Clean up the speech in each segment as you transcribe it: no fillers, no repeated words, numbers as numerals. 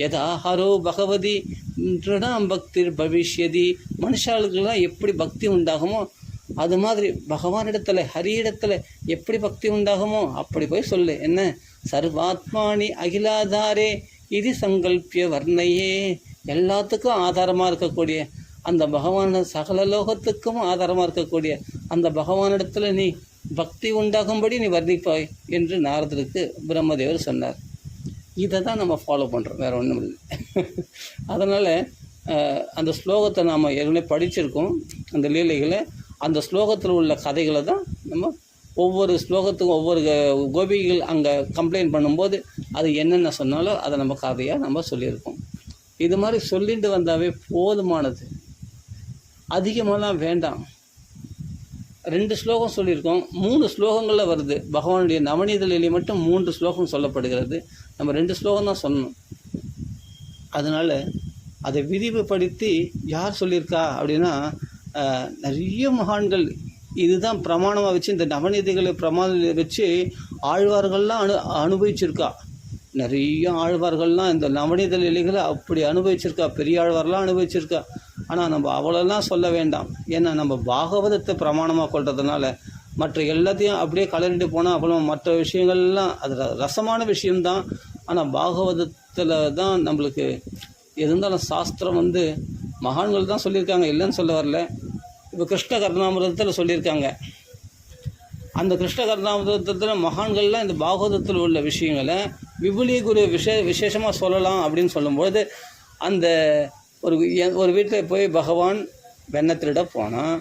யதா ஹரோ பகவதி நிருணாம் பக்தி பவிஷ்யதி. மனுஷாளுக்கெல்லாம் எப்படி பக்தி உண்டாகுமோ அது மாதிரி பகவானிடத்தில் ஹரியிடத்தில் எப்படி பக்தி உண்டாகுமோ அப்படி போய் சொல்லு. என்ன? சர்வாத்மானி அகிலாதாரே இது சங்கல்பிய வர்ணையே. எல்லாத்துக்கும் ஆதாரமாக இருக்கக்கூடிய அந்த பகவான், சகல லோகத்துக்கும் ஆதாரமாக இருக்கக்கூடிய அந்த பகவானிடத்தில் நீ பக்தி உண்டாகும்படி நீ வர்ணிப்பாய் என்று நாரதருக்கு பிரம்மதேவர் சொன்னார். இதை தான் நம்ம ஃபாலோ பண்ணுறோம், வேறு ஒன்றும் இல்லை. அதனால் அந்த ஸ்லோகத்தை நாம் ஏற்கனவே படிச்சிருக்கோம். அந்த லீலைகளை, அந்த ஸ்லோகத்தில் உள்ள கதைகளை தான் நம்ம ஒவ்வொரு ஸ்லோகத்துக்கும் ஒவ்வொரு கோபிகள் அங்கே கம்ப்ளைண்ட் பண்ணும்போது அது என்னென்ன சொன்னாலும் அதை நம்ம கதையாக நம்ம சொல்லியிருக்கோம். இது மாதிரி சொல்லிட்டு வந்தாவே போதுமானது, அதிகமாகலாம் வேண்டாம். 2 ஸ்லோகம் சொல்லியிருக்கோம், 3 ஸ்லோகங்களில் வருது. பகவானுடைய நவநீத லீலை மட்டும் 3 ஸ்லோகம் சொல்லப்படுகிறது. நம்ம 2 ஸ்லோகம் தான் சொல்லணும். அதனால் அதை விரிவுபடுத்தி யார் சொல்லியிருக்கா அப்படின்னா நிறைய மகான்கள் இதுதான் பிரமாணமாக வச்சு, இந்த நவநீதிகளை பிரமாணம் வச்சு ஆழ்வார்கள்லாம் அனுபவிச்சிருக்கா. நிறைய ஆழ்வார்கள்லாம் இந்த நவநீத லீலைகளை அப்படி அனுபவிச்சிருக்கா, பெரிய ஆழ்வாரெலாம் அனுபவிச்சிருக்கா. ஆனால் நம்ம அவ்வளோலாம் சொல்ல வேண்டாம். ஏன்னா நம்ம பாகவதத்தை பிரமாணமாக கொள்றதுனால மற்ற எல்லாத்தையும் அப்படியே கலரிட்டு போனால் அப்புறம் மற்ற விஷயங்கள்லாம் அது ரசமான விஷயம்தான். ஆனால் பாகவதத்தில் தான் நம்மளுக்கு எது இருந்தாலும் சாஸ்திரம் மகான்கள் தான் சொல்லியிருக்காங்க, இல்லைன்னு சொல்ல வரல. இப்போ கிருஷ்ண கர்ணாமிரதத்தில் சொல்லியிருக்காங்க. அந்த கிருஷ்ண கர்ணாமிரதத்தில் மகான்கள்லாம் இந்த பாகவதத்தில் உள்ள விஷயங்களை விபுலீகுரு விசேஷமாக சொல்லலாம் அப்படின்னு சொல்லும்பொழுது, அந்த ஒரு வீட்டில் போய் பகவான் வெண்ணை திருட போனால்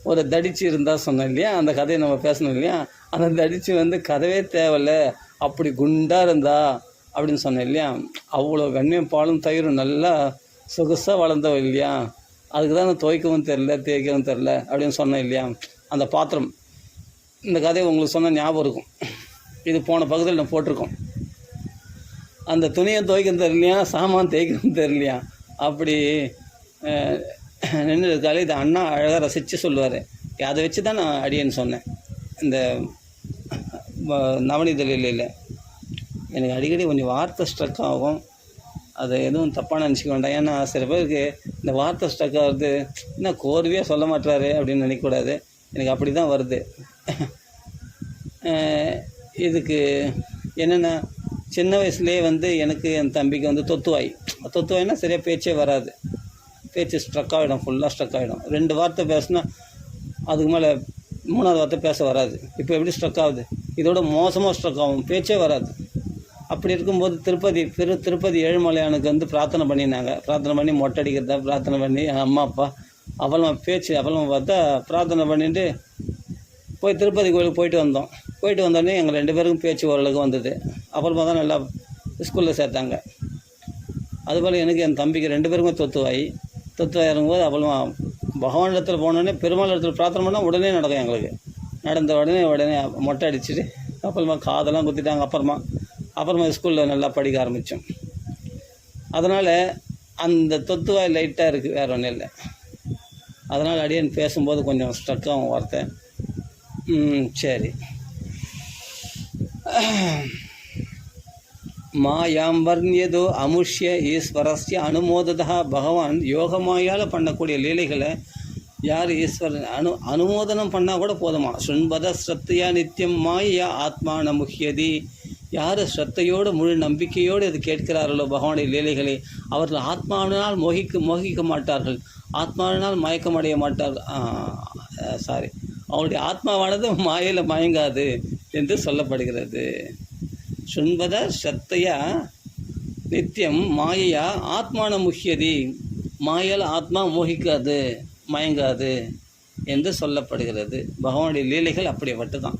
ஒரு தடிச்சு இருந்தால் சொன்னோம் இல்லையா, அந்த கதையை நம்ம பேசணும் இல்லையா. அந்த தடிச்சு கதவே தேவையில்லை, அப்படி குண்டாக இருந்தா அப்படின்னு சொன்னேன் இல்லையா. அவ்வளோ வெண்ணையும் பாலும் தயிரும் நல்லா சொகுசாக வளர்ந்தவ இல்லையா, அதுக்கு தான் துவைக்கவும் தெரில தேய்க்கவும் தெரில அப்படின்னு சொன்னேன் இல்லையா. அந்த பாத்திரம், இந்த கதையை உங்களுக்கு சொன்ன ஞாபகம் இருக்கும். இது போன பகுதியில் நம்ம போட்டிருக்கோம். அந்த துணியை துவைக்கவும் தெரியலையா, சாமான் தேய்க்கவும் தெரியலையா, அப்படி நின்று இருக்காலே. இதை அண்ணா அழகாக ரசித்து சொல்லுவார். அதை வச்சு தான் நான் அடியேன்னு சொன்னேன். இந்த நவநீத லீலையில் எனக்கு அடிக்கடி கொஞ்சம் வார்த்தை ஸ்ட்ரக் ஆகும். அதை எதுவும் தப்பாக நினச்சிக்க வேண்டாம். ஏன்னா சில பேருக்கு இந்த வார்த்தை ஸ்ட்ரக் ஆகுறது, என்ன கோர்வையாக சொல்ல மாட்டாரு அப்படின்னு நினைக்கக்கூடாது. எனக்கு அப்படி தான் வருது. இதுக்கு என்னென்னா, சின்ன வயசுலேயே எனக்கு என் தம்பிக்கு தொத்துவாய்னா சரியாக பேச்சே வராது. பேச்சு ஸ்ட்ரக் ஆகிடும், ஃபுல்லாக ஸ்ட்ரக் ஆகிடும். 2 வார்த்தை பேசுனா அதுக்கு மேலே 3ஆவது வார்த்தை பேச வராது. இப்போ எப்படி ஸ்ட்ரக் ஆகுது, இதோட மோசமாக ஸ்ட்ரக் ஆகும், பேச்சே வராது. அப்படி இருக்கும்போது திருப்பதி ஏழுமலையானுக்கு பிரார்த்தனை பண்ணினாங்க. பிரார்த்தனை பண்ணி மொட்டை அடிக்கிறதா பிரார்த்தனை பண்ணி அம்மா அப்பா அப்புறமா பேச்சு அப்புறமா பார்த்தா பிரார்த்தனை பண்ணிட்டு போய் திருப்பதி கோயிலுக்கு போயிட்டு வந்தோடனே எங்கள் 2 பேருக்கும் பேச்சு ஓரளவுக்கு வந்தது. அப்புறமா தான் நல்லா ஸ்கூலில் சேர்த்தாங்க. அதுபோல் எனக்கு என் தம்பிக்கு 2 பேருக்குமே தொத்துவாய் இறங்கும்போது அப்புறமா பகவான் இடத்துல போனோடனே பெருமாள் இடத்துல பிரார்த்தனை பண்ணால் உடனே நடக்கும். எங்களுக்கு நடந்த உடனே மொட்டை அடிச்சுட்டு அப்புறமா காதெல்லாம் குத்திட்டாங்க. அப்புறமா ஸ்கூலில் நல்லா படிக்க ஆரம்பித்தோம். அதனால் அந்த தொத்துவாய் லைட்டாக இருக்குது, வேறு ஒன்றும் இல்லை. அதனால் அடியேன் பேசும்போது கொஞ்சம் ஸ்ட்ரக்காகும் வார்த்தை. சரி. மாயாம் வர்ணியதோ அமுஷ்ய ஈஸ்வரஸ்ய அனுமோததா. பகவான் யோகமாயால் பண்ணக்கூடிய லீலைகளை யார் ஈஸ்வரன் அனுமோதனம் பண்ணால் கூட போதுமா. சுண்பத ஸ்ரத்தையா நித்தியம் மாயா ஆத்மான முக்கியதி. யார் ஸ்ரத்தையோடு முழு நம்பிக்கையோடு இது கேட்கிறார்களோ பகவானுடைய லீலைகளை, அவர்கள் ஆத்மாவினால் மோகிக்க மாட்டார்கள், ஆத்மாவினால் மயக்கமடைய மாட்டார்கள். அவருடைய ஆத்மாவானது மாயையில் மயங்காது என்று சொல்லப்படுகிறது. சுண்பத ஸ்ரத்தையா நித்தியம் மாயையா ஆத்மான முக்கியதி. மாயால் ஆத்மா மோகிக்காது, மயங்காது என்று சொல்லப்படுகிறது. பகவானுடைய லீலைகள் அப்படிப்பட்டு தான்.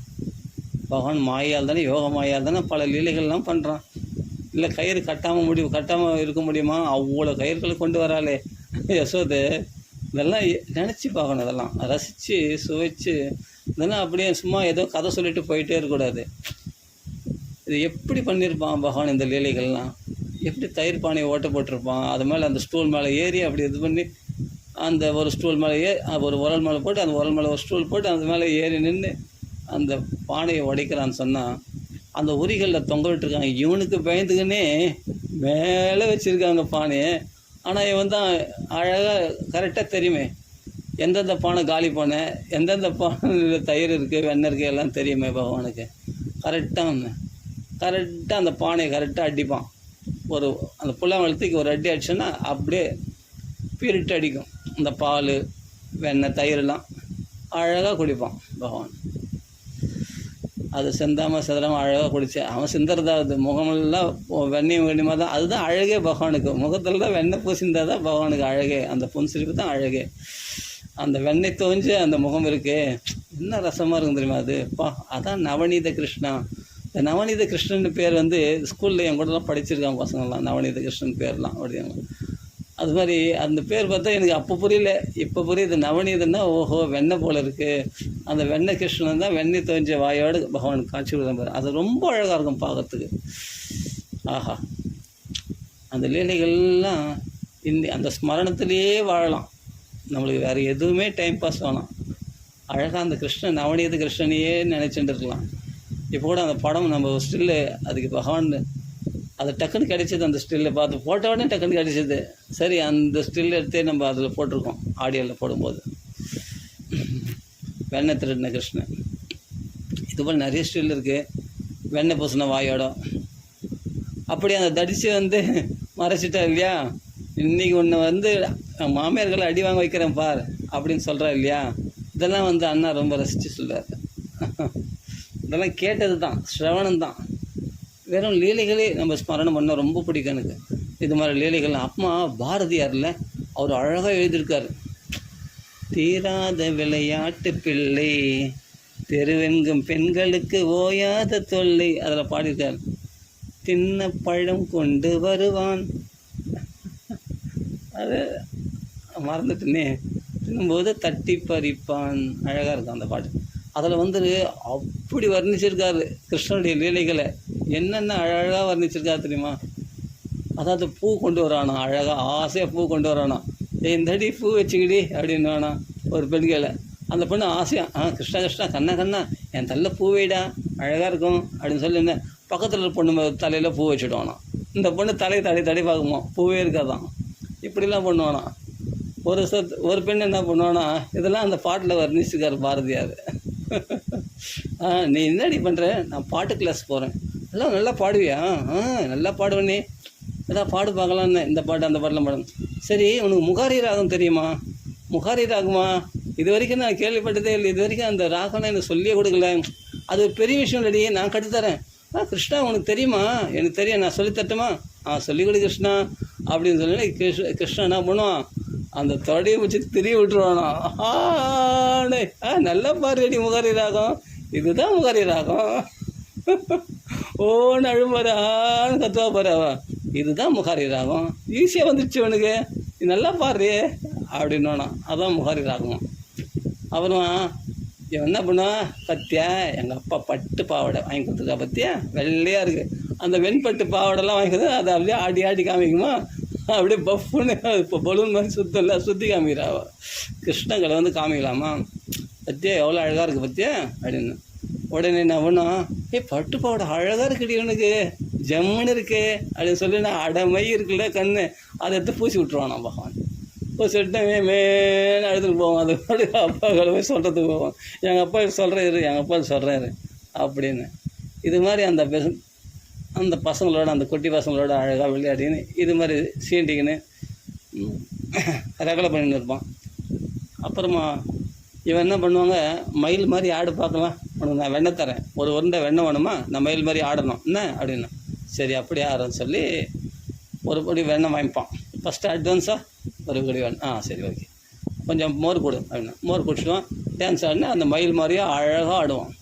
பகவான் மாயால் தானே, யோக மாயால் தானே பல லீலைகள்லாம் பண்ணுறான். இல்லை கயிறு கட்டாமல் இருக்க முடியுமா? அவ்வளோ கயிறுகளை கொண்டு வராளே யசோதை. இதெல்லாம் நினச்சி பார்க்கணும், இதெல்லாம் ரசித்து சுவைச்சு. இதெல்லாம் அப்படியே சும்மா ஏதோ கதை சொல்லிட்டு போயிட்டே இருக்கக்கூடாது. இது எப்படி பண்ணியிருப்பான் பகவான் இந்த லீலைகள்லாம்? எப்படி தயிர் பானையை ஓட்ட போட்டிருப்பான், அது மேலே அந்த ஸ்டூல் மேலே ஏறி அப்படி இது பண்ணி அந்த ஒரு ஸ்டூல் மேலே ஒரு உரல் மேலே போட்டு அந்த உரல் மேலே ஒரு ஸ்டூல் போட்டு அந்த மேலே ஏறி நின்று அந்த பானையை உடைக்கிறான்னு சொன்னால் அந்த உரிகளில் தொங்க விட்டுருக்காங்க. இவனுக்கு பயந்துக்குன்னே மேலே வச்சுருக்காங்க பானையை. ஆனால் இவன் தான் அழகாக கரெக்டாக தெரியுமே எந்தெந்த பானை காலி பானை, எந்தெந்த பானையில் தயிர் இருக்குது, வெண்ணெய் இருக்குது, எல்லாம் தெரியுமே பகவானுக்கு. கரெக்டாக அந்த பானையை கரெக்டாக அடிப்பான். அந்த புல்லாங்குழத்துக்கு ஒரு அடி அடிச்சோன்னா அப்படியே பீரிட்டு அடிக்கும். அந்த பால், வெண்ணெய், தயிரெல்லாம் அழகாக குடிப்பான் பகவான். அது சிந்தாமல் சிதறாமல் அழகாக குடிச்சு அவன் சிந்துறதாவது முகமெல்லாம் வெண்ணியமாக தான். அதுதான் அழகே பகவானுக்கு. முகத்தில் தான் வெண்ணெய் பூசிந்தால் தான் பகவானுக்கு அழகே. அந்த புன்சிரிப்பு தான் அழகே. அந்த வெண்ணெய் தோஞ்சு அந்த முகம் இருக்கே, என்ன ரசமாக இருக்கும் தெரியுமா அது. அதான் நவநீத கிருஷ்ணா. இந்த நவநீத கிருஷ்ணன் பேர் ஸ்கூலில் என் கூடலாம் படிச்சிருக்காங்க பசங்கள்லாம், நவநீத கிருஷ்ணன் பேர்லாம் அப்படிங்க. அது மாதிரி அந்த பேர் பார்த்தா எனக்கு அப்போ புரியல, இப்போ புரியுது. நவநீதன்னா ஓஹோ வெண்ணெய் போல் இருக்குது. அந்த வெண்ணெய் கிருஷ்ணன் தான் வெண்ணெய் தோஞ்ச வாயோடு பகவான் காட்சி கொடுத்தாரு. அது ரொம்ப அழகாக இருக்கும் பார்க்கறதுக்கு. ஆஹா, அந்த லீலைகள்லாம் அந்த ஸ்மரணத்திலேயே வாழலாம். நம்மளுக்கு வேறு எதுவுமே டைம் பாஸ் வேணாம். அழகாக அந்த கிருஷ்ணன் நவநீத கிருஷ்ணனையே நினச்சிட்டு இருக்கலாம். இப்போ கூட அந்த படம் நம்ம ஸ்டில்லு அதுக்கு பகவான் அது டக்குன்னு கிடைச்சிது. அந்த ஸ்டில்லை பார்த்து போட்ட உடனே டக்குன்னு கிடைச்சிது. சரி, அந்த ஸ்டில் எடுத்தே நம்ம அதில் போட்டிருக்கோம் ஆடியோவில் போடும்போது. வெண்ணெய் திருடின கிருஷ்ணன். இது போல் நிறைய ஸ்டில் இருக்குது. வெண்ணெய் பூசின வாயோடம் அப்படி அந்த தடிச்சு மறைச்சிட்டா இல்லையா. இன்றைக்கி ஒன்று மாமியார்களை அடி வாங்க வைக்கிறேன் பார் அப்படின்னு சொல்கிறா இல்லையா. இதெல்லாம் அண்ணா ரொம்ப ரசித்து சொல்கிறார். இதெல்லாம் கேட்டது தான், ஸ்ரவணம் தான். வெறும் லீலைகளே நம்ம ஸ்மரணம் பண்ண ரொம்ப பிடிக்கும் எனக்கு. இது மாதிரி லீலைகள் அம்மா பாரதியாரில் அவர் அழகாக எழுதியிருக்கார். தீராத விளையாட்டு பிள்ளை, தெருவெங்கும் பெண்களுக்கு ஓயாத தொல்லை, அதில் பாடியிருக்கார். தின்ன பழம் கொண்டு வருவான், அது மறந்துட்டுனே, தின்னும்போது தட்டி பறிப்பான். அழகாக இருக்கும் அந்த பாட்டு. அதில் அப்படி வர்ணிச்சிருக்காரு கிருஷ்ணனுடைய லீலைகளை. என்னென்ன அழகாக வர்ணிச்சிருக்காரு தெரியுமா. அதாவது பூ கொண்டு வரானா, அழகாக ஆசையாக பூ கொண்டு வரானா. இந்தடி பூ வச்சுக்கிடி அப்படின்னு வேணாம் ஒரு பெண்களை. அந்த பொண்ணு ஆசையாக கிருஷ்ணா கிருஷ்ணா கண்ணா கண்ணா என் தலையில் பூ வைடா அழகாக இருக்கும் அப்படின்னு சொல்லி என்ன பக்கத்தில் பொண்ணு தலையில் பூ வச்சுடுவானா. இந்த பொண்ணு தலையை தடை பார்க்குமா, பூவே இருக்காதான். இப்படிலாம் பண்ணுவானா. ஒரு பெண் என்ன பண்ணுவானா, இதெல்லாம் அந்த பாட்டில் வர்ணிச்சிருக்காரு பாரதியார். நீ என்னடி பண்ணுற, நான் பாட்டு கிளாஸ் போகிறேன், எல்லாம் நல்லா பாடுவியா, நல்லா பாடுவேனே, எதாவது பாடு பார்க்கலான்னு. இந்த பாட்டு அந்த பாட்டெலாம் பாடணும். சரி, உனக்கு முகாரி ராகம் தெரியுமா? முகாரி ராகமா? இது வரைக்கும் நான் கேள்விப்பட்டதே இல்லை. இது வரைக்கும் அந்த ராகம்லாம் எனக்கு சொல்லியே கொடுக்கல. அது ஒரு பெரிய விஷயம் இல்லடி, நான் கற்றுத்தரேன். கிருஷ்ணா உனக்கு தெரியுமா? எனக்கு தெரியும், நான் சொல்லித்தரட்டுமா? சொல்லிக் கொடு கிருஷ்ணா அப்படின்னு சொல்லி கிருஷ்ணா என்ன பண்ணுவான், அந்த தொடையை வச்சு திரிய விட்டுருவானா. நல்லா பாருடி முகாரி ராகம், இதுதான் முகாரி ராகம். ஓன்னு அழுமாரான்னு கத்துவா பாரு அவ, இதுதான் முகாரி ராகம். ஈஸியாக வந்துடுச்சு உனக்கு, இது நல்லா பாரு அப்படின்னா அதான் முகாரி ராகம். அப்புறம் இவன் என்ன பண்ணுவான், பத்தியா எங்கள் அப்பா பட்டு பாவாடை வாங்கி கொடுத்துருக்கா, பத்தியா வெள்ளையாக இருக்குது, அந்த வெண்பட்டு பாவாடைலாம் வாங்கி கொடுத்து அதை அப்படியே ஆடி ஆடி காமிக்குமா, அப்படியே பஃப்புன்னு இப்போ பலூன் மாதிரி சுற்றி காமிக்கிறாவ. கிருஷ்ணங்களை காமிக்கலாமா, பத்தியா எவ்வளோ அழகாக இருக்குது பத்தியா அப்படின்னு. உடனே என்ன பண்ணும், பட்டு பாவாடை அழகாக இருக்குடி உனக்கு, ஜம்முன்னு இருக்கு அப்படின்னு சொல்லி நான் அடமை இருக்குல்ல கண்ணு, அதை எடுத்து பூசி விட்ருவான் நான் பகவான். இப்போ சொல்லிட்டு மேலே எடுத்துகிட்டு போவோம். அது அப்பாக்களை போய் சொல்கிறதுக்கு போவோம், எங்கள் அப்பா சொல்கிறாரு, எங்கள் அப்பா சொல்கிறாரு அப்படின்னு. இது மாதிரி அந்த பசங்களோட, அந்த குட்டி பசங்களோட அழகாக விளையாடின்னு இது மாதிரி சீண்டிக்கின்னு ரகலை பண்ணின்னு இருப்பான். அப்புறமா இவன் என்ன பண்ணுவாங்க, மயில் மாதிரி ஆடு பார்க்கலாம், உனக்கு நான் வெண்ணெய் தரேன், ஒரு உருண்டை வெண்ணெய் வேணுமா, நான் மயில் மாதிரி ஆடணும் என்ன அப்படின்னா. சரி அப்படியே ஆடுறேன்னு சொல்லி ஒரு படி வெண்ணெய் வாங்கிப்பான். ஃபஸ்ட்டு அட்வான்ஸாக ஒரு படி வெண்ணெய், சரி ஓகே, கொஞ்சம் மோர் கொடு அப்படின்னா. மோர் குடிச்சிடுவான். டான்ஸ் ஆடினா அந்த மயில் மாதிரியே அழகாக ஆடுவான்.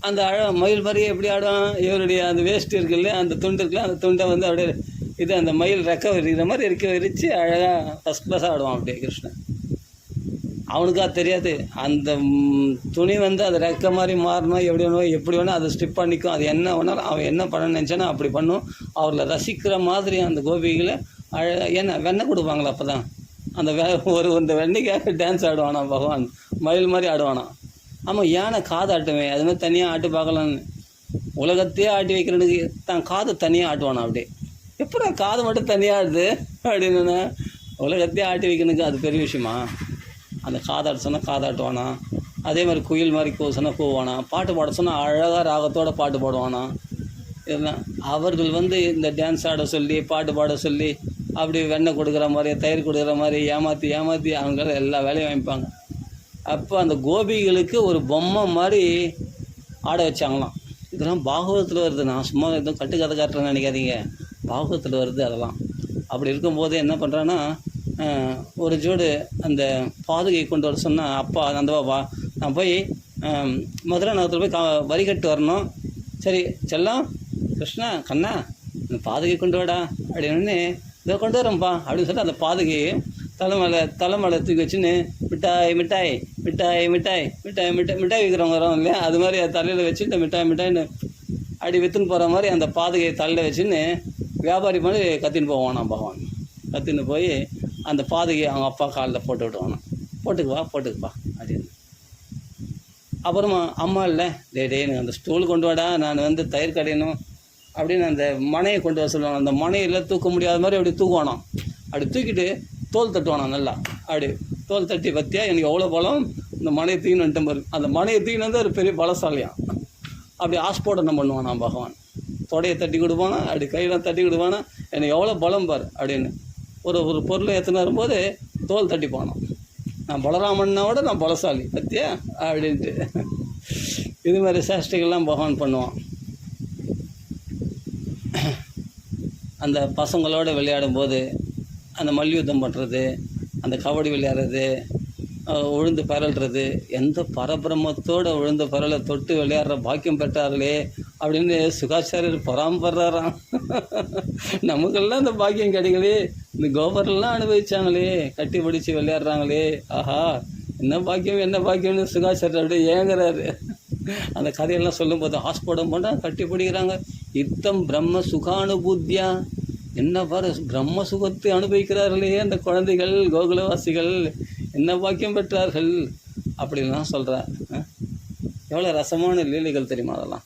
அந்த மயில் மாதிரியே எப்படி ஆடுவான், இவருடைய அந்த வேஸ்ட் இருக்குல்ல, அந்த துண்டு இருக்குல்ல, அந்த துண்டை அப்படியே அந்த மயில் ரெக்க விரிக்கிற மாதிரி விரித்து அழகாக ஃபஸ்ட் கிளாஸாக ஆடுவான் அப்படியே கிருஷ்ணன். அவனுக்கா தெரியாது அந்த துணி அது ரெக்க மாதிரி மாறணும், எப்படி வேணும் அதை ஸ்டிப் பண்ணிக்கும். அது என்ன வேணாலும் அவன் என்ன பண்ண நினச்சானோ அப்படி பண்ணும். அவர்களை ரசிக்கிற மாதிரி அந்த கோபிகளை அழகாக ஏன்னா வெண்ணெய் கொடுப்பாங்களா அப்போ தான் அந்த இந்த வெண்ணைக்காக டான்ஸ் ஆடுவானா பகவான், மயில் மாதிரி ஆடுவானா. ஆமாம், யானை காது ஆட்டுவேன், அது மாதிரி தனியாக ஆட்டு பார்க்கலான்னு. உலகத்தையே ஆட்டி வைக்கிறனுக்கு தான் காதை தனியாக ஆட்டுவானா அப்படியே. எப்படா காது மட்டும் தனியாக ஆடுது அப்படின்னு. உலகத்தையே ஆட்டி வைக்கணுக்கு அது பெரிய விஷயமா? அந்த காதாட்ட சொன்னால் காதாட்டுவானா, அதே மாதிரி குயில் மாதிரி சொன்னால் கூவானா, பாட்டு பாட சொன்னால் அழகாக ராகத்தோடு பாட்டு பாடுவானா. இதெல்லாம் அவர்கள் இந்த டான்ஸ் ஆட சொல்லி பாட்டு பாட சொல்லி அப்படி வெண்ணெய் கொடுக்குற மாதிரி தயிர் கொடுக்குற மாதிரி ஏமாற்றி அவங்க எல்லா வேலையும் வாங்கிப்பாங்க. அப்போ அந்த கோபிகளுக்கு ஒரு பொம்மை மாதிரி ஆட வச்சாங்களாம். இதெல்லாம் பாகவதத்தில் வருது. நான் சும்மா எதுவும் கட்டுக்கதை காட்டுறேன்னு நினைக்காதீங்க, பாகவதத்தில் வருது அதெல்லாம். அப்படி இருக்கும்போது என்ன பண்ணுறான்னா, ஒரு ஜோடு அந்த பாதுகை கொண்டு வர சொன்னால் அப்பா அந்த நான் போய் மதுரை நகரத்தில் போய் வரிகட்டு வரணும். சரி செல்லம், கிருஷ்ணா, கண்ணா, அந்த பாதுகை கொண்டு வாடா அப்படின்னு. இதை கொண்டு வரேன்ப்பா அப்படின்னு சொல்லிட்டு அந்த பாதுகையை தலைமலை தூக்கி வச்சுன்னு மிட்டாய் மிட்டாய் மிட்டாய் மிட்டாய் மிட்டாய் மிட்டாய் மிட்டாய் விற்கிறவங்க வரோம் இல்லையா, அது மாதிரி தலையில் வச்சுட்டு மிட்டாய் மிட்டாய்ன்னு அப்படி விற்றுன்னு போகிற மாதிரி அந்த பாதுகையை தலையில் வச்சுன்னு வியாபாரி மாதிரி கத்தின்னு போவானா பகவான். கத்தின்னு போய் அந்த பாதுகையை அவங்க அப்பா காலில் போட்டு விடுவானா. போட்டுக்குப்பா அப்படின்னு. அப்புறமா அம்மா இல்லை, டே எனக்கு அந்த ஸ்டூல் கொண்டு வாடா, நான் தயிர் கடையணும் அப்படின்னு அந்த மனையை கொண்டு வர சொல்லுவாங்க. அந்த மனையில் தூக்க முடியாத மாதிரி அப்படி தூக்குவானாம். அப்படி தூக்கிட்டு தோல் தட்டுவானாம். நல்லா அப்படி தோல் தட்டி பற்றியா எனக்கு எவ்வளோ பலம், இந்த மனையை தூக்கின்னு வந்துட்டு பாரு. அந்த மனையை தூக்கின்னு ஒரு பெரிய பலசாலியாம். அப்படி ஆஸ்போடனம் பண்ணுவானா பகவான். தொடையை தட்டி கொடுப்பானா, அப்படி கையெல்லாம் தட்டி கொடுப்பானா, எனக்கு எவ்வளோ பலம் பார் அப்படின்னு. ஒரு பொருளை எடுத்துன்னு வரும்போது தோல் தட்டி போனோம். நான் பலராமண்ணாவோட நான் பலசாலி பத்தியா அப்படின்ட்டு. இது மாதிரி சேஷ்டைகள்லாம் பகவான் பண்ணுவான். அந்த பசங்களோடு விளையாடும்போது அந்த மல்யுத்தம் பண்ணுறது, அந்த கபடி விளையாடுறது, உழுந்து பரல்றது, எந்த பரபிரமத்தோடு உழுந்து பரலை தொட்டு விளையாடுற பாக்கியம் பெற்றார்களே அப்படின்னு சுகாச்சாரியர் பராமப்படுறாராம். நமக்கெல்லாம் அந்த பாக்கியம் கிடைக்கலே, இந்த கோபரெல்லாம் அனுபவிச்சாங்களே, கட்டி பிடிச்சி விளையாடுறாங்களே, ஆஹா என்ன பாக்கியம்னு சுகாச்சாரியர் அப்படியே ஏங்குறாரு. அந்த கதையெல்லாம் சொல்லும்போது ஆஸ்போடம் போனால் கட்டி பிடிக்கிறாங்க. யுத்தம் பிரம்ம சுகானுபூத்தியா, என்ன பாரு பிரம்ம சுகத்தை அனுபவிக்கிறார்களே அந்த குழந்தைகள், கோகுலவாசிகள் என்ன பாக்கியம் பெற்றார்கள் அப்படின்லாம் சொல்கிறார். எவ்வளோ ரசமான லீலைகள் தெரியுமா அதெல்லாம்.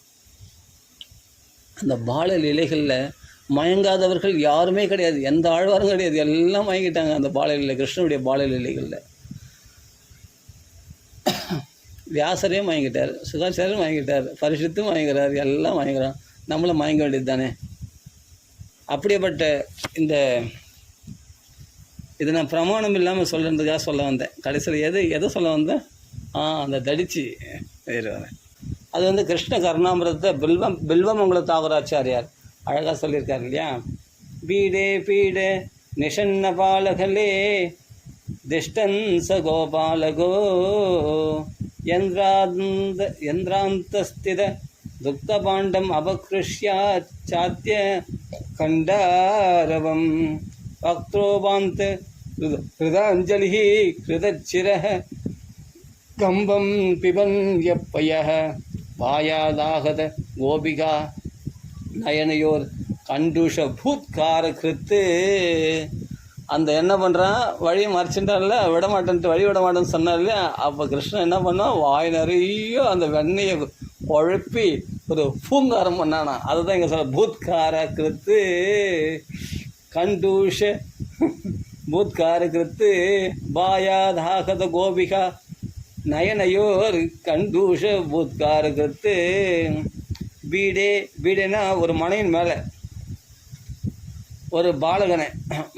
அந்த பால லீலைகளில் மயங்காதவர்கள் யாருமே கிடையாது, எந்த ஆழ்வாரும் கிடையாது, எல்லாம் மயங்கிட்டாங்க அந்த பாலலீலை, கிருஷ்ணனுடைய பாலலீலைகளில். வியாசரே மயங்கிட்டார், சுகாச்சாரியும் மயங்கிட்டார், பரிசுத்தும் மயங்கிறார், எல்லாம் மயங்கிறான். நம்மளும் மயங்க வேண்டியது தானே. அப்படியேப்பட்ட இது நான் பிரமாணம் இல்லாமல் சொல்கிறதுக்காக சொல்ல வந்தேன். கடைசியில் எதை சொல்ல வந்தேன்? அந்த தடிச்சு வரேன். அது கிருஷ்ண கருணாமிரதத்தை பில்வமங்கல தாகராச்சாரியார் அழகாக சொல்லியிருக்காரு இல்லையா. பீடே பீடே நிஷன்ன பாலகலே திஷ்டன்ச கோபாலகோ யந்திராந்தஸ்தித துக்தபாண்டம் அபக்ருஷ்யா சாத்திய கண்டாரவம் பக்தோபாந்த கிருதாஞ்சலி கிருதச்சிர கம்பம் பிபன்யப்பய வாயாதாகத கோபிகா நயனையோர் கண்டுஷ பூத்கார கிருத்து. அந்த என்ன பண்ணுறான், வழி மறைச்சுட்டான்ல, விடமாட்டேன்ட்டு வழி விடமாட்டேன்னு சொன்னார் இல்லையா. அப்போ கிருஷ்ணன் என்ன பண்ணான், வாய் நிறைய அந்த வெண்ணையை குழப்பி ஒரு பூங்காரம் பண்ணானா. அதுதான் இங்கே சொல்ல பூத்கார கிருத்து கண்டூஷ பூத்கார கிருத்து பாயாதாகத கோபிகா நயனையோர் கண்டூஷ பூத்கார கிருத்து. வீடேனா ஒரு மனையின் மேலே ஒரு பாலகனை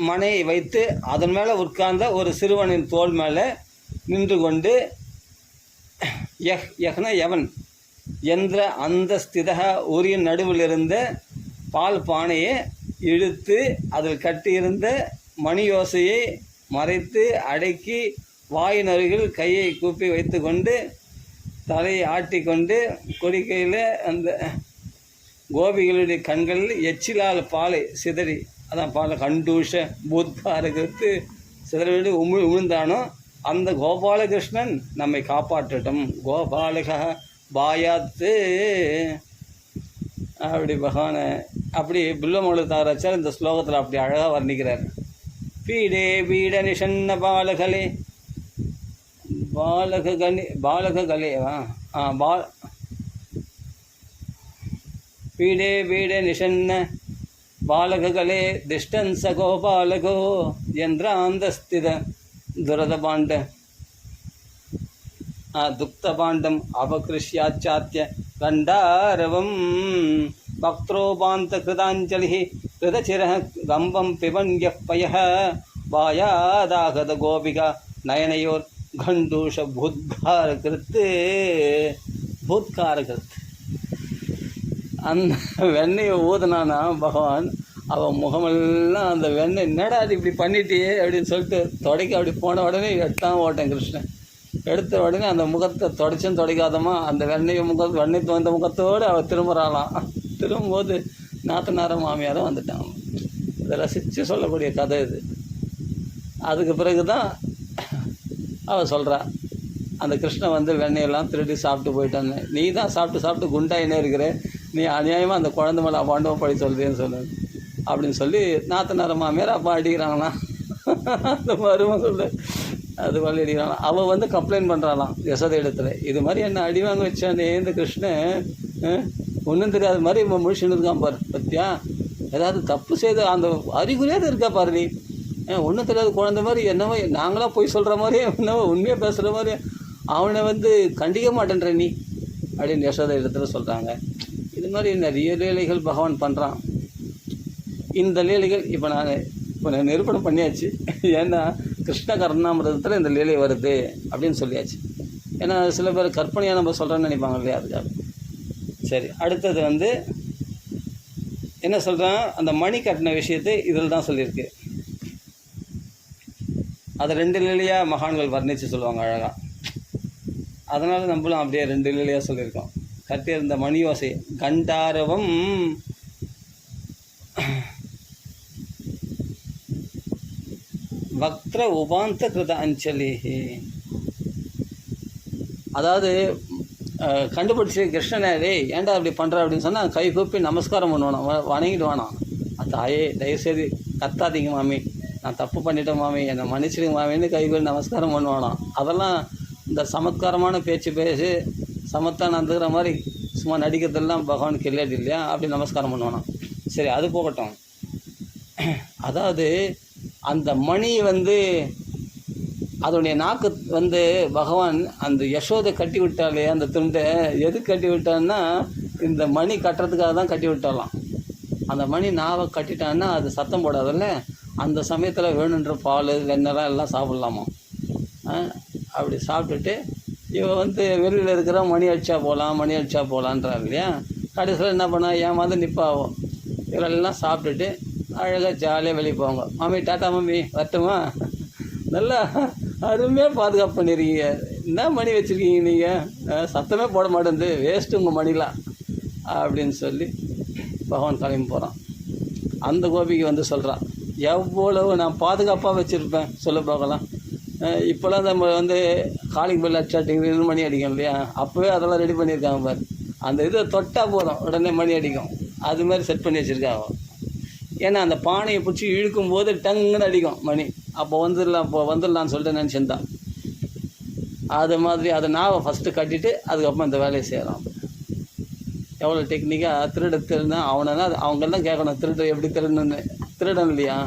மனையை வைத்து அதன் மேலே உட்கார்ந்த ஒரு சிறுவனின் தோல் மேலே நின்று கொண்டு யஹ்னா எவன் என்ற அந்த ஸ்தித உரியின் நடுவில் இருந்த பால் பானையை இழுத்து அதில் கட்டியிருந்த மணியோசையை மறைத்து அடக்கி வாயின் அருகில் கையை கூப்பி வைத்து கொண்டு தலையை ஆட்டிக்கொண்டு கொடிக்கையில் அந்த கோபிகளுடைய கண்களில் எச்சிலால் பாலை சிதறி, அதான் பாலை கண்டூஷ பூத்காரகத்து சிதறி உமிழ்ந்தானோ அந்த கோபாலகிருஷ்ணன் நம்மை காப்பாற்றட்டும். கோபாலக பாயாத்து அப்படி பகவானை அப்படி பில்லமௌல தாராச்சார் இந்த ஸ்லோகத்தில் அப்படி அழகாக வர்ணிக்கிறார். பீடே பீட நிஷன்ன பாலகலே பாலகலே பீடே பீடே நிஷன்ன பாலககளே திஷ்டன்ச கோபாலகோ யந்திராந்தஸ்தித துரதபாண்ட துக்தபாண்டம் அபகிருஷ்யாச்சாத்திய கண்டாரவம் பக்திரோபாந்த கிருதாஞ்சலி கிருதச்சிர கம்பம் பிபன்ய பய வாயாதாகத கோபிகா நயனையோர் கண்டூஷ பூத்கார கிருத்து அந்த வெண்ணெயை ஊதுனானா பகவான் அவன் முகமெல்லாம் அந்த வெண்ணெய் என்னடா அது இப்படி பண்ணிட்டியே அப்படின்னு சொல்லிட்டு தொடக்க அப்படி போன உடனே எடுத்தான் ஓட்டேன் கிருஷ்ணன். எடுத்த உடனே அந்த முகத்தை தொடச்சும் தொடக்காதமா அந்த வெண்ணெய் வந்த முகத்தோடு அவள் திரும்புகிறாளாம். திரும்பும்போது நாத்தனாரும் மாமியாரும் வந்துட்டான். இதை ரசித்து சொல்லக்கூடிய கதை இது. அதுக்கு பிறகு தான் அவள் சொல்கிறா, அந்த கிருஷ்ணன் வந்து வெண்ணெயெல்லாம் திருடி சாப்பிட்டு போயிட்டான்னு. நீ தான் சாப்பிட்டு குண்டாயினே இருக்கிற, நீ அநியாயமாக அந்த குழந்தை மேலே பாண்டவம் படி சொல்கிறேன்னு சொன்ன அப்படின்னு சொல்லி நாத்தனார மாமியார் அப்பா அடிக்கிறாங்களாம். அந்த மருமன் சொல்லு அது மாதிரி அடிக்கிறாங்களாம். அவள் வந்து கம்ப்ளைண்ட் பண்ணுறாளாம் யசோதை இடத்துல, இது மாதிரி என்ன அடி வாங்க வச்சானே இந்த கிருஷ்ணன், ஒன்றும் தெரியாத மாதிரி முழிச்சுன்னு இருக்கான் பாரு, பத்தியா ஏதாவது தப்பு செய்த அந்த அறிகுறியாவது இருக்கா பாரு, நீ ஒன்றும் தெரியாத குழந்தை மாதிரி என்னவோ நாங்களாம் போய் சொல்கிற மாதிரியே என்னவோ உண்மையாக பேசுகிற மாதிரி அவனை வந்து கண்டிக்க மாட்டேன்ற நீ அப்படின்னு யசோதை இடத்துல சொல்கிறாங்க. இது மாதிரி நிறைய லீலைகள் பகவான் பண்ணுறான். இந்த லீலைகள் இப்போ நான் நிரூபணம் பண்ணியாச்சு. ஏன்னா கிருஷ்ண கர்ணாமிரதத்தில் இந்த லீலை வருது அப்படின்னு சொல்லியாச்சு. ஏன்னா சில பேர் கற்பனையாக நம்ம சொல்கிறோன்னு நினைப்பாங்க இல்லையா, அதுக்காக. சரி, அடுத்தது வந்து என்ன சொல்கிறான், அந்த மணி கட்டின விஷயத்தை இதில் தான் சொல்லியிருக்கு. அதை 2 லீலையாக மகான்கள் வர்ணித்து சொல்லுவாங்க அழகாக. அதனால் நம்மளும் அப்படியே 2 லீலையாக சொல்லியிருக்கோம். கட்டியிருந்த மணி ஓசை கண்டாரவம் வக்ர உபாந்த கிருத அஞ்சலி. அதாவது கண்டுபிடிச்சி கிருஷ்ணனே ஏன்டா அப்படி பண்ணுற அப்படின்னு சொன்னால் கை கூப்பி நமஸ்காரம் பண்ணுவானோ, வணங்கிட்டு வானான். தாயே தயவுசெய்து கத்தாதீங்க மாமி, நான் தப்பு பண்ணிட்டேன் மாமி, என்னை மன்னிச்சிடுங்க மாமின்னு கை கூப்பி நமஸ்காரம் பண்ணுவானாம். அதெல்லாம் இந்த சமத்காரமான பேச்சு பேசி சமத்தான் நடந்துக்கிற மாதிரி சும்மா நடிக்கிறதெல்லாம் பகவான் கில்லாடி இல்லையா, அப்படி நமஸ்காரம் பண்ணுவானாம். சரி, அது போகட்டும். அதாவது அந்த மணி வந்து அதோடைய நாக்கு வந்து பகவான் அந்த யசோதை கட்டி விட்டாலே அந்த துண்டை எது கட்டி விட்டான்னா இந்த மணி கட்டுறதுக்காக தான் கட்டி விட்டாலாம். அந்த மணி நாவை கட்டிட்டான்னா அது சத்தம் போடாதல்ல, அந்த சமயத்தில் வேணுன்ற பால் வெண்ணெல்லாம் எல்லாம் சாப்பிட்லாமா. அப்படி சாப்பிட்டுட்டு இவன் வந்து வெளியில் இருக்கிற மணி அடிச்சா போகலான்றாங்க இல்லையா. கடைசியில் என்ன பண்ணா ஏமாந்து நிற்பாவும். இவரெல்லாம் சாப்பிட்டுட்டு அழகாக ஜாலியாக வெளியே போவாங்க. மாமி டாட்டா மாமி வரட்டுமா, நல்லா அருமையாக பாதுகாப்பு பண்ணியிருக்கீங்க, என்ன மணி வச்சுருக்கீங்க நீங்கள், சத்தமே போட மாட்டேங்குது, வேஸ்ட்டு உங்கள் மணிலாம் அப்படின்னு சொல்லி பகவான் கிளம்பி போகிறான். அந்த கோபிக்கு வந்து சொல்கிறான், எவ்வளவு நான் பாதுகாப்பாக வச்சுருப்பேன் சொல்ல பார்க்கலாம். இப்போலாம் நம்ம வந்து காலிங் பெல் அடிச்சாட்டிங்க மணி அடிக்கும் இல்லையா, அப்போவே அதெல்லாம் ரெடி பண்ணியிருக்காங்க பாரு. அந்த இதை தொட்டால் போதும் உடனே மணி அடிக்கும். அது மாதிரி செட் பண்ணி வச்சுருக்காங்க. ஏன்னா அந்த பானையை பிடிச்சி இழுக்கும் போது டங்குன்னு அடிக்கும் மணி. அப்போ வந்துடலான்னு சொல்லிட்டு நினச்சிருந்தான். அது மாதிரி அதை நாவை ஃபஸ்ட்டு கட்டிட்டு அதுக்கப்புறம் இந்த வேலையை செய்யலாம். எவ்வளோ டெக்னிக்காக திருடுனா அவனா அவங்கெல்லாம் கேட்கணும், திருடு எப்படி திருடணுன்னு. திருடன் இல்லையா.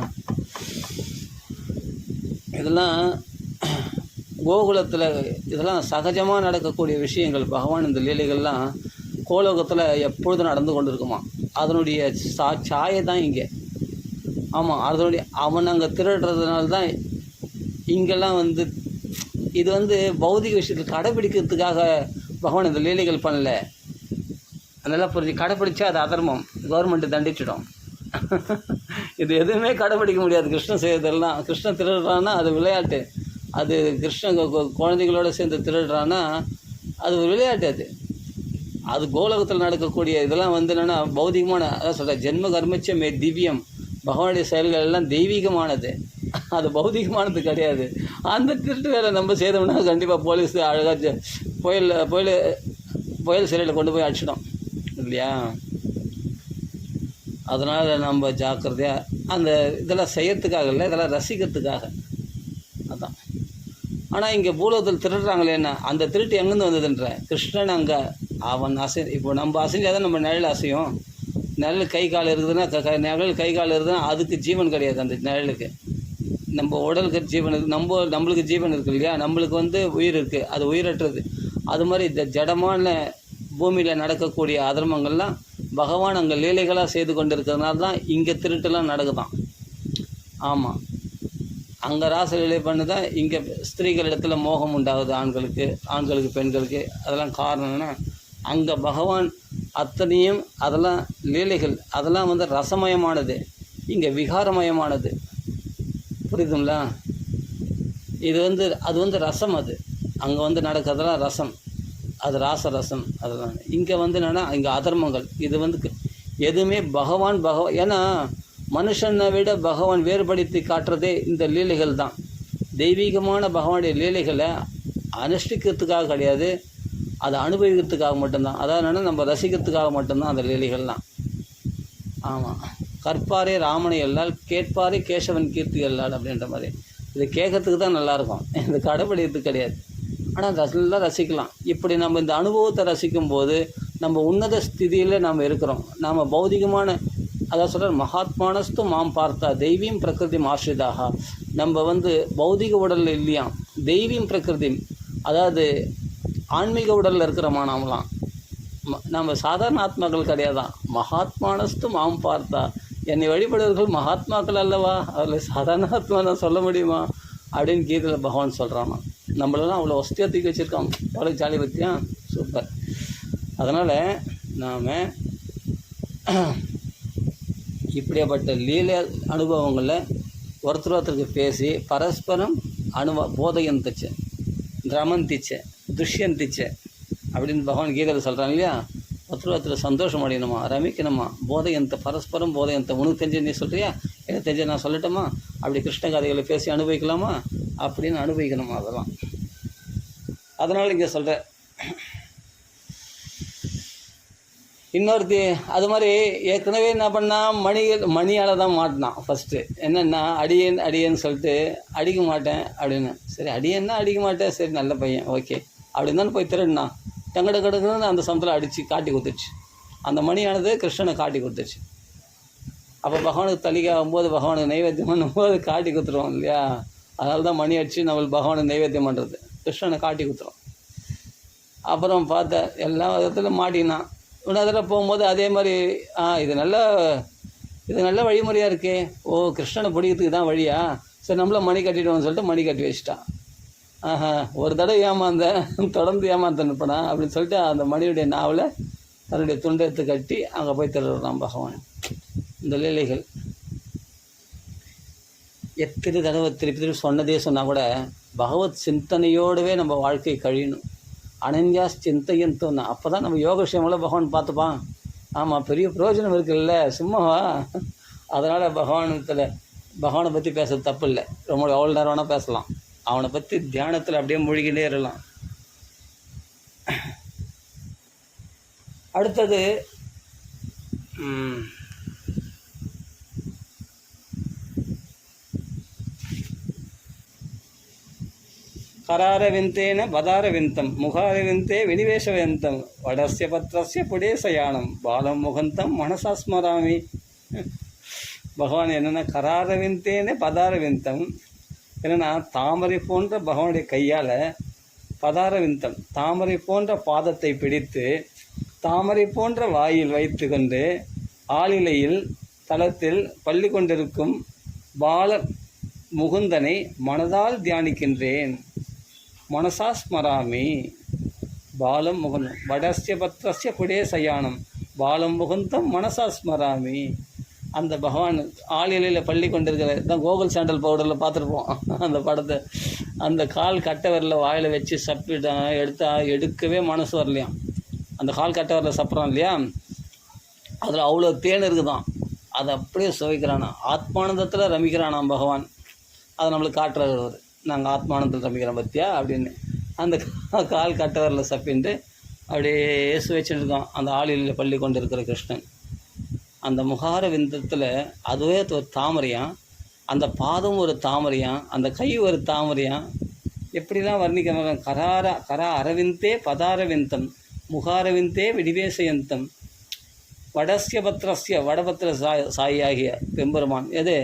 இதெல்லாம் கோகுலத்தில் இதெல்லாம் சகஜமாக நடக்கக்கூடிய விஷயங்கள். பகவான் இந்த லீலைகள்லாம் கோலோகத்தில் எப்பொழுதும் நடந்து கொண்டு இருக்குமா. அதனுடைய சாயை தான் இங்கே. ஆமாம், அதனுடைய அவன் அங்கே திருடுறதுனால தான் இங்கெல்லாம் வந்து இது வந்து பௌதிக விஷயத்தில் கடைப்பிடிக்கிறதுக்காக பகவான் இந்த லீலைகள் பண்ணல. அதெல்லாம் புரிஞ்சு கடைப்பிடிச்சா அது அதர்மம், கவர்மெண்ட்டு தண்டிச்சிடும். இது எதுவுமே கடைப்பிடிக்க முடியாது. கிருஷ்ணன் செய்யறதெல்லாம், கிருஷ்ணன் திருடுறான்னா அது விளையாட்டு. அது கிருஷ்ணன் குழந்தைகளோடு சேர்ந்து திருடுறான்னா அது ஒரு விளையாட்டு. அது கோலோகத்தில் நடக்கக்கூடிய இதெல்லாம் வந்து என்னென்னா பௌதிகமான, அதான் சொல்கிறேன், ஜென்ம கர்மச்ச மே திவ்யம். பகவானுடைய செயல்கள் எல்லாம் தெய்வீகமானது, அது பௌதிகமானது கிடையாது. அந்த திருட்டு வேலை நம்ம செய்தோம்னா கண்டிப்பாக போலீஸ் அழகாக புயல் சிறையில் கொண்டு போய் அடிச்சிடும் இல்லையா. அதனால் நம்ம ஜாக்கிரதையாக அந்த இதெல்லாம் செய்யறதுக்காக இல்லை, இதெல்லாம் ரசிக்கிறதுக்காக. அதான். ஆனால் இங்கே பூலோகத்தில் திருடுறாங்களே என்ன, அந்த திருட்டு எங்கேருந்து வந்ததுன்ற கிருஷ்ணன் அங்கே அவன் இப்போ நம்ம அசைஞ்சாதான் நம்ம நிழல் அசையும். நிழல் கை கால் இருக்குதுன்னா நிழல் கை கால் இருக்குதுன்னா அதுக்கு ஜீவன் கிடையாது. அந்த நிழலுக்கு நம்ம உடலுக்கு ஜீவன் இருக்குது, நம்மளுக்கு ஜீவன் இருக்குது இல்லையா, நம்மளுக்கு உயிர் இருக்குது, அது உயிரற்றது. அது மாதிரி இந்த ஜடமான பூமியில் நடக்கக்கூடிய அதர்மங்கள்லாம் பகவான் அங்கே லீலைகளாக செய்து கொண்டு இருக்கிறதுனால தான் இங்கே திருட்டுலாம் நடக்குதான். ஆமாம், அங்கே ராசலீலை பண்ணு தான் இங்கே ஸ்திரீகள் இடத்துல மோகம் உண்டாகுது, ஆண்களுக்கு பெண்களுக்கு. அதெல்லாம் காரணம்னா அங்கே பகவான் அத்தனையும் அதெல்லாம் லீலைகள், அதெல்லாம் ரசமயமானது, இங்கே விகாரமயமானது. புரியுதுங்களா? இது அது ரசம். அது அங்கே நடக்கிறதெல்லாம் ரசம், அது ராசரசம். அதெல்லாம் இங்கே என்னென்னா இங்கே அதர்மங்கள். இது எதுவுமே பகவான் ஏன்னா மனுஷனை விட பகவான் வேறுபடுத்தி காட்டுறதே இந்த லீலைகள் தான். தெய்வீகமான பகவானுடைய லீலைகளை அனுஷ்டிக்கிறதுக்காக கிடையாது, அதை அனுபவிக்கிறதுக்காக மட்டும்தான். அதாவது நம்ம ரசிக்கிறதுக்காக மட்டும்தான் அந்த லீலைகள்லாம். ஆமாம், கற்பாரே ராமனை எல்லால், கேட்பாரே கேசவன் கீர்த்தி எல்லால் அப்படின்ற மாதிரி. இது கேட்கறதுக்கு தான் நல்லாயிருக்கும், இது கடைப்பிடிக்கிறதுக்கு கிடையாது. ஆனால் நல்லா ரசிக்கலாம். இப்படி நம்ம இந்த அனுபவத்தை ரசிக்கும்போது நம்ம உன்னத ஸ்திதியில் நாம் இருக்கிறோம். நாம் பௌதிகமான, அதாவது சொல்கிற மகாத்மானஸ்து மாம் பார்த்தா தெய்வீம் பிரகிருதி ஆசிரிதாக. நம்ம பௌதிக உடலில் இல்லையா, தெய்வீம் பிரகிருதி, அதாவது ஆன்மீக உடலில் இருக்கிறோமா நாமலாம். நம்ம சாதாரண ஆத்மாக்கள் கிடையாதான். மகாத்மானஸ்து மாம் பார்த்தா, என்னை வழிபடுவர்கள் மகாத்மாக்கள் அல்லவா, அதில் சாதாரண ஆத்மா தான் சொல்ல முடியுமா அப்படின்னு கீதையில் பகவான் சொல்கிறானா. நம்மளெல்லாம் அவ்வளோ வசதியாக தூக்கி வச்சுருக்கோம். எவ்வளோ ஜாலி பற்றியா, சூப்பர். அதனால் நாம் இப்படியாப்பட்ட லீலை அனுபவங்களில் ஒருத்தருக்கு பேசி பரஸ்பரம் போதையந்திச்ச, ரமந்திச்ச, துஷ்யந்திச்ச அப்படின்னு பகவான் கீதையில் சொல்கிறாங்க இல்லையா. ஒருத்தர் சந்தோஷம் அடையணுமா, ரமிக்கணுமா, போதையந்த, பரஸ்பரம் போதையந்த. உனக்கு தெரிஞ்ச நீ சொல்கிறியா, எனக்கு தெரிஞ்ச நான் சொல்லட்டுமா, அப்படி கிருஷ்ண கதைகளை பேசி அனுபவிக்கலாமா அப்படின்னு அனுபவிக்கணுமா. அதெல்லாம் அதனால் இங்கே சொல்கிற இன்னொருத்தி அது மாதிரி ஏற்கனவே என்ன பண்ணால் மணியால் தான் மாட்டினான். ஃபஸ்ட்டு என்னென்னா அடியேன்னு சொல்லிட்டு அடிக்க மாட்டேன் அப்படின்னு. சரி அடியேன்னா அடிக்க மாட்டேன், சரி நல்ல பையன், ஓகே அப்படின்னு தானே போய் திருடினான். டங்கட கடக்குன்னு அந்த சமத்தில் அடித்து காட்டி கொடுத்துச்சு. அந்த மணியானது கிருஷ்ணனை காட்டி கொடுத்துச்சு. அப்போ பகவானுக்கு தலிக்காகும்போது, பகவானுக்கு நைவேத்தியம் பண்ணும்போது காட்டி கொடுத்துருவோம் இல்லையா. அதனால தான் மணி அடித்து நம்மளுக்கு பகவானுக்கு நைவேத்தியம் பண்ணுறது, கிருஷ்ணனை காட்டி கொடுத்துரும். அப்புறம் பார்த்த எல்லா விதத்தில் மாட்டினான். இன்னொரு போகும்போது அதே மாதிரி இது நல்ல வழிமுறையாக இருக்கே, ஓ கிருஷ்ணனை பிடிக்கிறதுக்கு தான் வழியா, சரி நம்மள மணி கட்டிடுவோம்னு சொல்லிட்டு மணி கட்டி வச்சிட்டான். ஒரு தடவை தொடர்ந்து ஏமாந்தனுப்பனா அப்படின்னு சொல்லிட்டு அந்த மணியுடைய நாவில் தன்னுடைய துண்டத்தை கட்டி அங்கே போய் திருடுறான் பகவான். இந்த லீலைகள் எத்தனை தடவை திருப்பி சொன்னதே சொன்னால் கூட பகவத் சிந்தனையோடவே நம்ம வாழ்க்கை கழியணும். அனன்யாஸ் சிந்தையந்தோன்னா அப்போ தான் நம்ம யோகக்ஷேமெல்லாம் பகவான் பார்த்துப்பான். ஆமாம், பெரிய பிரயோஜனம் இருக்குல்ல, சும்மாவா. அதனால் பகவானை பற்றி பேசுறது தப்பு இல்லை, ரொம்ப எவ்வளோ நேரம் வேணால் பேசலாம். அவனை பற்றி தியானத்தில் அப்படியே மூழ்கினே இருக்கலாம். அடுத்தது கராரவிந்தேன பதாரவிந்தம் முகாரவிந்தே வினிவேஷவந்தம் வடஸ்ய பத்ரஸ்ய புடேசயானம் பாலம் முகந்தம் மனசாஸ்மராமி. பகவான் என்னென்னா கராரவிந்தேன பதாரவிந்தம் என்னென்னா தாமரை போன்ற பகவானுடைய கையால், பதாரவிந்தம் தாமரை போன்ற பாதத்தை பிடித்து தாமரை போன்ற வாயில் வைத்து கொண்டு ஆளிலையில் தளத்தில் பள்ளி கொண்டிருக்கும் பால முகுந்தனை மனதால் தியானிக்கின்றேன். மனசா ஸ்மராமி. பாலம் முகுந்தம் வடஸ்ய பத்ரஸ்ய புடே சயானம் பாலம் முகுந்தம் மனசா ஸ்மராமி. அந்த பகவான் ஆளிலையில் பள்ளி கொண்டிருக்கிற தான் கோகுல் சாண்டல் பவுடரில் பார்த்துருப்போம் அந்த படத்தை. அந்த கால் கட்டை வரல வாயில் வச்சு எடுக்கவே மனசு வரலையாம். அந்த கால் கட்டை வரல சப்புறான் இல்லையா, அதில் அவ்வளோ தேன் இருக்குதான். அதை அப்படியே சுவைக்கிறானா, ஆத்மானந்தத்தில் ரமிக்கிறானாம் பகவான். அதை நம்மளுக்கு காட்டுறவர், நாங்கள் ஆத்மானந்தத்தில் ரமிக்கிறோம் பற்றியா அப்படின்னு. அந்த கால் கட்டை வரல சப்பின்ட்டு அப்படியே சுவைச்சுட்டு இருக்கோம் அந்த ஆளிலையில் பள்ளி கொண்டு இருக்கிற கிருஷ்ணன். அந்த முகார விந்தத்தில் அதுவே ஒரு தாமரையான், அந்த பாதம் ஒரு தாமரையான், அந்த கை ஒரு தாமரையான். எப்படிலாம் வர்ணிக்கிறாங்க. கரா அரவிந்தே பதாரவிந்தம் முகாரவிந்தே விடிவேசயந்தம். வடஸ்ய பத்ரஸ்ய வடபத்திர சாயியாகிய பெம்பெருமான் எது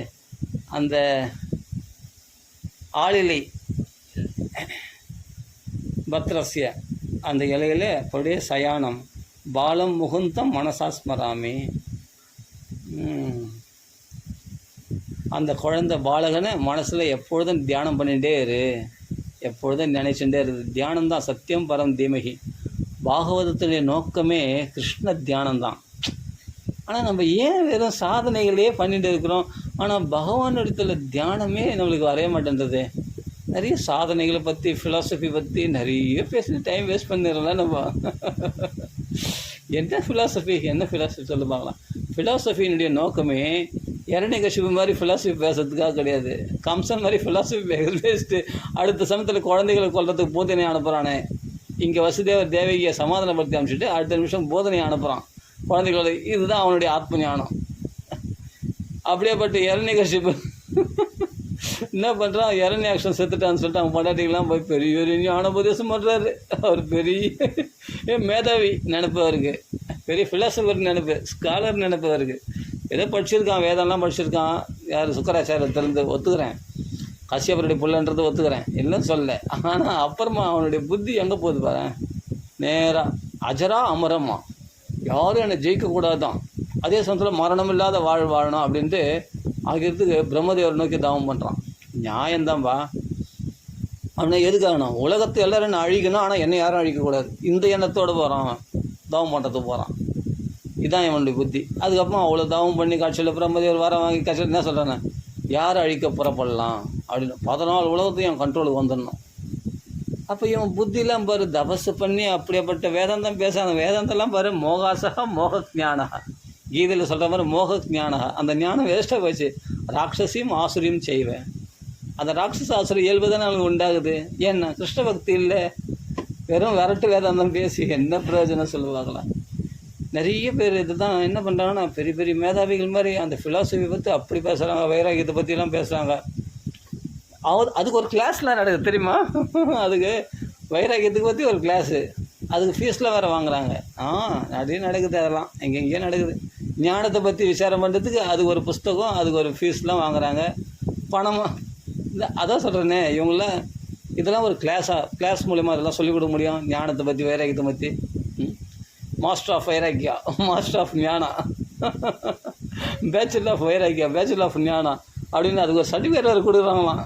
அந்த ஆளிலை பத்ரஸ்ய அந்த இலையில அப்படியே சயானம் பாலம் முகுந்தம் மனசாஸ்மராமி. அந்த குழந்தை பாலகனை மனசில் எப்பொழுதும் தியானம் பண்ணிகிட்டே இரு, எப்பொழுதும் நினைச்சுட்டே இருக்குது. தியானம்தான் சத்தியம் பரம் தீமகி. பாகவதத்துடைய நோக்கமே கிருஷ்ண தியானம்தான். ஆனால் நம்ம ஏன் வெறும் சாதனைகளே பண்ணிட்டு இருக்கிறோம், ஆனால் பகவானிடத்துல தியானமே நம்மளுக்கு வரைய மாட்டேன்றது. நிறைய சாதனைகளை பற்றி ஃபிலாசபி பற்றி நிறைய பேசி டைம் வேஸ்ட் பண்ணிடல நம்ம. என்ன ஃபிலாசபி சொல்ல பார்க்கலாம். ஃபிலாசபியினுடைய நோக்கமே இரணிகசிபு மாதிரி ஃபிலாசபி பேசுறதுக்காக கிடையாது. கம்சன் மாதிரி ஃபிலாசபி பேசிட்டு அடுத்த சமயத்தில் குழந்தைகளை கொல்றதுக்கு போதனை அனுப்புகிறானே. இங்கே வசுதேவர் தேவகியை சமாதானப்படுத்தி அனுப்பிச்சிட்டு அடுத்த நிமிஷம் போதனை அனுப்புகிறான் குழந்தைகளோட. இதுதான் அவனுடைய ஆத்ம ஞானம். அப்படியேப்பட்ட இரணிகசிபு என்ன பண்ணுறான், இரண்யாக்ஷன் செத்துட்டான்னு சொல்லிட்டு அவன் பொண்டாட்டிகள்லாம் போய் பெரிய ஞான உபதேசம் பண்ணுறாரு. அவர் பெரிய மேதாவி நினைப்பு அவருக்கு, பெரிய ஃபிலாசபர் நினைப்பு, ஸ்காலர் நினைப்பு அவருக்கு. ஏதோ படிச்சிருக்கான், வேதம்லாம் படிச்சிருக்கான். யார் சுக்கராச்சாரியத்திலேருந்து ஒத்துக்கிறேன், கஷ்யப்பருடைய புள்ளன்றது ஒத்துக்கிறேன், இல்லைன்னு சொல்லலை. ஆனால் அப்புறமா அவனுடைய புத்தி எங்கே போகுது பாரு, நேராக அஜரா அமரமா, யாரும் என்னை ஜெயிக்கக்கூடாது தான், அதே சமயத்தில் மரணம் இல்லாத வாழணும் அப்படின்ட்டு ஆகிறதுக்கு பிரம்மதேவர் நோக்கி தவம் பண்ணுறான். நியாயம்தான்பா. அவனை எதுக்காகணும், உலகத்தை எல்லோரும் என்ன அழிக்கணும், ஆனால் என்னை யாரும் அழிக்கக்கூடாது, இந்த எண்ணத்தோடு போகிறான், தவம் பண்ணுறதுக்கு போகிறான். இதுதான் இவனுடைய புத்தி. அதுக்கப்புறம் அவ்வளோ தவம் பண்ணி காட்சியில் பிரம்மதேவர் வர வாங்கி காட்சியில் என்ன சொல்கிறானே, யாரை அழிக்க புறப்படலாம் அப்படின்னு 14 உலகத்தையும் என் கண்ட்ரோலுக்கு வந்துடணும். அப்போ இவன் புத்திலாம் பாரு தபசு பண்ணி அப்படியேப்பட்ட வேதாந்தம் பேசுகிறாங்க. வேதாந்தெல்லாம் பாரு மோகாசகா மோக ஜானகா, கீதையில் சொல்கிற மாதிரி மோக ஜானகா. அந்த ஞானம் வேஸ்ட்டாக போச்சு. ராட்சசியும் ஆசுரியும் செய்வேன். அந்த ராட்சச ஆசுரி இயல்பு தானே அவனுக்கு உண்டாகுது. ஏன்னா கிருஷ்ண பக்தி இல்லை, வெறும் விரட்டு வேதாந்தம் பேசி என்ன பிரயோஜனம் சொல்லுவாங்களாம். நிறைய பேர் இதுதான் என்ன பண்ணுறாங்கன்னா, பெரிய பெரிய மேதாவிகள் மாதிரி அந்த ஃபிலாசபி பற்றி அப்படி பேசுகிறாங்க, வைராகியத்தை பற்றிலாம் பேசுகிறாங்க. அதுக்கு ஒரு கிளாஸ்லாம் நடக்குது தெரியுமா. அதுக்கு வைராகியத்துக்கு பற்றி ஒரு கிளாஸு, அதுக்கு ஃபீஸில் வேறு வாங்குகிறாங்க. நிறைய நடக்குது, அதெல்லாம் எங்கெங்கேயோ நடக்குது. ஞானத்தை பற்றி விசாரம் பண்ணுறதுக்கு அதுக்கு ஒரு புஸ்தகம், அதுக்கு ஒரு ஃபீஸ்லாம் வாங்குகிறாங்க, பணமாக. இல்லை அதான் சொல்கிறேனே, இவங்களாம் இதெல்லாம் ஒரு கிளாஸ் மூலிமா இதெல்லாம் சொல்லிக் கொடுக்க முடியும். ஞானத்தை பற்றி, வைராகியத்தை பற்றி. Master of vairagya, master of jnana, bachelor of vairagya, bachelor of jnana அப்படின்னு அதுக்கு ஒரு சர்டிஃபிகேட் வேறு கொடுக்குறாங்களாம்.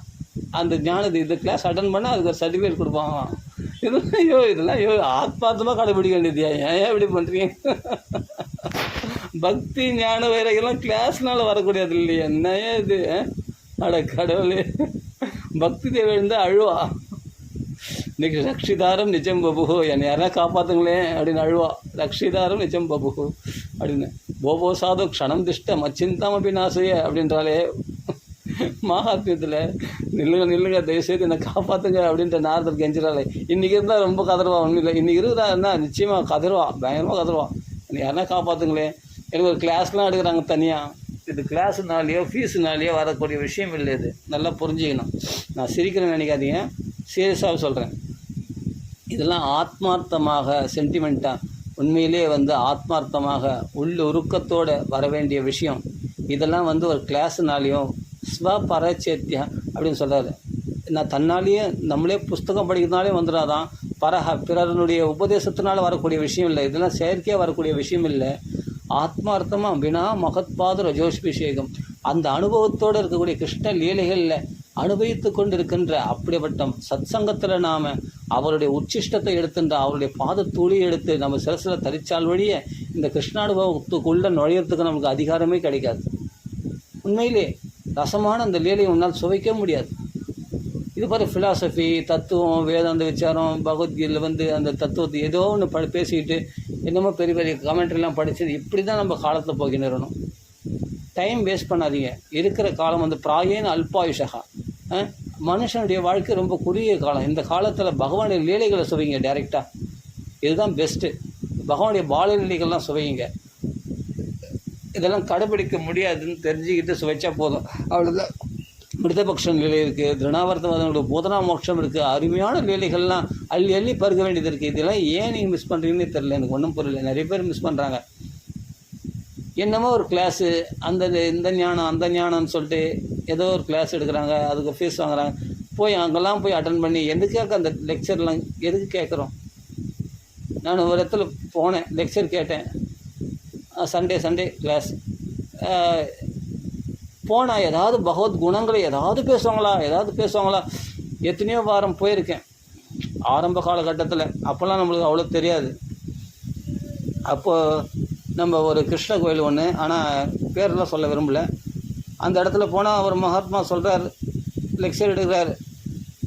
அந்த ஞானத்தை இந்த கிளாஸ் அட்டன் பண்ணால் அதுக்கு ஒரு சர்டிஃபிகேட் கொடுப்பாங்களாம். இதெல்லாம் ஆத்மார்த்தமாக கடைபிடிக்க வேண்டியது. ஏன் இப்படி பண்ணுறீங்க? பக்தி ஞான வைராக்கியெல்லாம் கிளாஸ்னால வரக்கூடியது இல்லையா? என்னையே இது அட கடவுளே. பக்தி தேவை இருந்தால் அழுவா, இன்னைக்கு ரக்ஷிதாரம் நிஜம் பபுஹோ, என்னை யாரா காப்பாற்றுங்களேன் அப்படின்னு அழுவா. ரக்ஷிதாரம் நிஜம் பபுஹோ அப்படின்னு. போபோ சாதோ க்ஷணம் திஷ்ட மச்சிந்தாம் அபிநாசைய அப்படின்றாலே மகாத்மியத்தில். நில்லுங்க தயவுசெய்து என்னை காப்பாற்றுங்க அப்படின்ட்டு நாரதர் கெஞ்சிறாளே. இன்றைக்கி இருந்தால் ரொம்ப கதறுவா. ஒன்றும் இல்லை, இன்றைக்கி இருக்கிறாருன்னா நிச்சயமாக கதறுவா, பயங்கரமாக கதறுவா. என்னை யாருன்னா காப்பாற்றுங்களேன். எனக்கு ஒரு கிளாஸ்லாம் எடுக்கிறாங்க தனியாக. இது கிளாஸுனாலேயோ ஃபீஸுனாலேயோ வரக்கூடிய விஷயம் இல்லை. இது நல்லா புரிஞ்சுக்கணும். நான் சிரிக்கிறேன்னு நினைக்காதீங்க, சீரியஸாக சொல்கிறேன். இதெல்லாம் ஆத்மார்த்தமாக, சென்டிமெண்ட்டாக, உண்மையிலே ஆத்மார்த்தமாக உள்ளுருக்கத்தோடு வர வேண்டிய விஷயம். இதெல்லாம் ஒரு கிளாஸுனாலேயும் ஸ்வபரச்சேத்தியா அப்படின்னு சொல்கிறாரு. நான் தன்னாலேயே நம்மளே புஸ்தகம் படிக்கிறதுனாலே வந்துடாதான். பிறருடைய உபதேசத்தினால வரக்கூடிய விஷயம் இல்லை. இதெல்லாம் செயற்கையாக வரக்கூடிய விஷயம் இல்லை. ஆத்மார்த்தமாக வினா மகத்பாத ரஜோஷ்பிஷேகம், அந்த அனுபவத்தோடு இருக்கக்கூடிய கிருஷ்ண லீலைகளில் அனுபவித்து கொண்டு இருக்கின்ற அப்படிப்பட்ட சத்சங்கத்தில் நாம் அவருடைய உச்சிஷ்டத்தை எடுத்துன்ற அவருடைய பாதத்தூளியை எடுத்து நம்ம சிரசில் தரிச்சால் வழியே இந்த கிருஷ்ணானுபவத்துக்குள்ளே நுழையிறதுக்கு நமக்கு அதிகாரமே கிடைக்காது. உண்மையிலே ரசமான அந்த லீலையை உன்னால் சுவைக்க முடியாது. இது பாரு ஃபிலாசபி, தத்துவம், வேதாந்த விசாரம், பகவத்கீதையில் அந்த தத்துவத்தை ஏதோ ஒன்று பேசிக்கிட்டு என்னமோ பெரிய பெரிய கமெண்ட்ரிலாம் படித்தது, இப்படி தான் நம்ம காலத்தை போக்கி நிறணும். டைம் வேஸ்ட் பண்ணாதீங்க. இருக்கிற காலம் பிராயேன அல்பாயுஷகா. மனுஷனுடைய வாழ்க்கை ரொம்ப குறுகிய காலம். இந்த காலத்தில் பகவானுடைய லீலைகளை சுவைங்க டைரெக்டாக. இதுதான் பெஸ்ட்டு. பகவானுடைய பால லீலைகள்லாம் சுவைங்க. இதெல்லாம் கடைபிடிக்க முடியாதுன்னு தெரிஞ்சுக்கிட்டு சுவைச்சா போதும், அவ்வளோதான். மிருதபக்ஷம் லீலை இருக்குது, திருணாவர்த்தவாதனுடைய போதனா மோட்சம் இருக்குது, அருமையான லீலைகள்லாம் அள்ளி அள்ளி பருக வேண்டியது இருக்குது. இதெல்லாம் ஏன் நீங்கள் மிஸ் பண்ணுறீங்கன்னு தெரியல, எனக்கு ஒன்றும் புரியல. நிறைய பேர் மிஸ் பண்ணுறாங்க. என்னமோ ஒரு கிளாஸு, இந்த ஞானம் அந்த ஞானம்னு சொல்லிட்டு ஏதோ ஒரு கிளாஸ் எடுக்கிறாங்க, அதுக்கு ஃபீஸ் வாங்குறாங்க. போய் அங்கெல்லாம் போய் அட்டன் பண்ணி எதுக்காக அந்த லெக்சர்லாம் எதுக்கு கேட்குறோம்? நான் ஒரு இடத்துல போனேன், லெக்சர் கேட்டேன், சண்டே கிளாஸ் போனால் ஏதாவது பகவத் குணங்களை ஏதாவது பேசுவாங்களா? எத்தனையோ வாரம் போயிருக்கேன் ஆரம்ப காலகட்டத்தில். அப்போல்லாம் நம்மளுக்கு அவ்வளோ தெரியாது. அப்போது நம்ம ஒரு கிருஷ்ண கோயில் ஒன்று, ஆனால் பேரெலாம் சொல்ல விரும்பலை. அந்த இடத்துல போனால் அவர் மகாத்மா சொல்கிறார், லெக்சர் எடுக்கிறார்.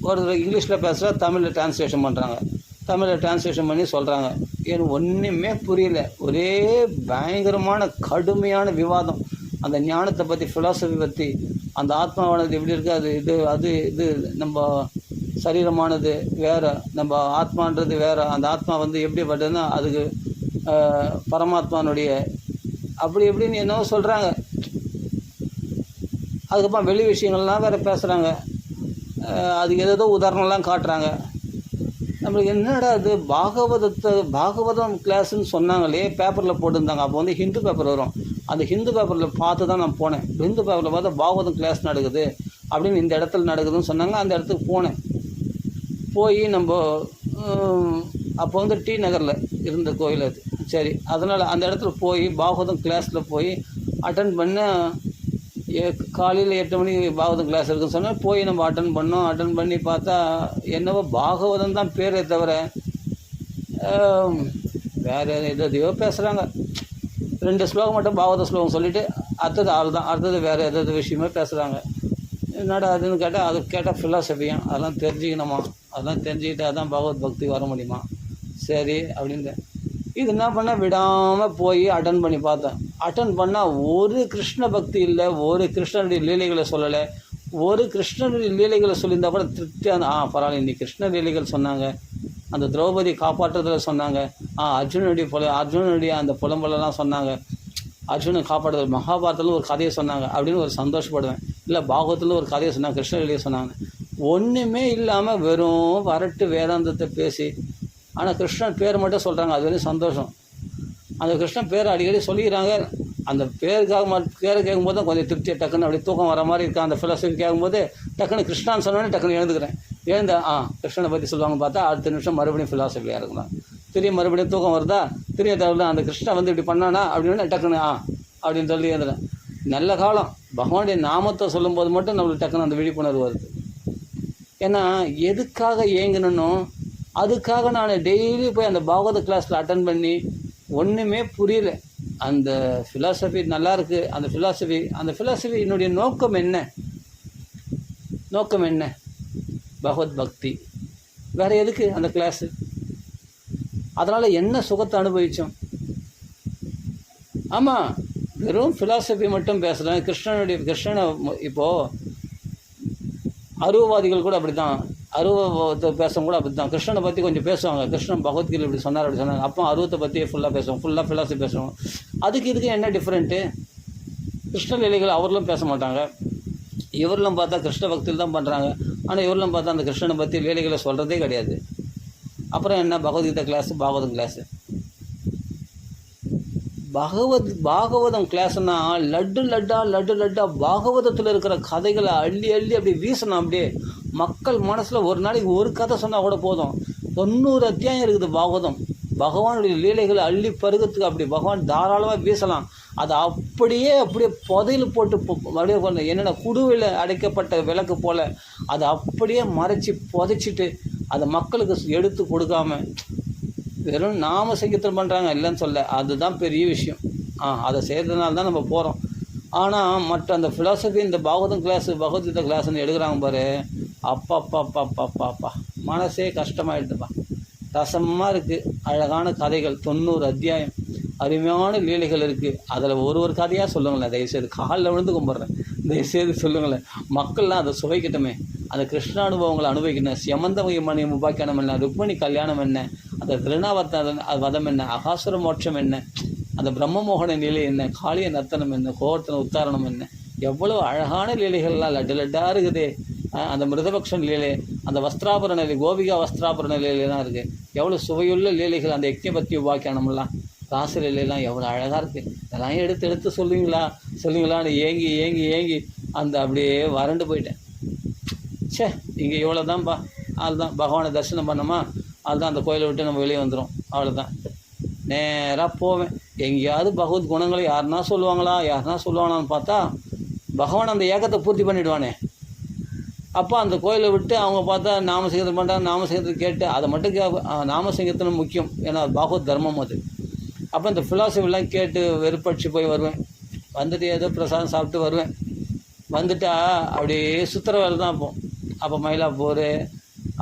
ஒரு இங்கிலீஷில் பேசுகிறார், தமிழில் டிரான்ஸ்லேஷன் பண்ணுறாங்க. தமிழில் டிரான்ஸ்லேஷன் பண்ணி சொல்கிறாங்க. எனக்கு ஒன்றுமே புரியல. ஒரே பயங்கரமான கடுமையான விவாதம். அந்த ஞானத்தை பற்றி, ஃபிலாசபி பற்றி, அந்த ஆத்மாவானது எப்படி இருக்குது, இது நம்ம சரீரமானது வேறு, நம்ம ஆத்மான்றது வேறு, அந்த ஆத்மா எப்படி பட்டதுன்னா அதுக்கு பரமாத்மானுடைய அப்படி எப்படின்னு என்னவோ சொல்கிறாங்க. அதுக்கப்புறம் வெளி விஷயங்கள்லாம் வேறு பேசுகிறாங்க. அதுக்கு ஏதோ உதாரணம்லாம் காட்டுறாங்க. நம்மளுக்கு என்னடா அது பாகவதம் கிளாஸுன்னு சொன்னாங்களே, பேப்பரில் போட்டிருந்தாங்க. அப்போ ஹிந்து பேப்பர் வரும். அந்த ஹிந்து பேப்பரில் பார்த்து தான் நான் போனேன். ஹிந்து பேப்பரில் பார்த்தா பாகவதம் கிளாஸ் நடக்குது அப்படின்னு, இந்த இடத்துல நடக்குதுன்னு சொன்னாங்க. அந்த இடத்துக்கு போனேன். போய் நம்ம அப்போ டி நகரில் இருந்த கோயில் அது. சரி, அதனால் அந்த இடத்துல போய் பாகவதம் கிளாஸில் போய் அட்டன் பண்ண. காலையில் 8 மணிக்கு பாகவதம் கிளாஸ் இருக்குன்னு சொன்னால் போய் நம்ம அட்டன் பண்ணி பார்த்தா என்னவோ பாகவதம் தான் பேரே தவிர வேறு எதையோ பேசுகிறாங்க. 2 ஸ்லோகம் மட்டும் பாகவத ஸ்லோகம் சொல்லிவிட்டு அடுத்தது வேறு எதாவது விஷயமே பேசுகிறாங்க. என்னடா அதுன்னு கேட்டால், அது கேட்டால் ஃபிலாசபியும் அதெல்லாம் தெரிஞ்சுக்கணுமா, அதெல்லாம் தெரிஞ்சுக்கிட்டு அதான் பகவத் பக்தி வர முடியுமா? சரி அப்படின்னு இது என்ன பண்ணால் விடாமல் போய் அட்டன் பண்ணி பார்த்தேன். அட்டன் பண்ணால் ஒரு கிருஷ்ண பக்தி இல்லை, ஒரு கிருஷ்ணனுடைய லீலைகளை சொல்லலை. ஒரு கிருஷ்ணனுடைய லீலைகளை சொல்லியிருந்தால் கூட திருப்தியாக பரவாயில்ல, இன்னைக்கு கிருஷ்ண லீலைகள் சொன்னாங்க, அந்த திரௌபதி காப்பாற்றுறதில் சொன்னாங்க, அர்ஜுனனுடைய அந்த புலம்பலெல்லாம் சொன்னாங்க, அர்ஜுனன் காப்பாற்றுறது, மகாபாரதத்தில் ஒரு கதையை சொன்னாங்க அப்படின்னு ஒரு சந்தோஷப்படுவேன். இல்லை பாகவத்தில் ஒரு கதையை சொன்னாங்க, கிருஷ்ண லீலையை சொன்னாங்க. ஒன்றுமே இல்லாமல் வெறும் வரட்டு வேதாந்தத்தை பேசி, ஆனால் கிருஷ்ணன் பேர் மட்டும் சொல்கிறாங்க. அது வந்து சந்தோஷம். அந்த கிருஷ்ணன் பேரை அடிக்கடி சொல்லிக்கிறாங்க. அந்த பேருக்காக பேரை கேட்கும்போது தான் கொஞ்சம் திருப்தியாக டக்குன்னு அப்படி தூக்கம் வர மாதிரி இருக்கா. அந்த ஃபிலாசபி கேட்கும்போது டக்குன்னு கிருஷ்ணான்னு சொன்னோன்னே டக்குன்னு எழுந்துக்கிறேன். கிருஷ்ணனை பற்றி சொல்லுவாங்க பார்த்தா அடுத்த நிமிஷம் மறுபடியும் ஃபிலாசபியாக இருக்கலாம். மறுபடியும் தூக்கம் வருதா, தவிர அந்த கிருஷ்ணன் இப்படி பண்ணானா அப்படின்னு டக்குன்னு அப்படின்னு சொல்லி எழுதுறேன். நல்ல காலம் பகவானுடைய நாமத்தை சொல்லும்போது மட்டும் நம்மளுக்கு டக்குன்னு அந்த விழிப்புணர்வு வருது. ஏன்னா எதுக்காக ஏங்கணுன்னோ அதுக்காக நான் டெய்லி போய் அந்த பாகவத கிளாஸில் அட்டன் பண்ணி ஒன்றுமே புரியல. அந்த ஃபிலாசபி நல்லாயிருக்கு. அந்த ஃபிலாசபி என்னுடைய நோக்கம் என்ன? பகவத் பக்தி. வேறு எதுக்கு அந்த கிளாஸு? அதனால் என்ன சுகத்தை அனுபவித்தோம்? ஆமாம், வெறும் ஃபிலாசபி மட்டும் பேசுகிறேன். கிருஷ்ணனை இப்போது அருவவாதிகள் கூட அப்படி தான், அருவத்தை பேசுகிறவங்க கூட அப்படி தான். கிருஷ்ணனை பற்றி கொஞ்சம் பேசுவாங்க. கிருஷ்ணன் பகவத்கீதை இப்படி சொன்னாங்க. அப்போ அருவத்தை பற்றியே ஃபுல்லாக பேசுவோம், ஃபுல்லாக ஃபிலாசபி பேசுவோம். இதுக்கு என்ன டிஃப்ரெண்ட்டு? கிருஷ்ண லீலைகள் அவர்களும் பேச மாட்டாங்க. இவர்களும் பார்த்தா கிருஷ்ண பக்தியில் தான் பண்ணுறாங்க. ஆனால் இவர்களும் பார்த்தா அந்த கிருஷ்ணனை பற்றி லீலைகளை சொல்கிறதே கிடையாது. அப்புறம் என்ன பகவத்கீதை கிளாஸு, பாகவதம் கிளாஸு. பாகவதம் கிளாஸ்னா லட்டு பாகவதத்தில் இருக்கிற கதைகளை அள்ளி அப்படி வீசணும். அப்படியே மக்கள் மனசில் ஒரு நாளைக்கு ஒரு கதை சொன்னால் கூட போதும். 90 அத்தியாயம் இருக்குது பாகவதம். பகவானுடைய லீலைகளை அள்ளி பருகத்துக்கு அப்படி பகவான் தாராளமாக வீசலாம். அதை அப்படியே புதையில் போட்டு அப்படியே என்னென்ன குடுவையில் அடைக்கப்பட்ட விளக்கு போல் அதை அப்படியே மறைச்சி புதைச்சிட்டு அதை மக்களுக்கு எடுத்து கொடுக்காம வெறும் நாம சங்கீர்த்தனம் பண்ணுறாங்க, இல்லைன்னு சொல்ல. அதுதான் பெரிய விஷயம். அதை செய்கிறதுனால தான் நம்ம போகிறோம். ஆனால் மற்ற அந்த ஃபிலாசபி, இந்த பாகவதம் கிளாஸு, பகவத்கீதை கிளாஸ்ன்னு எடுக்கிறாங்க பாரு, அப்பா மனசே கஷ்டமாயிடுதுப்பா. ரசமாக இருக்குது. அழகான கதைகள், 90 அத்தியாயம், அருமையான லீலைகள் இருக்குது. அதில் ஒரு கதையாக சொல்லுங்களேன் தயவுசெய்து. காலில் விழுந்து கும்பிட்றேன், தயவுசெய்து சொல்லுங்களேன். மக்கள்லாம் அதை சுவைக்கட்டுமே. அந்த கிருஷ்ண அனுபவங்களை அனுபவிக்கணும். சியமந்தமய மணி உபாக்கியானம் என்ன, ருக்மணி கல்யாணம் என்ன, அந்த திருநாவர்த்தன வதம் என்ன, அகாசுர மோட்சம் என்ன, அந்த பிரம்மமோகன நிலை என்ன, காளிய நர்த்தனம் என்ன, கோவர்த்தன உத்தாரணம் என்ன, எவ்வளோ அழகான லீலைகள்லாம் லட்டாக இருக்குது. அந்த மிருதபக்ஷன் லீலை, அந்த வஸ்திராபரண லீலை, கோபிகா வஸ்திராபரண லீலைலாம் இருக்குது. எவ்வளோ சுவையுள்ள லீலைகள். அந்த யக்ஞபத்தி உபாக்கியானம்லாம் காசு இல்லைலாம் எவ்வளோ அழகாக இருக்குது, இதெல்லாம் எடுத்து எடுத்து சொல்லுங்களான்னு ஏங்கி ஏங்கி ஏங்கி அந்த அப்படியே வறண்டு போயிட்டேன். சே, இங்கே இவ்வளோ தான்ப்பா, அதுதான் பகவானை தரிசனம் பண்ணோமா, அதுதான் அந்த கோயிலை விட்டு நம்ம வெளியே வந்துடும், அவ்வளோதான். நேராக போவேன். எங்கேயாவது பகவத் குணங்களை யாருன்னா சொல்லுவாங்களான்னு பார்த்தா பகவான் அந்த ஏக்கத்தை பூர்த்தி பண்ணிவிடுவானே. அப்போ அந்த கோயிலை விட்டு அவங்க பார்த்தா நாமசங்கீர்த்தனம் பண்ணுறாங்க, நாமசங்கீர்த்தனம் கேட்டு அதை மட்டும் நாமசங்கீர்த்தனம் முக்கியம், ஏன்னா பகவத் தர்மம் அது. அப்போ இந்த ஃபிலாசபிலாம் கேட்டு வெறுப்படிச்சு போய் வருவேன். வந்துட்டு ஏதோ பிரசாதம் சாப்பிட்டு வருவேன். வந்துட்டா அப்படியே சுற்றுற வேலை தான். அப்போ மயிலாப்பூர்,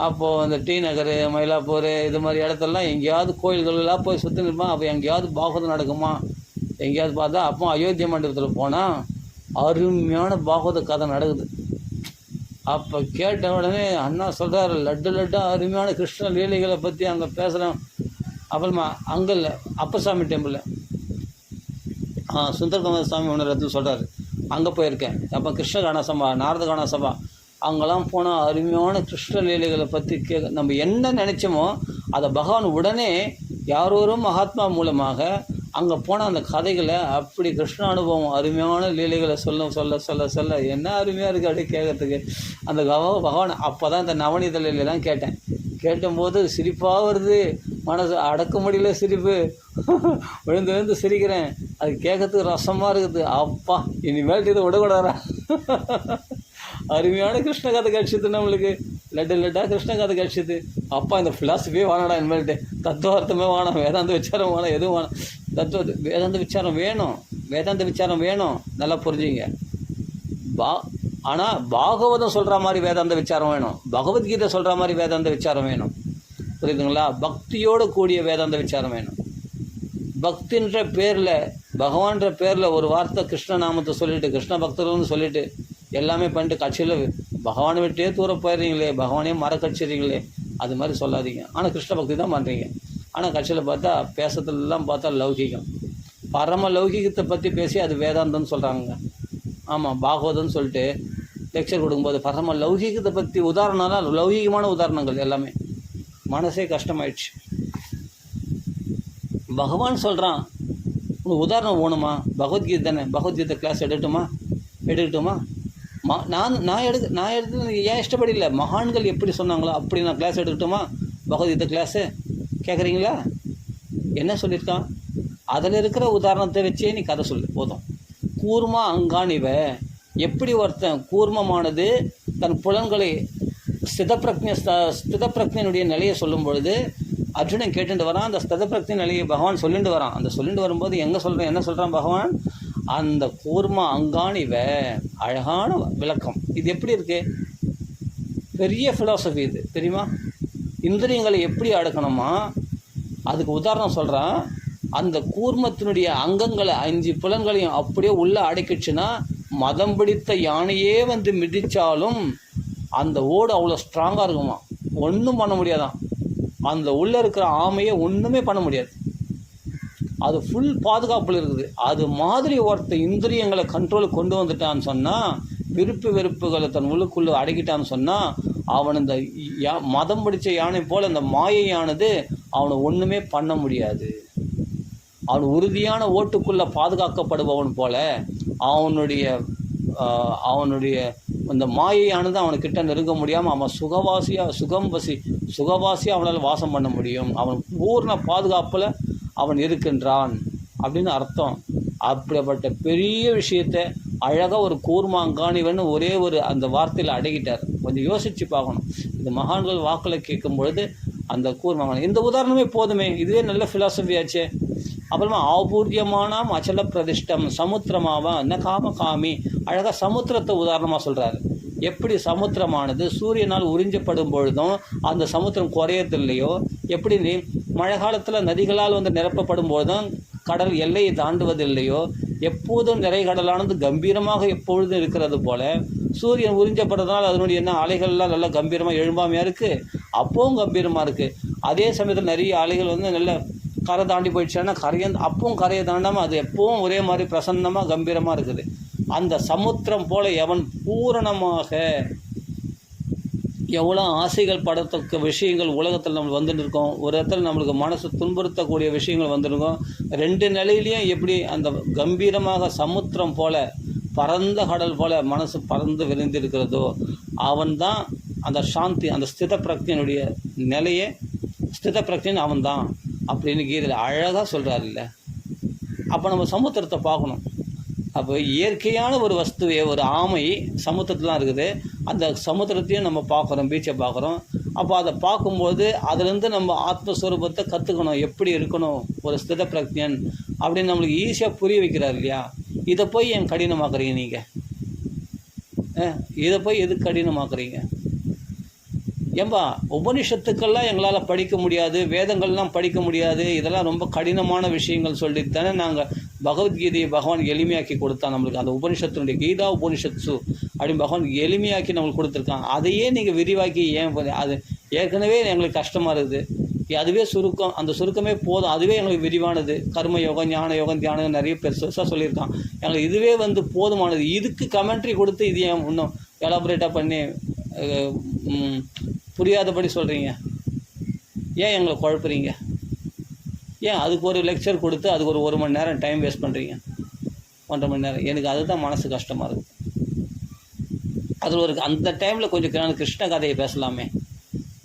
அப்போது இந்த டி நகர், மயிலாப்பூர், இது மாதிரி இடத்துலலாம் எங்கேயாவது கோயில்களெலாம் போய் சுற்றி நிற்பான். அப்போ எங்கேயாவது பாகவதம் நடக்குமா எங்கேயாவது பார்த்தா, அப்போ அயோத்தியா மண்டபத்தில் போனால் அருமையான பாகவத கதை நடக்குது. அப்போ கேட்ட உடனே அண்ணா சொல்கிறார், லட்டாக அருமையான கிருஷ்ண லீலைகளை பற்றி அங்கே பேசுகிறேன். அப்புறமா அங்கே இல்லை, அப்பசாமி டெம்பிளில் சுந்தரகுமார சாமி ஒன்று இடத்துல சொல்கிறார், அங்கே போயிருக்கேன். அப்போ கிருஷ்ண கான சபா, நாரத கான சபா, அங்கெல்லாம் போனால் அருமையான கிருஷ்ண லீலைகளை பற்றி நம்ம என்ன நினச்சோமோ அதை பகவான் உடனே யாரோ மகாத்மா மூலமாக அங்கே போனால் அந்த கதைகளை அப்படி கிருஷ்ண அனுபவம் அருமையான லீலைகளை சொல்ல என்ன அருமையாக இருக்குது அப்படி கேட்கறதுக்கு. அந்த பகவான் அப்போ தான் இந்த நவநீத லீலையெல்லாம் கேட்டபோது சிரிப்பாக வருது, மனசு அடக்க முடியல சிரிப்பு, விழுந்து சிரிக்கிறேன். அது கேட்கறதுக்கு ரசமாக இருக்குது. அப்பா இனிமேல் இதை விடக்கூடாதா, அருமையான கிருஷ்ண கதை கட்சித்து நம்மளுக்கு, லட்டாக கிருஷ்ண கதை கட்சித்து. அப்பா இந்த ஃபிலாசபியே வேணாடா, இனிமேல்ட்டு தத்துவார்த்தமே வேணாம், வேதாந்த விசாரம் வேணாம், எதுவும் வேணாம், வேதாந்த விசாரம் வேணும், நல்லா புரிஞ்சுங்க. ஆனால் பாகவதம் சொல்கிற மாதிரி வேதாந்த விசாரம் வேணும், பகவத்கீதை சொல்கிற மாதிரி வேதாந்த விசாரம் வேணும், புரியுதுங்களா? பக்தியோடு கூடிய வேதாந்த விசாரம் வேணும். பக்தின்ற பேரில், பகவான்ற பேரில் ஒரு வார்த்தை கிருஷ்ண நாமத்தை சொல்லிவிட்டு, கிருஷ்ண பக்தர்கள்னு சொல்லிவிட்டு எல்லாமே பண்ணிட்டு கட்சியில் பகவானை விட்டே தூர போயிடுறீங்களே, பகவானே மறக்கடிச்சிடுறீங்களே, அது மாதிரி சொல்லாதீங்க. ஆனால் கிருஷ்ண பக்தி தான் பண்ணுறீங்க. ஆனால் கட்சியில் பார்த்தா பேசுறதுலாம் பார்த்தா லௌகிகம், பரம லௌகிகத்தை பற்றி பேசி அது வேதாந்தம்னு சொல்கிறாங்க. ஆமாம், பாகவதம்னு சொல்லிட்டு லெக்சர் கொடுக்கும்போது பரம லௌகிகத்தை பற்றி உதாரணம்லாம் லௌகிகமான உதாரணங்கள் எல்லாமே, மனசே கஷ்டமாயிடுச்சு. பகவான் சொல்கிறான், உனக்கு உதாரணம் வேணுமா? பகவத்கீதை தானே, பகவத்கீதை கிளாஸ் எடுக்கட்டுமா? நான் எடுத்து ஏன் இஷ்டப்படி இல்லை, மகான்கள் எப்படி சொன்னாங்களோ அப்படி நான் கிளாஸ் எடுக்கட்டுமா? பகவத்கீதை கிளாஸு கேட்குறீங்களா? என்ன சொல்லியிருக்கான்? அதில் இருக்கிற உதாரணத்தை வச்சே நீ கதை சொல்லு போதும். கூர்மா அங்காணிவ, எப்படி ஒருத்தன் கூர்மமானது தன் புலன்களை ஸ்திதப்பிரஜனுடைய நிலையை சொல்லும் பொழுது அர்ஜுனன் கேட்டுட்டு வரான். அந்த ஸ்திதப்பிரஜ நிலையை பகவான் சொல்லிட்டு வரான். அந்த சொல்லிட்டு வரும்போது என்ன சொல்கிறான் பகவான்? அந்த கூர்மா அங்காணிவ, அழகான விளக்கம். இது எப்படி இருக்கு? பெரிய ஃபிலாசபி இது, தெரியுமா? இந்திரியங்களை எப்படி அடக்கணுமா அதுக்கு உதாரணம் சொல்கிறான். அந்த கூர்மத்தினுடைய அங்கங்களை 5 புலன்களையும் அப்படியே உள்ளே அடக்கிடுச்சுன்னா மதம் பிடித்த யானையே வந்து மிதித்தாலும் அந்த ஓடு அவ்வளோ ஸ்ட்ராங்காக இருக்குமா, ஒன்றும் பண்ண முடியாதான். அந்த உள்ளே இருக்கிற ஆமையை ஒன்றுமே பண்ண முடியாது, அது ஃபுல் பாதுகாப்பில் இருக்குது. அது மாதிரி ஒருத்த இந்திரியங்களை கண்ட்ரோலுக்கு கொண்டு வந்துட்டான்னு சொன்னால், விருப்பு வெறுப்புகளை தன் உள்ளுக்குள்ளே அடக்கிட்டான்னு சொன்னால், அவன் இந்த மதம் பிடிச்ச யானை போல் அந்த மாயையானது அவனை ஒன்றுமே பண்ண முடியாது. அவன் உறுதியான ஓட்டுக்குள்ளே பாதுகாக்கப்படுபவன் போல அவனுடைய அந்த மாயையானது அவனுக்கிட்ட நெருங்க முடியாமல் அவன் சுகவாசியாக அவனால் வாசம் பண்ண முடியும். அவன் பூர்ண பாதுகாப்பில் அவன் இருக்கின்றான் அப்படின்னு அர்த்தம். அப்படிப்பட்ட பெரிய விஷயத்தை அழகாக ஒரு கூர்மாங்காணிவன் ஒரே ஒரு அந்த வார்த்தையில் அடக்கிட்டார். கொஞ்சம் யோசித்து பார்க்கணும். இந்த மகான்கள் வாக்கில் கேட்கும் பொழுது அந்த கூர்மாங்காணி, இந்த உதாரணமே போதுமே, இதுவே நல்ல ஃபிலாசபி ஆச்சு. அப்புறமா ஆபூர்யமானாம் அச்சல பிரதிஷ்டம் சமுத்திரமாவா என்ன காமி, அழகாக சமுத்திரத்தை உதாரணமாக சொல்கிறாரு. எப்படி சமுத்திரமானது சூரியனால் உறிஞ்சப்படும் பொழுதும் அந்த சமுத்திரம் குறையதில்லையோ, எப்படி மழை காலத்தில் நதிகளால் வந்து நிரப்பப்படும் பொழுதும் கடல் எல்லையை தாண்டுவதில்லையோ, எப்போதும் நிறைகடலானது கம்பீரமாக எப்பொழுதும் இருக்கிறது போல சூரியன் உறிஞ்சப்படுறதுனால அதனுடைய அலைகள்லாம் நல்லா கம்பீரமாக எழும்பாமையாக இருக்குது, அப்பவும் கம்பீரமாக இருக்குது. அதே சமயத்தில் நிறைய அலைகள் வந்து நல்ல கரை தாண்டி போயிடுச்சுன்னா அப்பவும் கரையை தாண்டாமல் அது எப்பவும் ஒரே மாதிரி பிரசன்னமாக கம்பீரமாக இருக்குது. அந்த சமுத்திரம் போல எவன் பூரணமாக எவ்வளோ ஆசைகள் படத்தக்க விஷயங்கள் உலகத்தில் நம்ம வந்துட்டு இருக்கோம். ஒரு இடத்துல நம்மளுக்கு மனசு துன்புறுத்தக்கூடிய விஷயங்கள் வந்துருக்கோம். 2 நிலையிலையும் எப்படி அந்த கம்பீரமாக சமுத்திரம் போல பரந்த கடல் போல மனசு பறந்து விரிந்திருக்கிறதோ அவன்தான் அந்த சாந்தி, அந்த ஸ்தித பிரக்தியினுடைய நிலையே. ஸ்தித பிரக்தின்னு அவன்தான் அப்படின்னு கீதையில் அழகாக சொல்கிறார் இல்லை. அப்போ நம்ம சமுத்திரத்தை பார்க்கணும். அப்போ இயற்கையான ஒரு வஸ்துவே, ஒரு ஆமை சமுத்திரத்தில் தான் இருக்குது. அந்த சமுத்திரத்தையும் நம்ம பார்க்குறோம், பீச்சை பார்க்குறோம். அப்போ அதை பார்க்கும்போது அதுலேருந்து நம்ம ஆத்மஸ்வரூபத்தை கற்றுக்கணும், எப்படி இருக்கணும் ஒரு ஸ்தித பிரக்ஞன் அப்படின்னு நம்மளுக்கு ஈஸியாக புரிய வைக்கிறார் இல்லையா. இதை போய் ஏன் கடினமாக்குறீங்க நீங்கள்? இதை போய் எதுக்கு கடினமாக்குறீங்க? ஏன்பா உபனிஷத்துக்கெல்லாம் எங்களால் படிக்க முடியாது, வேதங்கள்லாம் படிக்க முடியாது, இதெல்லாம் ரொம்ப கடினமான விஷயங்கள் சொல்லிட்டு தானே நாங்கள் பகவத்கீதையை பகவான் எளிமையாக்கி கொடுத்தான் நம்மளுக்கு. அந்த உபனிஷத்தினுடைய கீதா உபனிஷத்சு அப்படின்னு பகவான் எளிமையாக்கி நம்மளுக்கு கொடுத்துருக்கான். அதையே நீங்கள் விரிவாக்கி ஏன் அது ஏற்கனவே எங்களுக்கு கஷ்டமாக இருக்குது, அதுவே சுருக்கம், அந்த சுருக்கமே போதும், அதுவே எங்களுக்கு விரிவானது. கர்ம யோகம், ஞான யோகம், தியானம் நிறைய பெருசாக சொல்லியிருக்கான். எங்களுக்கு இதுவே போதுமானது. இதுக்கு கமெண்ட்ரி கொடுத்து இது ஏன் இன்னும் எலாபரேட்டாக பண்ணி புரியாதபடி சொல்கிறீங்க? ஏன் எங்களை குழப்புறீங்க? ஏன் அதுக்கு ஒரு லெக்சர் கொடுத்து அதுக்கு ஒரு 1 மணி நேரம் டைம் வேஸ்ட் பண்ணுறீங்க? 1.5 மணி நேரம். எனக்கு அதுதான் மனசு கஷ்டமாக இருக்குது. அதில் ஒரு அந்த டைமில் கொஞ்சம் கிருஷ்ண கதையை பேசலாமே,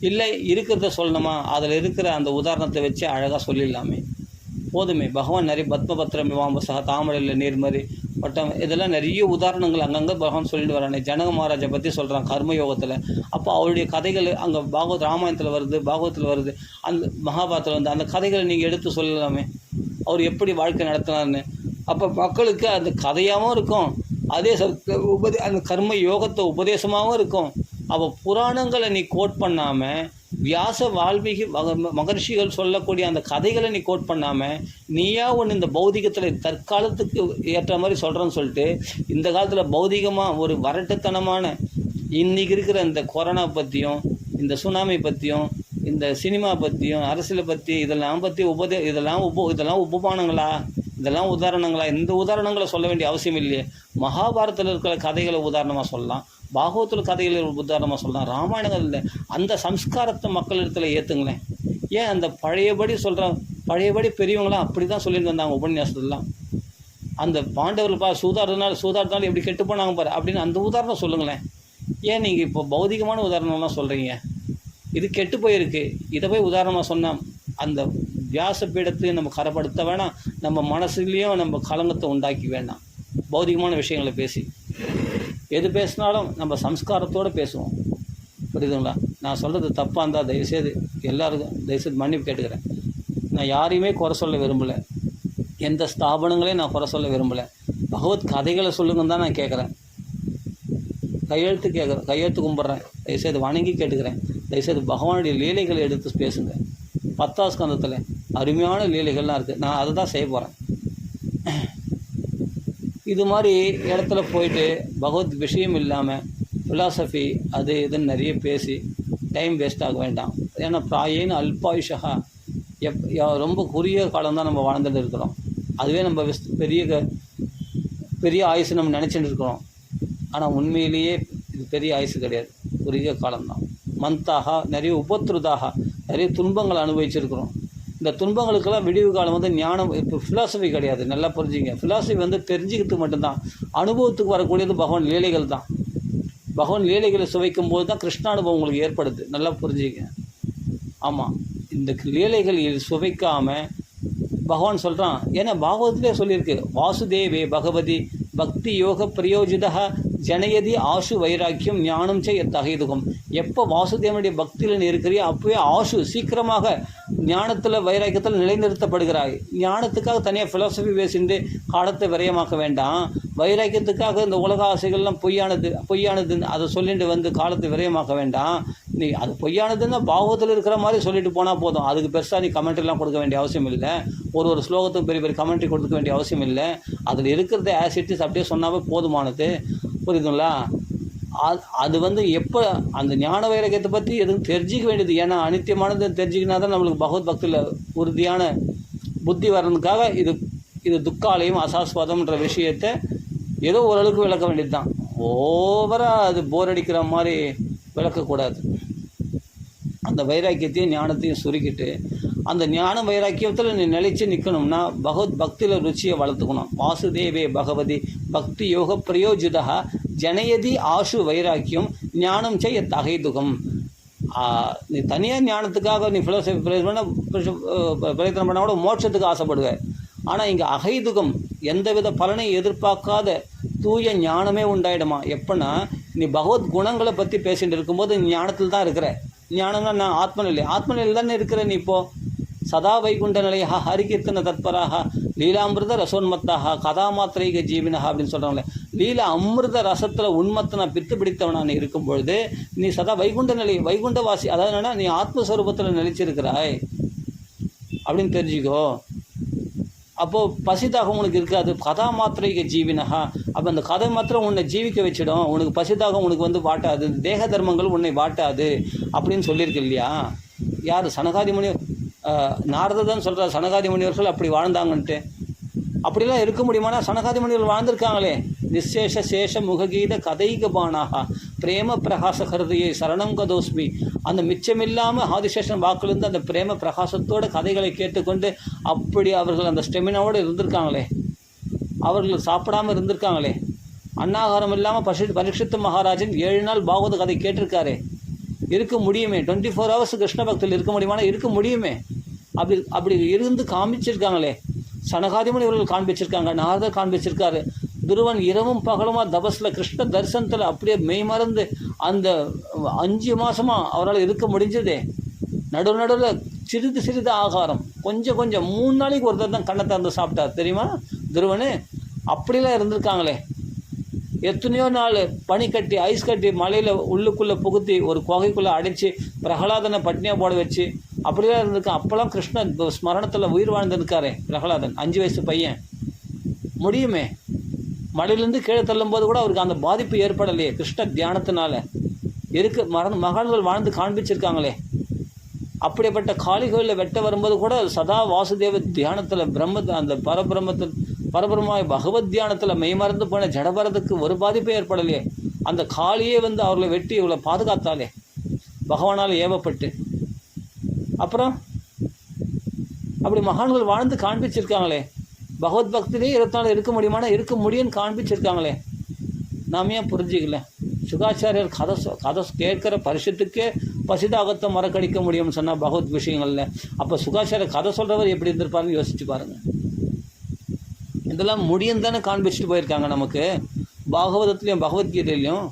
இல்லை இருக்கிறத சொல்லணுமா, அதில் இருக்கிற அந்த உதாரணத்தை வச்சு அழகாக சொல்லிடலாமே, போதுமே. பகவான் நிறைய பத்மபத்திரம் வாம்பசக, தாமரையில் நீர்மறி வட்டம், இதெல்லாம் நிறைய உதாரணங்கள் அங்கங்கே பகவான் சொல்லிட்டு வரானே. ஜனக மகாராஜை பற்றி சொல்கிறான் கர்மயோகத்தில். அப்போ அவருடைய கதைகள் அங்கே பாகவத் ராமாயணத்தில் வருது, பாகவத்தில் வருது, அந்த மகாபாரத்தில் வந்து அந்த கதைகளை நீங்கள் எடுத்து சொல்லலாமே, அவர் எப்படி வாழ்க்கை நடத்தினார்னு. அப்போ மக்களுக்கு அந்த கதையாகவும் இருக்கும், அதே அந்த கர்ம யோகத்தை உபதேசமாகவும் இருக்கும். அப்போ புராணங்களை நீ கோட் பண்ணாமல், வியாச வால்மீகி மகர்ஷிகள் சொல்லக்கூடிய அந்த கதைகளை நீ கோட் பண்ணாமல், நீயா ஒன்று இந்த பௌதிகத்தில் தற்காலத்துக்கு ஏற்ற மாதிரி சொல்கிறேன்னு சொல்லிட்டு இந்த காலத்தில் பௌதிகமாக ஒரு வரட்டுத்தனமான இன்றைக்கி இருக்கிற இந்த கொரோனா பற்றியும், இந்த சுனாமி பற்றியும், இந்த சினிமா பற்றியும், அரசியலை பற்றி இதெல்லாம் பற்றி இதெல்லாம் உபமானங்களா, இதெல்லாம் உதாரணங்களா? இந்த உதாரணங்களை சொல்ல வேண்டிய அவசியம் இல்லையே. மகாபாரதத்தில் இருக்கிற கதைகளை உதாரணமாக சொல்லலாம், பாகவத்தில் கதைகளை உதாரணமாக சொல்லலாம், ராமாயணங்களில் அந்த சம்ஸ்காரத்தை மக்களிடத்தில் ஏற்றுங்களேன். ஏன் அந்த பழையபடி பழையபடி பெரியவங்களாம் அப்படி தான் சொல்லிட்டு வந்தாங்க உபன்யாசத்துலாம். அந்த பாண்டவர்கள் சூதாடுறதுனால எப்படி கெட்டு போனாங்க பாரு அப்படின்னு அந்த உதாரணம் சொல்லுங்களேன். ஏன் நீங்கள் இப்போ பௌதிகமான உதாரணம்லாம் சொல்கிறீங்க? இது கெட்டு போயிருக்கு, இதை போய் உதாரணமாக சொன்னால் அந்த வியாச பீடத்தையும் நம்ம கரப்படுத்த வேணாம், நம்ம மனசுலேயும் நம்ம கலங்கத்தை உண்டாக்கி வேண்டாம். பௌதிகமான விஷயங்களை பேசி எது பேசினாலும் நம்ம சம்ஸ்காரத்தோடு பேசுவோம். புரியுதுங்களா? நான் சொல்கிறது தப்பாக இருந்தால் தயவுசெய்து எல்லாருக்கும் தயவுசெய்து மன்னிப்பு கேட்டுக்கிறேன். நான் யாரையுமே குறை சொல்ல விரும்பலை, எந்த ஸ்தாபனங்களையும் நான் குறை சொல்ல விரும்பலை. பகவத் கதைகளை சொல்லுங்கன்னு தான் நான் கேட்குறேன். கையெழுத்து கும்பிட்றேன், தயவுசெய்து வணங்கி கேட்டுக்கிறேன். தயவுசெய்து பகவானுடைய லீலைகளை எடுத்து பேசுங்க. 10ஆம் ஸ்கந்தத்தில் அருமையான லீலைகள்லாம் இருக்குது, நான் அதை தான் செய்ய போகிறேன். இது மாதிரி இடத்துல போயிட்டு பகவத் விஷயம் இல்லாமல் ஃபிலாசபி அது இதுன்னு நிறைய பேசி டைம் வேஸ்ட் ஆக வேண்டாம். ஏன்னா பிராயேன்னு அல்பாயுஷா, ரொம்ப குறுகிய காலம்தான் நம்ம வாழ்ந்துட்டு இருக்கிறோம். அதுவே நம்ம பெரிய ஆயுசு நம்ம நினச்சிட்டு இருக்கிறோம். ஆனால் உண்மையிலேயே இது பெரிய ஆயுசு கிடையாது, குறுகிய காலம்தான். மந்தாக நிறைய உபத்ருதாக நிறைய துன்பங்களை அனுபவிச்சிருக்கிறோம். இந்த துன்பங்களுக்கெல்லாம் விடிவு காலம் ஞானம். இப்போ ஃபிலாசபி கிடையாது, நல்லா புரிஞ்சுங்க. ஃபிலாசபி தெரிஞ்சுக்கிறதுக்கு மட்டும்தான். அனுபவத்துக்கு வரக்கூடியது பகவான் லீலைகள் தான். பகவான் லீலைகளை சுவைக்கும் போது தான் கிருஷ்ணானுபவம் உங்களுக்கு ஏற்படுது, நல்லா புரிஞ்சுங்க. ஆமாம், இந்த லீலைகள் சுவைக்காமல் பகவான் சொல்கிறான். ஏன்னா பாகவத்திலே சொல்லியிருக்கு, வாசுதேவே பகவதி பக்தி யோக பிரயோஜிதா ஜனயதி ஆசு வைராக்கியம் ஞானம் எத்தகையதுகம். எப்போ வாசுதேவனுடைய பக்தியில் இருக்கிறியோ அப்போவே ஆசு சீக்கிரமாக ஞானத்தில் வைராக்கியத்தில் நிலைநிறுத்தப்படுகிறாய். ஞானத்துக்காக தனியாக ஃபிலாசபி பேசிட்டு காலத்தை விரயமாக்க வேண்டாம். வைராக்கியத்துக்காக இந்த உலக ஆசைகள்லாம் பொய்யானது அதை சொல்லிட்டு காலத்தை விரயமாக்க வேண்டாம். நீ அது பொய்யானதுன்னா பாகவத்தில் இருக்கிற மாதிரி சொல்லிட்டு போனால் போதும். அதுக்கு பெருசாக நீ கமெண்ட்ரிலாம் கொடுக்க வேண்டிய அவசியம் இல்லை. ஒரு ஸ்லோகத்துக்கு பெரிய பெரிய கமெண்ட்ரி கொடுக்க வேண்டிய அவசியம் இல்லை. அதில் இருக்கிறத ஆசிட்டிஸ் அப்படியே சொன்னாவே போதுமானது. புரியுதுங்களா? அது எப்போ அந்த ஞான வைராக்கியத்தை பற்றி எதுவும் தெரிஞ்சிக்க வேண்டியது. ஏன்னா அனித்தியமானது தெரிஞ்சிக்கினா தான் நம்மளுக்கு பகவத் பக்தியில் உறுதியான புத்தி வர்றதுக்காக இது துக்காலயம் அசாஸ்வாதம்ன்ற விஷயத்தை ஏதோ ஓரளவுக்கு விளக்க வேண்டியது தான். ஓவராக அது போர் அடிக்கிற மாதிரி விளக்கக்கூடாது. அந்த வைராக்கியத்தையும் ஞானத்தையும் சுருக்கிட்டு அந்த ஞான வைராக்கியத்தில் நீ நிலைச்சு நிற்கணும்னா பகவத் பக்தியில் ருச்சியை வளர்த்துக்கணும். வாசுதேவே பகவதி பக்தி யோக பிரயோஜிதா ஜனயதி ஆஷு வைராக்கியம் ஞானம் செய்ய தகைதுகம். நீ தனியாக ஞானத்துக்காக நீ ஃபிலோசபி பிரயத்தனம் பண்ணால் கூட மோட்சத்துக்கு ஆசைப்படுவேன். ஆனால் இங்கே அகைதுகம் எந்தவித பலனை எதிர்பார்க்காத தூய ஞானமே உண்டாயிடுமா. எப்போன்னா நீ பகவத் குணங்களை பற்றி பேசிகிட்டு இருக்கும்போது ஞானத்தில் தான் இருக்கிற. ஞானம்னா நான் ஆத்மநிலையில் தானே இருக்கிற. நீ இப்போது சதா வைகுண்ட நிலையா ஹரிகீர்த்தன தத்பராக லீலாமிருத ரசோன்மத்தாக கதாமாத்திரைக ஜீவினா அப்படின்னு சொல்கிறாங்களே. லீலா அமிர்த ரசத்தில் உண்மத்தை நான் பித்து பிடித்தவனான் இருக்கும் பொழுது நீ சதா வைகுண்ட நிலை வைகுண்டவாசி, அதாவது என்னன்னா நீ ஆத்மஸ்வரூபத்தில் நிலைச்சிருக்கிறாய் அப்படின்னு தெரிஞ்சுக்கோ. அப்போது பசிதாகம் உனக்கு இருக்காது. கதா மாத்திரைக்கு ஜீவினஹா, அப்போ அந்த கதை மாத்திரம் உன்னை ஜீவிக்க வச்சிடும். உனக்கு பசிதாகம் உனக்கு வந்து வாட்டாது, தேக தர்மங்கள் உன்னை வாட்டாது அப்படின்னு சொல்லியிருக்கு இல்லையா. யார்? சனகாதி முனி நாரதன் சொல்கிறார் சனகாதி முனிவர்கள் அப்படி வாழ்ந்தாங்கன்ட்டு. அப்படிலாம் இருக்க முடியுமானா சனகாதி முனிவர்கள் வாழ்ந்திருக்காங்களே. நிசேஷ சேஷ முககீத கதைகபானாக பிரேம பிரகாச கருதியை சரணம் கதோஸ்மி. அந்த மிச்சமில்லாமல் ஆதிசேஷன் வாக்குலேருந்து அந்த பிரேம பிரகாசத்தோட கதைகளை கேட்டுக்கொண்டு அப்படி அவர்கள் அந்த ஸ்டெமினாவோடு இருந்திருக்காங்களே. அவர்கள் சாப்பிடாமல் இருந்திருக்காங்களே. அன்னாகாரம் இல்லாமல் பரீட்சித்து மகாராஜன் 7 நாள் பாகவத கதை கேட்டிருக்காரே. இருக்க முடியுமே. 24 hours கிருஷ்ண பக்தியில் இருக்க முடியுமானா இருக்க முடியுமே. அப்படி இருந்து காமிச்சிருக்காங்களே. சனகாதிமணி இவர்கள் காண்பிச்சிருக்காங்க, நாரதர் காண்பிச்சிருக்காரு. துருவன் இரவும் பகலுமா தபஸில் கிருஷ்ண தரிசனத்தில் அப்படியே மெய்மறந்து அந்த 5 மாதமாக அவரால் இருக்க முடிஞ்சதே. நடுவில் சிறிது ஆகாரம் கொஞ்சம் 3 நாளைக்கு ஒருத்தர் தான் கண்ணை திறந்து சாப்பிட்டார் தெரியுமா துருவனு. அப்படிலாம் இருந்திருக்காங்களே. எத்தனையோ நாள் பனி கட்டி ஐஸ் கட்டி மலையில் உள்ளுக்குள்ளே புகுத்தி ஒரு குகைக்குள்ளே அடைச்சி பிரகலாதனை பட்னியாக போட வச்சு அப்படிலாம் இருந்திருக்கான். அப்போல்லாம் கிருஷ்ணன் ஸ்மரணத்தில் உயிர் வாழ்ந்துருக்காரே பிரகலாதன், 5 வயசு பையன். முடியுமே. மலையிலேருந்து கீழே தள்ளும்போது கூட அவருக்கு அந்த பாதிப்பு ஏற்படலையே கிருஷ்ண தியானத்தினால. மகான்கள் வாழ்ந்து காண்பிச்சிருக்காங்களே. அப்படிப்பட்ட காளிகளில் வெட்ட வரும்போது கூட சதா வாசுதேவ தியானத்தில் அந்த பரபிரமாய் பகவத் தியானத்தில் மெய்மறந்து போன ஜடபரத்துக்கு ஒரு பாதிப்பே ஏற்படலையே. அந்த காளியே அவர்களை வெட்டி இவளை பாதுகாத்தாலே பகவானால் ஏவப்பட்டு. அப்புறம் அப்படி மகான்கள் வாழ்ந்து காண்பிச்சிருக்காங்களே. பகவத் பக்திலே 24 இருக்க முடியுமானா இருக்க முடியும்னு காண்பிச்சிருக்காங்களே. நாம் ஏன் புரிஞ்சிக்கல? சுகாச்சாரியர் கதை கேட்குற பரிசுத்துக்கே பசிதாகத்தை மறக்கடிக்க முடியும்னு சொன்னால் பகவத் விஷயங்களில், அப்போ சுகாச்சாரியர் கதை சொல்கிறவர் எப்படி இருந்திருப்பாருன்னு யோசிச்சு பாருங்கள். இதெல்லாம் முடியும் தானே காண்பிச்சுட்டு போயிருக்காங்க நமக்கு பாகவதத்துலேயும் பகவத்கீதையிலையும்.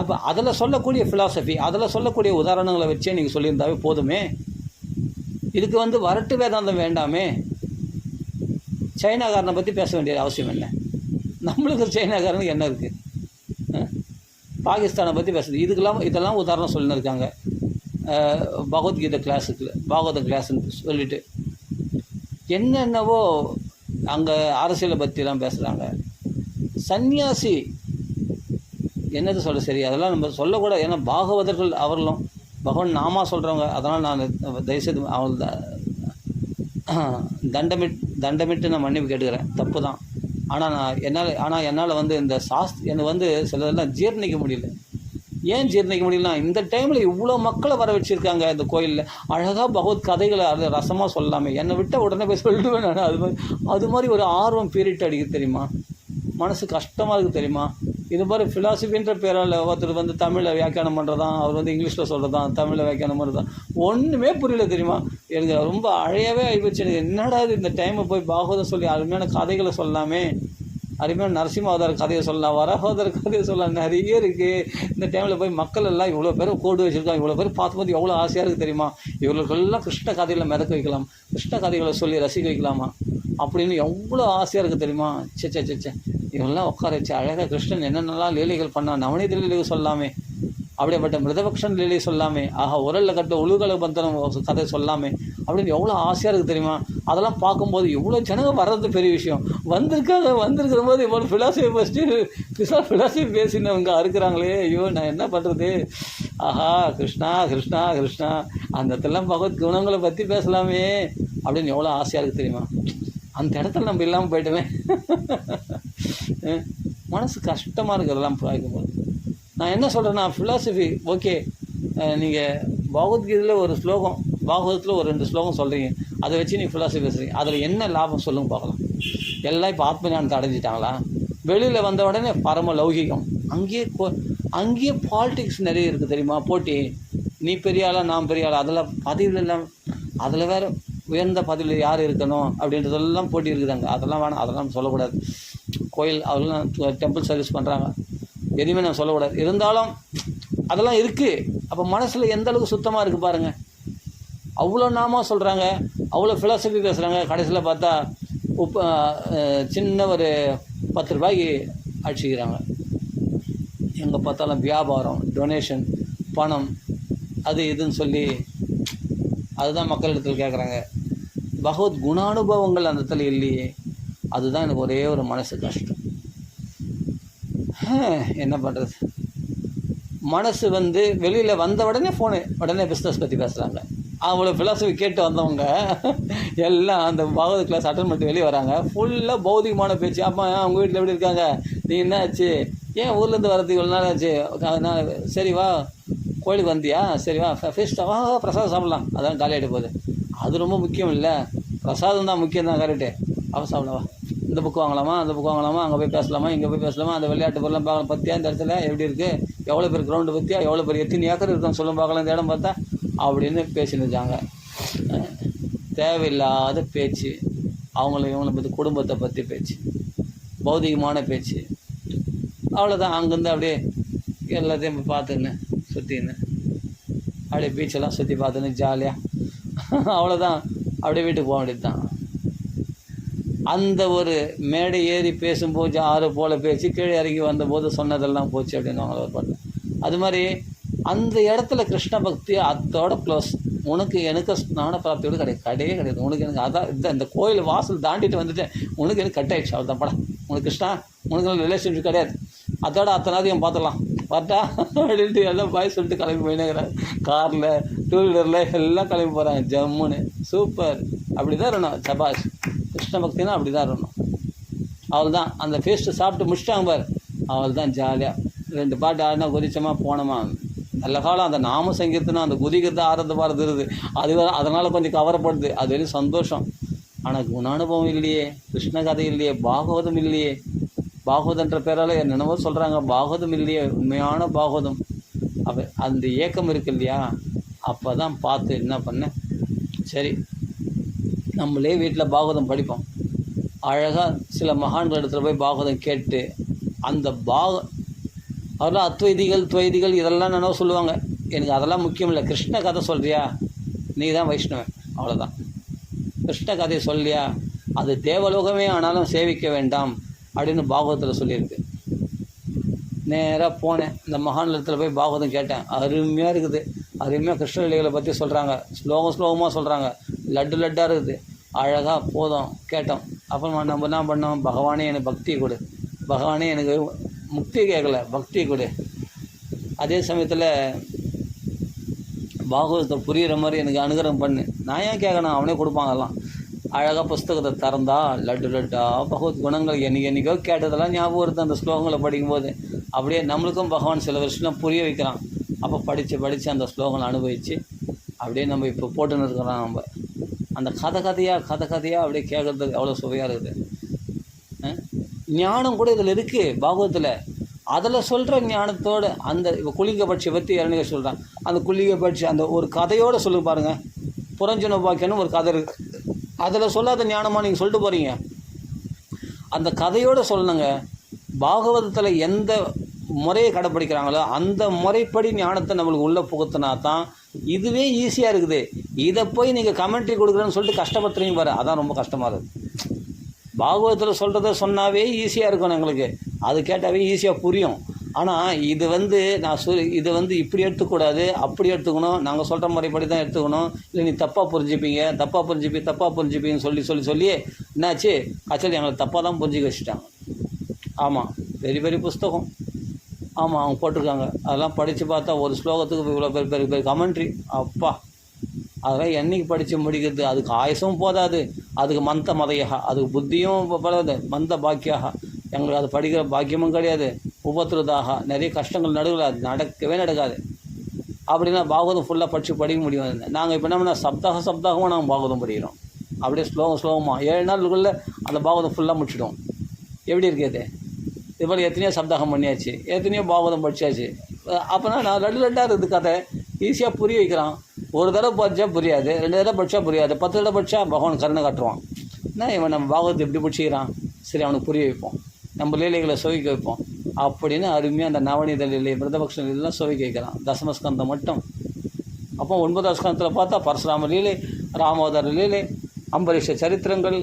அப்போ அதில் சொல்லக்கூடிய ஃபிலாசபி, அதில் சொல்லக்கூடிய உதாரணங்களை வச்சே நீங்கள் சொல்லியிருந்தாவே போதுமே. இதுக்கு வரட்டு வேதாந்தம் வேண்டாமே. சைனாக்காரனை பற்றி பேச வேண்டிய அவசியம் என்ன? நம்மளுக்கு சைனாக்காரனுக்கு என்ன இருக்குது? பாகிஸ்தானை பற்றி பேசுறது இதெல்லாம் உதாரணம் சொல்லின்னு இருக்காங்க பகவத்கீதை பாகவத கிளாஸுன்னு சொல்லிட்டு என்னென்னவோ அங்கே அரசியலை பற்றிலாம் பேசுகிறாங்க. சன்னியாசி என்னது சொல்ல சரி, அதெல்லாம் நம்ம சொல்லக்கூடாது. ஏன்னா பாகவதர்கள் அவர்களும் பகவான் நாமா சொல்கிறவங்க. அதனால் நான் தயவுசெய்து அவங்க தண்டமிட்டு நான் மன்னிப்பு கேட்டுக்கிறேன். தப்பு தான். ஆனால் என்னால் இந்த எனக்கு சிலதெல்லாம் ஜீர்ணிக்க முடியல. ஏன் ஜீர்ணிக்க முடியலனா, இந்த டைமில் இவ்வளோ மக்களை வர வச்சுருக்காங்க இந்த கோயிலில். அழகாக பகவத் கதைகளை அது ரசமாக சொல்லாமே. என்னை விட்டால் உடனே போய் சொல்லிடுவேன் நான். அது மாதிரி ஒரு ஆர்வம் பீரியட் அடிக்குது தெரியுமா. மனசு கஷ்டமாக இருக்குது தெரியுமா. இது மாதிரி ஃபிலாசபின்ற பேரால் ஒருத்தர் தமிழில் வியாக்கியானம் பண்ணுறதான், அவர் இங்கிலீஷில் சொல்கிறதான், தமிழில் வியாக்கியானம் பண்ணுறதான், ஒன்றுமே புரியல தெரியுமா. எனக்கு ரொம்ப அழையவே ஆகிப்போச்சு. எனக்கு என்னடா இந்த டைமை போய் பாகவதம் சொல்லி அருமையான கதைகளை சொல்லாமே. அருமையான நரசிம்ம அவதார கதையை சொல்லலாம், வரஹோதர கதையை சொல்லலாம், நிறைய இருக்குது. இந்த டைமில் போய் மக்கள் எல்லாம் இவ்வளோ பேர் கோடு வச்சுருக்காங்க. இவ்வளோ பேர் பார்க்கும்போது எவ்வளோ ஆசையாக இருக்குது தெரியுமா. இவர்களுக்கெல்லாம் கிருஷ்ண கதையில் மிதக்க வைக்கலாம், கிருஷ்ண கதைகளை சொல்லி ரசிக்க வைக்கலாமா அப்படின்னு எவ்வளோ ஆசையாக இருக்குது தெரியுமா. சே இவங்கெல்லாம் உட்கார வச்சு அழகாக கிருஷ்ணன் என்னென்னலாம் லீலைகள் பண்ணான், நவநீத லீலைகள் சொல்லாமே, அப்படிப்பட்ட மிருதபக்ஷன் லீலை சொல்லாமே, உரலில் கட்ட உழுகலை பந்தனம் கதை சொல்லாமே அப்படின்னு எவ்வளோ ஆசையாக இருக்குது தெரியுமா. அதெல்லாம் பார்க்கும்போது இவ்வளோ ஜனங்க வர்றது பெரிய விஷயம். வந்திருக்கிற போது இவ்வளோ ஃபிலாசபி பேசினவங்க இருக்கிறாங்களே. ஐயோ நான் என்ன பண்ணுறது. கிருஷ்ணா கிருஷ்ணா கிருஷ்ணா அந்த இடத்துலாம் பகவத் குணங்களை பற்றி பேசலாமே அப்படின்னு எவ்வளோ ஆசையாக இருக்குது தெரியுமா. அந்த இடத்துல நம்ம இல்லாமல் போய்ட்டுமே மனசு கஷ்டமாக இருக்கிறதெல்லாம் பார்க்கும்போது. நான் என்ன சொல்கிறேன்னா, ஃபிலாசபி ஓகே, நீங்கள் பகவத்கீதையில் ஒரு ஸ்லோகம், பாகவதத்தில் ஒரு 2 ஸ்லோகம் சொல்கிறீங்க, அதை வச்சு நீங்கள் ஃபிலாசபி பேசுகிறீங்க, அதில் என்ன லாபம் சொல்லுங்க பார்க்கலாம். எல்லாம் இப்போ ஆத்ம ஞானத்தை அடைஞ்சிட்டாங்களா? வெளியில் வந்த உடனே பரம லௌகிகம். அங்கேயே பாலிடிக்ஸ் நிறைய இருக்குது தெரியுமா, போட்டி. நீ பெரிய ஆளா நான் பெரிய ஆளா, அதில் பதவியில் எல்லாம், அதில் வேறு உயர்ந்த பதவியில் யார் இருக்கணும் அப்படின்றதெல்லாம் போட்டி இருக்குதாங்க. அதெல்லாம் வேணாம், அதெல்லாம் சொல்லக்கூடாது. கோயில் அதெல்லாம் டெம்பிள் சர்வீஸ் பண்ணுறாங்க, எதுவுமே நான் சொல்லக்கூடாது. இருந்தாலும் அதெல்லாம் இருக்குது. அப்போ மனசில் எந்த அளவுக்கு சுத்தமாக இருக்குது பாருங்கள். அவ்வளோ நாமா சொல்கிறாங்க, அவ்வளோ ஃபிலாசபி பேசுகிறாங்க. கடைசியில் பார்த்தா சின்ன ஒரு 10 ரூபாய்க்கு அடிச்சுக்கிறாங்க. எங்கே பார்த்தாலும் வியாபாரம், டொனேஷன், பணம், அது இதுன்னு சொல்லி அதுதான் மக்களிடத்தில் கேட்குறாங்க. பகவத் குணானுபவங்கள் அந்த இடத்துல இல்லையே. அதுதான் எனக்கு ஒரே ஒரு மனசு கஷ்டம். என்ன பண்ணுறது, மனசு வெளியில் வந்த உடனே உடனே பிஸ்னஸ் பற்றி பேசுகிறாங்க. அவ்வளோ ஃபிலாசபி கேட்டு வந்தவங்க எல்லாம் அந்த பகவத் கிளாஸ் அட்டன் பண்ணிட்டு வெளியே வராங்க. ஃபுல்லாக பௌதிகமான பேச்சு. அப்பா அவங்க வீட்டில் எப்படி இருக்காங்க, நீ என்ன ஆச்சு, ஏன் ஊர்லேருந்து வரதுக்கு இவ்வளோ நாள் ஆச்சு, சரி வா கோயிலுக்கு வந்தியா, சரி வா ஃபீஸ்ட்டாக வா பிரசாதம் சாப்பிட்லாம், அதான் காலியாகிட்டு போகுது. அது ரொம்ப முக்கியம் இல்லை, பிரசாதம் தான் முக்கியம் தான், கரெக்டு. அவன் சாப்பிடவா, இந்த புக்கு வாங்கலாமா, அந்த புக்கு வாங்கலாமா, அங்கே போய் பேசலாமா, இங்கே போய் பேசலாமா, அந்த விளையாட்டு பொருளாம் பார்க்கலாம், பற்றியா இந்த இடத்துல எப்படி இருக்குது, எவ்வளோ பேர் கிரவுண்டு பற்றியா, எவ்வளோ பேர் எத்தனை ஏக்கர் இருக்குன்னு சொல்லும் பார்க்கலாம் இந்த இடம் பார்த்தா அப்படின்னு பேசினுச்சாங்க. தேவையில்லாத பேச்சு, இவங்களை பற்றி குடும்பத்தை பற்றி பேச்சு, பௌதிகமான பேச்சு. அவ்வளோதான். அங்கேருந்து அப்படியே எல்லாத்தையும் பார்த்துன்னு சுற்றின்னு அப்படியே பீச்செல்லாம் சுற்றி பார்த்துன்னு ஜாலியாக அவ்வளோதான். அப்படியே வீட்டுக்கு போக வேண்டியது தான். அந்த ஒரு மேடை ஏறி பேசும்போது ஆறு போல் பேச்சு, கீழே இறங்கி வந்தபோது சொன்னதெல்லாம் போச்சு அப்படின்னு அவங்கள ஒரு பாட்டு. அது மாதிரி அந்த இடத்துல கிருஷ்ண பக்தி அதோட க்ளோஸ். உனக்கு எனக்கு ஞான பிராப்தியோடு கிடையவே கிடையாது. உனக்கு எனக்கு அதான் இந்த கோயில் வாசல் தாண்டிட்டு வந்துட்டேன், உனக்கு எனக்கு கட் ஆகிடுச்சு, அவ்வளோ தான் படம். உனக்கு கிருஷ்ணா உனக்கு ரிலேஷன்ஷிப் கிடையாது, அதோட அத்தனாதையும் பார்த்துக்கலாம் வரட்டா அப்படின்ட்டு எல்லாம் பாய் சொல்லிட்டு கிளம்பி போயினேங்கிறாங்க. காரில், டூ வீலரில் எல்லாம் கிளம்பி போகிறாங்க. ஜம்முன்னு சூப்பர். அப்படி தான் இருக்கணும். சபாஷ். கிருஷ்ண பக்தினா அப்படி தான் இருக்கணும். அவள் தான் அந்த ஃபேஸ்ட்டு சாப்பிட்டு முடிச்சிட்டாங்க பார், அவள் தான் ஜாலியாக 2 பாட்டு ஆடினா குதிச்சோமா போனோமா. நல்ல காலம் அந்த நாம சங்கீர்த்தனம், அந்த குதிக்கிறது ஆரத்து பாரது அதனால் கொஞ்சம் கவரப்படுது, அது வரையும் சந்தோஷம். ஆனால் குணானுபவம் இல்லையே, கிருஷ்ண கதை இல்லையே, பாகவதம் இல்லையே. பாகவதன்ற பேரால் என்னென்னவோ சொல்கிறாங்க, பாகவதம் இல்லையே, உண்மையான பாகவதம். அப்போ அந்த ஏக்கம் இருக்கு இல்லையா, அப்போ தான் பார்த்து என்ன பண்ணேன், சரி நம்மளே வீட்டில் பாகவதம் படிப்போம். அழகாக சில மகான்கள் இடத்துல போய் பாகவதம் கேட்டு அந்த அவரெல்லாம் அத்வைதிகள் துவைதிகள் இதெல்லாம் என்னென்னவோ சொல்லுவாங்க. எனக்கு அதெல்லாம் முக்கியம் இல்லை. கிருஷ்ண கதை சொல்கிறியா, நீ தான் வைஷ்ணவன், அவ்வளோதான். கிருஷ்ண கதையை சொல்லியா, அது தேவலோகமே ஆனாலும் சேவிக்க வேண்டாம் அப்படின்னு பாகவதத்தில் சொல்லியிருக்கு. நேராக போனேன், இந்த மகாநிலத்தில் போய் பாகவதம் கேட்டேன். அருமையாக இருக்குது. அருமையாக கிருஷ்ணலீலைகளை பற்றி சொல்கிறாங்க, ஸ்லோகமாக சொல்கிறாங்க, லட்டாக இருக்குது. அழகாக போதும் கேட்டோம். அப்புறமா நம்ம என்ன பண்ணோம், பகவானே எனக்கு பக்தி கொடு, பகவானே எனக்கு முக்தி கேட்கல, பக்தி கொடு. அதே சமயத்தில் பாகவதத்தை புரிகிற மாதிரி எனக்கு அனுகிரகம் பண்ணு. நான் ஏன் கேட்கணும், அவனே கொடுப்பாங்கலாம். அழகாக புஸ்தகத்தை திறந்தா லட்டா பகவத் குணங்கள் என்றைக்கோ கேட்டதெல்லாம் ஞாபகம் வருது அந்த ஸ்லோகங்களை படிக்கும்போது. அப்படியே நம்மளுக்கும் பகவான் சில விஷயம் புரிய வைக்கிறான். அப்போ படித்து அந்த ஸ்லோகங்களை அனுபவித்து அப்படியே நம்ம இப்போ போட்டுன்னு இருக்கிறோம். நம்ம அந்த கதையாக அப்படியே கேட்குறதுக்கு அவ்வளோ சுவையாக இருக்குது. ஞானம் கூட இதில் இருக்குது பாகவத்தில். அதில் சொல்கிற ஞானத்தோடு அந்த இப்போ குளிங்க பட்சியை பற்றி இறங்க சொல்கிறான். அந்த குளிங்க பட்சி அந்த ஒரு கதையோடு சொல்லு பாருங்கள். புரஞ்சன பாக்கியன்னு ஒரு கதை இருக்குது, அதில் சொல்லாத ஞானமாக நீங்கள் சொல்லிட்டு போகிறீங்க. அந்த கதையோடு சொல்லணுங்க. பாகவதத்தில் எந்த முறையை கடைப்பிடிக்கிறாங்களோ அந்த முறைப்படி ஞானத்தை நம்மளுக்கு உள்ளே புகுத்தினா தான் இதுவே ஈஸியாக இருக்குது. இதை போய் நீங்கள் கமெண்ட்ரி கொடுக்குறேன்னு சொல்லிட்டு கஷ்டப்படுத்துறீங்க பாரு, அதான் ரொம்ப கஷ்டமாக இருக்குது. பாகவதத்தில் சொல்கிறத சொன்னாவே ஈஸியாக இருக்கணும் எங்களுக்கு, அது கேட்டாவே ஈஸியாக புரியும். ஆனால் இது இது இப்படி எடுத்துக்கூடாது, அப்படி எடுத்துக்கணும், நாங்கள் சொல்கிற முறைப்படி தான் எடுத்துக்கணும், இல்லை நீ தப்பாக புரிஞ்சுப்பீங்கன்னு சொல்லி என்னாச்சு, ஆக்சுவலி எங்களை தப்பாக தான் புரிஞ்சிக்க வச்சுட்டாங்க. ஆமாம், பெரிய புஸ்தகம், ஆமாம் அவங்க போட்டிருக்காங்க. அதெல்லாம் படித்து பார்த்தா ஒரு ஸ்லோகத்துக்கு இவ்வளோ பெரிய கமெண்ட்ரி. அப்பா, அதெல்லாம் என்றைக்கு படித்து முடிக்கிறது? அதுக்கு ஆயுசும் போதாது, அதுக்கு மந்த மதையாக, அதுக்கு புத்தியும் படாது, மந்த பாக்கியாக. எங்களுக்கு அது படிக்கிற பாக்கியமும் கிடையாது. உபத்திரதாக நிறைய கஷ்டங்கள் நடுவில் அது நடக்கவே நடக்காது. அப்படின்னா பாகவதம் ஃபுல்லாக படிக்க முடியும். நாங்கள் இப்போ என்ன பண்ணால் சப்தாகமாக நாங்கள் பாகவதம் படிக்கிறோம். அப்படியே ஸ்லோகமாக 7 நாளுக்குள்ளே அந்த பாகவதம் ஃபுல்லாக முடிச்சிடும். எப்படி இருக்குது? இது மாதிரி எத்தனையோ சப்தாகம் பண்ணியாச்சு, எத்தனையோ பாகவதம் படித்தாச்சு. அப்போனா நான் ரெண்டாக இருக்குது கதை, ஈஸியாக புரிய வைக்கிறான். ஒரு தடவை படித்தா புரியாது, 2 தடவை படித்தா புரியாது, 10 தடவை படித்தா பகவான் கருணை காட்டுவான். என்ன இவன் நம்ம பாகவதத்தை எப்படி படிச்சுக்கிறான், சரி அவனுக்கு புரிய வைப்போம், நம்ம லீலைகளை சுவைக்க வைப்போம் அப்படின்னு அருமையாக அந்த நவநீத லீலை, பிரதபக்ஷ லீலாம் சுவைக்க வைக்கிறான். தசமஸ்கந்தம் மட்டும். அப்போ 9ஆம் ஸ்கந்தத்தில் பார்த்தா பரசுராம லீலை, ராமோதர லீலை, அம்பரீஷ சரித்திரங்கள்,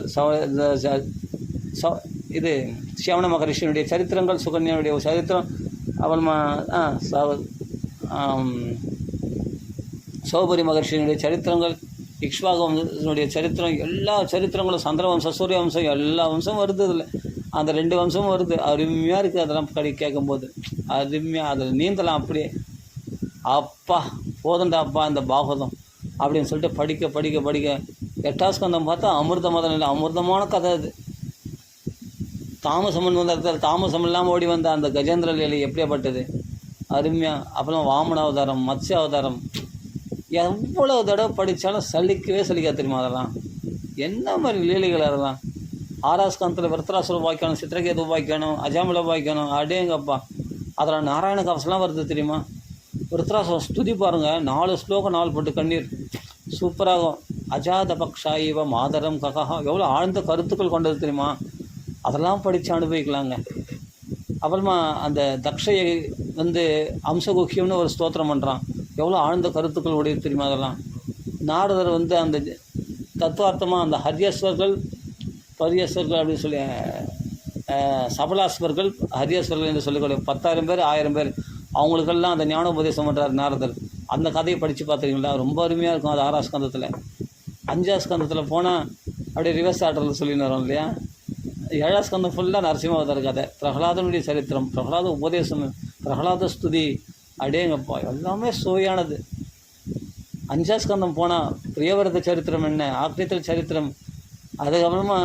இது சிவன மகரிஷியனுடைய சரித்திரங்கள், சுகன்யனுடைய சரித்திரம், அப்புறமா சௌபரி மகர்ஷியினுடைய சரித்திரங்கள், இக்ஷ்வாகனுடைய சரித்திரம், எல்லா சரித்திரங்களும், சந்திரவம்சம், சூரிய வம்சம், எல்லா வம்சமும் வருது இதில். அந்த 2 வம்சமும் வருது. அருமையாக இருக்குது அதெல்லாம் கேட்கும்போது. அருமையாக அதில் நீந்தலாம் அப்படியே. அப்பா போதண்டாப்பா இந்த பாகவதம் அப்படின்னு சொல்லிட்டு படிக்க 8ஆம் ஸ்கந்தம் பார்த்தா அமிர்த மதம் இல்லை, அமிர்தமான கதை அது. தாமசமன் வந்த இடத்துல தாமசம் இல்லாமல் ஓடி வந்த அந்த கஜேந்திர லீலை எப்படியாப்பட்டது, அருமையாக. அப்புறம் வாமன அவதாரம், மத்ஸ்ய அவதாரம், எவ்வளோ தடவை படித்தாலும் சலிக்காது தெரியுமா அதெல்லாம். என்ன மாதிரி லீலைகள் அதெல்லாம். 6ஆம் ஸ்கந்தத்தில் விருத்தராசுர உபாக்கியானம், சித்திரகேது உபாக்கியானம், அஜாமில உபாக்கியானம், அடேங்கப்பா. அதில் நாராயண கவசம்லாம் வருது தெரியுமா. விருத்தராசுரம் ஸ்துதி பாருங்கள், 4 ஸ்லோகம் 4 பட்டு கண்ணீர், சூப்பராகும். அஜாத பக்ஷாயிவ மாதரம் ககா, எவ்வளோ ஆழ்ந்த கருத்துக்கள் கொண்டது தெரியுமா. அதெல்லாம் படித்து அனுபவிக்கலாங்க. அப்புறமா அந்த தக்ஷயை அம்சகுக்கியம்னு ஒரு ஸ்தோத்திரம் பண்ணுறான், எவ்வளோ ஆழ்ந்த கருத்துக்கள் உடையது தெரியுமா அதெல்லாம். நாரதர் அந்த தத்துவார்த்தமாக அந்த ஹரியஸ்வர்கள் பரியஸ்வர்கள் அப்படின்னு சொல்லி சபலாஸ்வர்கள் ஹரியஸ்வர்கள் என்று சொல்லிக்கூடிய 10,000 பேர் 1000 பேர் அவங்களுக்கெல்லாம் அந்த ஞானோபதேசம் பண்ணுறார் நாரதர். அந்த கதையை படித்து பார்த்துருக்கீங்களா, ரொம்ப அருமையாக இருக்கும். அது 6ஆம் ஸ்கந்தத்தில். 5ஆம் ஸ்கந்தத்தில் போனால் அப்படியே ரிவர்ஸ் ஆர்டரில் சொல்லின்னு வரோம் இல்லையா. 7ஆம் ஸ்கந்தம் ஃபுல்லாக நரசிம்மாவதார் கதை, பிரகலாதனுடைய சரித்திரம், பிரகலாத உபதேசம், பிரகலாத ஸ்துதி, அடேங்கப்பா எல்லாமே சுவையானது. 5ஆம் ஸ்கந்தம் போனால் பிரியவரத சரித்திரம் என்ன, ஆக்னித்தல் சரித்திரம், அதுக்கப்புறமா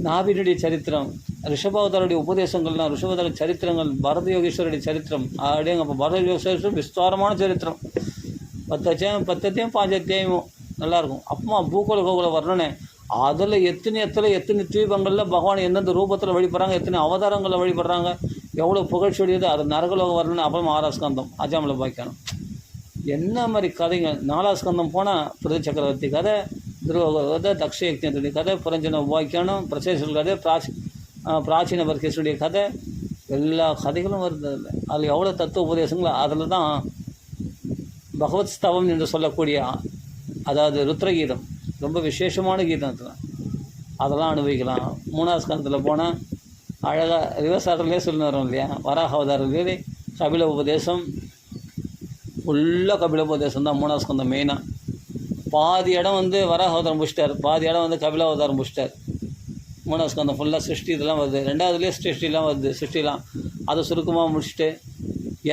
நாபினுடைய சரித்திரம், ரிஷபாவதாருடைய உபதேசங்கள்லாம், ரிஷபாவதார சரித்திரங்கள், பரத யோகேஸ்வருடைய சரித்திரம், அடேங்கப்பா பரத யோகேஸ்வரர் விஸ்தாரமான சரித்திரம். 10 அத்தியாயம் 5 அத்தியாயமும் நல்லாயிருக்கும். அப்பமா பூகோள கோகுல வர்ணனை, அதில் எத்தனை தீபங்களில் பகவான் எந்தெந்த ரூபத்தில் வழிபடுறாங்க, எத்தனை அவதாரங்களில் வழிபடுறாங்க, எவ்வளோ புகழ்ச்சியுடையது. அது நரகலோக வர்ணனை. அப்புறம் 6ஆம் ஸ்கந்தம் அஜாமில உபாக்கியானம், என்ன மாதிரி கதைங்க. 4ஆம் ஸ்கந்தம் போனால் பிருது சக்கரவர்த்தி கதை, துருவ கதை, தக்ஷ யக்ஞத்துடைய கதை, புரஞ்சன உபாக்கியானம், பிரசேஷல் கதை, பிராச்சீன பர்கேஷுடைய கதை, எல்லா கதைகளும் வருது அதில். அதில் எவ்வளோ தத்துவ உபதேசங்களோ. அதில் தான் பகவத் ஸ்தவம் என்று சொல்லக்கூடிய, அதாவது ருத்ரகீதம், ரொம்ப விசேஷமான கீதம். அதெல்லாம் அனுபவிக்கலாம். 3ஆம் ஸ்கந்தத்தில் போனால் அழகாக ரிவர்ஸ் ஆர்டர்லேயே சொல்லி வரோம் இல்லையா. வராக அவதாரத்திலே கபில உபதேசம், ஃபுல்லாக கபில உபதேசம் தான் 3ஆம் ஸ்கந்தம் மெயினாக. பாதி இடம் வராக அவதாரம் முடிச்சிட்டார், பாதி இடம் கபில அவதாரம் முடிச்சிட்டார். 3ஆம் ஸ்கந்தம் ஃபுல்லாக சிருஷ்டி இதெல்லாம் வருது. 2வதுலேயே சிருஷ்டிலாம் வருது. சிருஷ்டிலாம் அதை சுருக்கமாக முடிச்சுட்டு